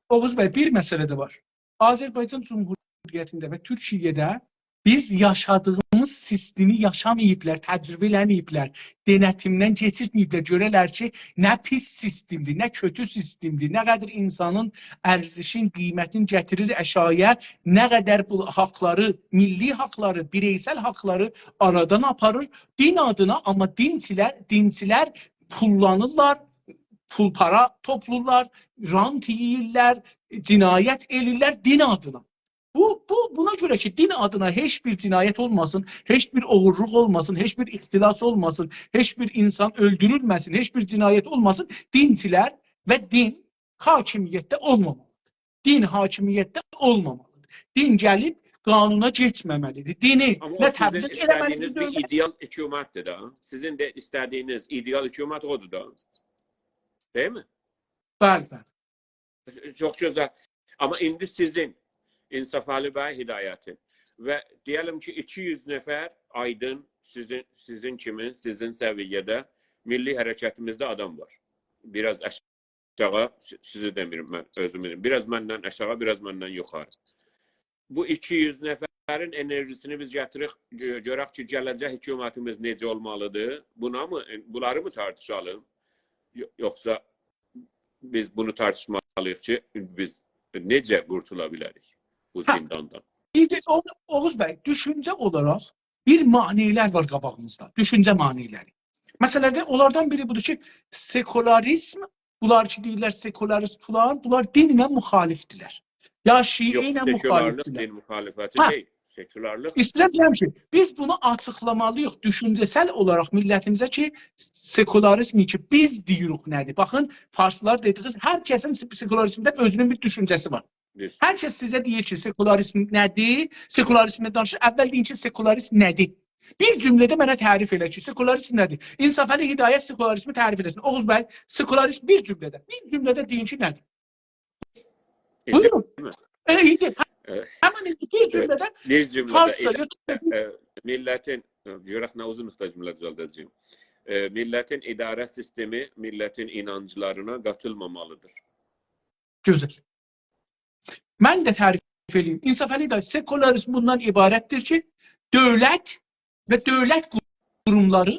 Oğuz bəy, bir məsələ də var. Azərbaycan Cumhuriyyətində və Türkiyədə biz yaşadığımız sistemi yaşamayıblar, təcrübə eləməyiblər, denetimdən keçirməyiblər, görərlər ki, nə pis sistemdir, nə kötü sistemdir, nə qədər insanın ərzişin, qiymətin gətirir əşaya, nə qədər bu haqları, milli haqları, bireysel haqları aradan aparır, din adına, amma dinçilər pullanırlar, pul para toplurlar, rant yiyirlər, cinayət elirlər din adına. Buna görə ki, din adına heç bir cinayət olmasın, heç bir oğurluq olmasın, heç bir ixtilas olmasın, heç bir insan öldürülməsin, heç bir cinayət olmasın, dinçilər və din hakimiyyətdə olmamalıdır. Din hakimiyyətdə olmamalıdır. Din gəlib qanuna geçməməlidir. Dini nə təbliğ eləməlidir? Bir ideal hükümetdir da. Sizin de istədiyiniz ideal hükümet odur da. Değil mi? Bəli, bəli. Çox gözəl. Amma indi sizin İnsaf Ali bəy hidayəti və deyəlim ki 200 nəfər aydın sizin kimi, sizin səviyyədə milli hərəkətimizdə adam var. Biraz aşağı, sizi demirim mən, özümü deyim. Biraz məndən aşağı, biraz məndən yuxarı. Bu 200 nəfərin enerjisini biz gətirək, görək ki, gələcək hökumətimiz necə olmalıdır? Bunları mı tartışalım? Yoxsa biz bunu tartışmalıyıq ki, biz necə qurtula bilərik bu zindandan? Oğuz bəy, düşüncə olaraq bir maneələr var qabağımızda. Düşüncə maneələri. Məsələdə onlardan biri budur ki, sekularizm, bunlar ki deyirlər sekularizm falan, bunlar dinlə müxalifdirlər. Ya Şiə ilə müxalifdirlər. Yox, sekularlıq din müxalifəti deyil. Sekularlıq. İstəyirəm ki, biz bunu açıqlamalıyıq düşüncəsel olaraq millətimizə ki, sekularizm ki, biz deyirik nədir? Baxın, farslılar dediniz, hər kəsin sekularizmdə özünün bir düşüncəsi var. Hər kəs sizə deyir ki, sekularizm nədir? Sekularizmlə danışır. Əvvəl deyin ki, sekularizm nədir? Bir cümlədə mənə tərif elə ki, sekularizm nədir? İnsaf Ali Hidayət sekularizmi tərif eləsin. Oğuz bəy, sekularizm bir cümlədə deyin ki, nədir? Buyurun. İndi. Həmin bir cümlədə millətin, görək nə uzunluqda cümlə düzəldəcəyim. Millətin idarə sistemi millətin inanclarına qatılmamalıdır. Gözəl. Mən də tərif edeyim. İnsaf Ali Hidayət sekularizm bundan ibarətdir ki, dövlət və dövlət qurumları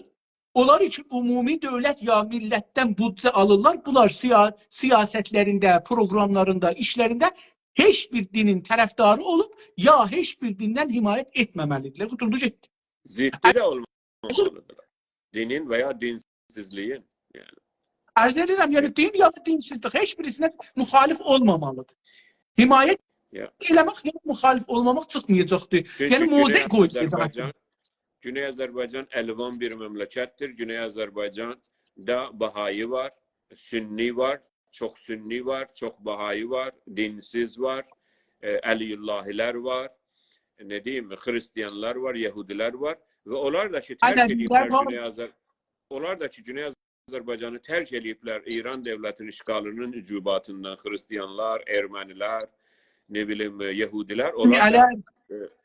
onlar üçün ümumi dövlət ya millətdən büdcə alırlar. Bunlar siyasətlərində, proqramlarında, işlərində heç bir dinin tərəfdarı olub, ya heç bir dindən himayət etməməlidirlər. Qutuldu getdi. Ziddi də olmamalıdır. Dinin və ya dinsizliyin. Arz edirəm, yəni din ya da dinsizlik heç birisinə müxalif olmamalıdır. Himayət Ya. Eləmək, yəni müxalif olmamaq çıxmayacaqdır. Yəni mozaik qoyacaq. Güney Azərbaycan əlvan bir məmləkətdir. Güney Azərbaycanda Bahayi var, Sünni var, çox Sünni var, çox Bahayi var, dinsiz var, Əliyullahilər var, ne diyeyim, Hristiyanlar var, Yahudilər var və onlar da ki tərk ediblər onlar da ki Güney Azərbaycanı tərk ediblər İran dövlətinin işğalının hücubatından Hristiyanlar, Ermənilər, ne bileyim Yahudilər, onlar da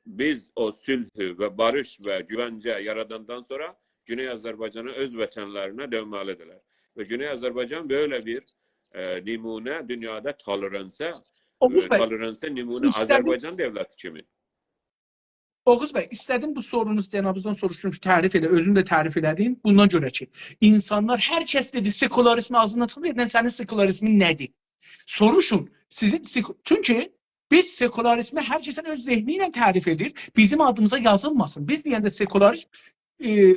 biz o sülhü və barış və güvəncə yaradandan sonra Güney Azərbaycanı öz vətənlərinə dönməlidirlər. Və Güney Azərbaycan böyle bir nümunə dünyada toleransa nümunə Azərbaycan dövləti kimi. Oğuz bəy, istədim bu sorunuz cənabınızdan soruşdum ki, tərif elə, özünü də tərif elədin. Bundan görə ki, insanlar hər kəs dedi sekularizmi ağzından çıxıb, edən sənin sekularizmin nədir? Soruşun. Çünki biz sekularizmi hər kəsin öz zehni ilə tərif edir. Bizim adımıza yazılmasın. Biz deyəndə sekularizm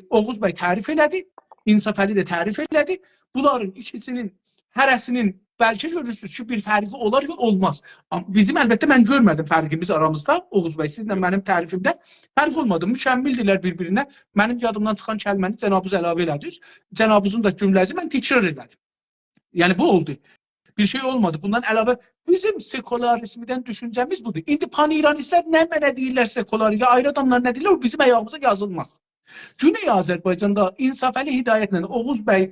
Oğuz bəy tərif elədi. İnsaf Əli də tərif elədi. Bunların ikisinin, hərəsinin bəlkə görürsünüz ki, bir fərqi olar ya olmaz. Bizim əlbəttə mən görmədim fərqimiz aramızda. Oğuz bəy, sizlə mənim tərifimdə fərq olmadı. Mükəmmildirlər bir-birinə. Mənim yadımdan çıxan kəlməni cənabınız əlavə elədiniz. Cənabınızın da cümləsi mən təkrar elədim. Yəni bu oldu. Bir şey olmadı. Bundan əlavə bizim sekularizmdən düşüncəmiz budur. İndi pan-İranistlər nə mənə deyirlər sekular, ya ayrı adamlar nə deyirlər, o bizim ayağımıza yazılmaz. Güney Azərbaycanda İnsaf Əli hidayətlə Oğuz bəy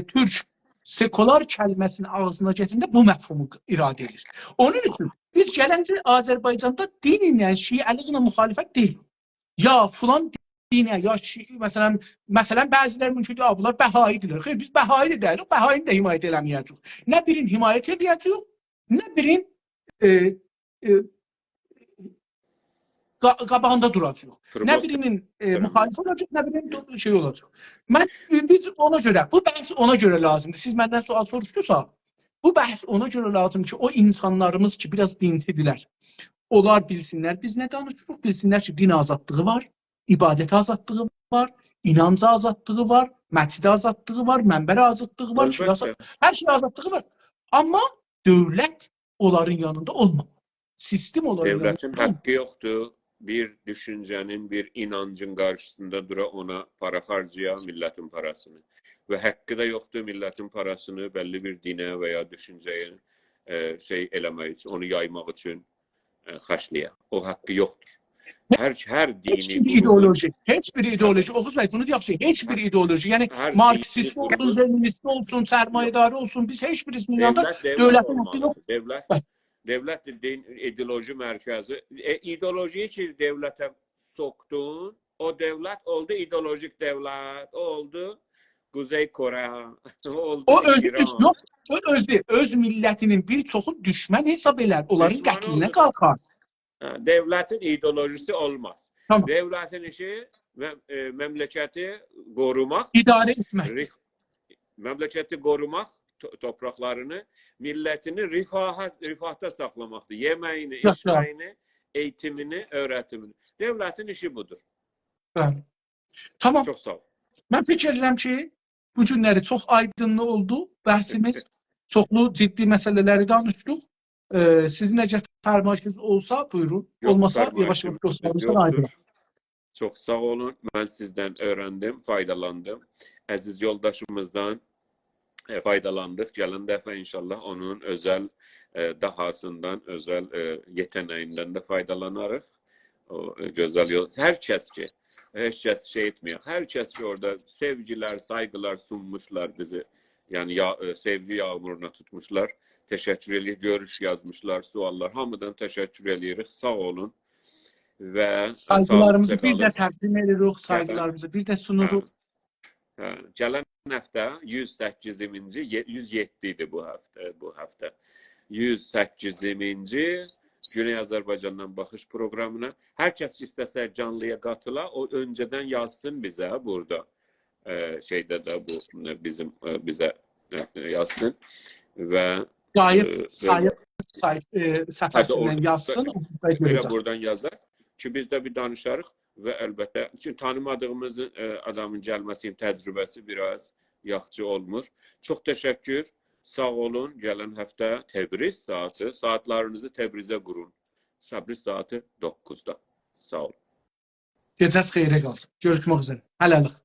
Türk sekular kəlməsini ağzına gətirəndə bu məfhumu iradə edir. Onun üçün biz gələncə Azərbaycanda dinlə, şiəliklə müxalifət deyil. Ya filan dinə, ya məsələn bəzilər mümkün deyil, bunlar Bəhaidirlər. Xeyr, biz Bəhai də deyirik, Bəhaini də himayət eləməyəcəyik. Nə birin himayət edəcəyik, nə birin qabağında duracaq. Nə birinin müxalif olacaq, nə birinin şey olacaq. Biz ona görə, bu bəhs ona görə lazımdır. Siz məndən sual soruşdunsa, bu bəhs ona görə lazımdır ki, o insanlarımız ki, biraz dinçidirlər. Onlar bilsinlər, biz nə danışırıq, bilsinlər ki, din azadlığı var, ibadət azadlığı var, inancı azadlığı var, məscid azadlığı var, mənbər azadlığı var, hər şey azadlığı var. Amma dövlət onların yanında olmamalı. Sistem onların yanında olmamalı. Dövlətin haqqı yoxdur. Bir düşüncənin, bir inancın qarşısında dura ona para harcaya, millətin parasını. Və haqqı da yoxdur millətin parasını bəlli bir dinə və ya düşüncəyə şey eləmək üçün, onu yaymaq üçün xərcləyə. O haqqı yoxdur. Hər dini heç bir ideoloji, Oğuz bəy bunu deyək ki, heç bir ideoloji, yəni marksist olsun, feminist olsun, sərmayədarı olsun, biz heç birisinin yanında dövlətin haqqı yoxdur. Devlet ideoloji mərkəzi. İdeolojiyi ki devlete soktun, o devlet oldu ideolojik devlet, o oldu Kuzey Kore, o oldu İran. Öz millətinin bir çoxu düşmən hesab elər, onların qətlinə qalxar. Devletin ideolojisi olmaz. Tamam. Devletin işi memleketi korumak, idarə etmək. Memleketi korumak, topraklarını, millətini rifahda saxlamaqdır. Yeməyini, içməyini, eğitimini, öğretimini. Devlətin işi budur. Bəli. Tamam. Çox sağ ol. Mən fikir edirəm ki, bu günləri çox aydınlı oldu. Bəhsimiz çoxlu ciddi məsələləri danışdıq. Sizin əgər fərmayışınız olsa, buyurun. Olmasa, yavaş-yavaş dostlarımızdan ayrılaq. Çox sağ olun. Mən sizdən öyrəndim, faydalandım. Əziz yoldaşımızdan faydalandık. Gələn dəfə inşallah onun özəl dahasından, özəl yeteneğinden de faydalanarıq. O gözəl yol. Hər kəs şey etməyək. Hər kəs ki orada sevgiler, saygılar sunmuşlar bizi. Yani sevgi yağmuruna tutmuşlar. Teşekkür edirik. Görüş yazmışlar, suallar. Hamıdan teşekkür edirik. Sağ olun. Və saygılarımızı bir də təqdim edirik, saygılarımızı bir də sunuruq. Gələn həftə 108-ci, 107 idi bu həftə. 108-ci Güney Azərbaycandan baxış proqramına. Hər kəs ki istəsə canlıya qatıla, o öncədən yazsın bizə burada. Şeydə də bu bizim bizə yazsın və səhifəsindən yazsın. Belə buradan yazar ki biz də bir danışarıq. Və əlbəttə, çünki tanımadığımız adamın gəlməsinin təcrübəsi biraz yaxşı olmur. Çox təşəkkür. Sağ olun. Gələn həftə Təbriz saatı. Saatlarınızı Təbrizdə qurun. Təbriz saatı 9-da. Sağ olun. Gecəniz xeyrə qalsın. Görüşmək üzrə. Hələlik.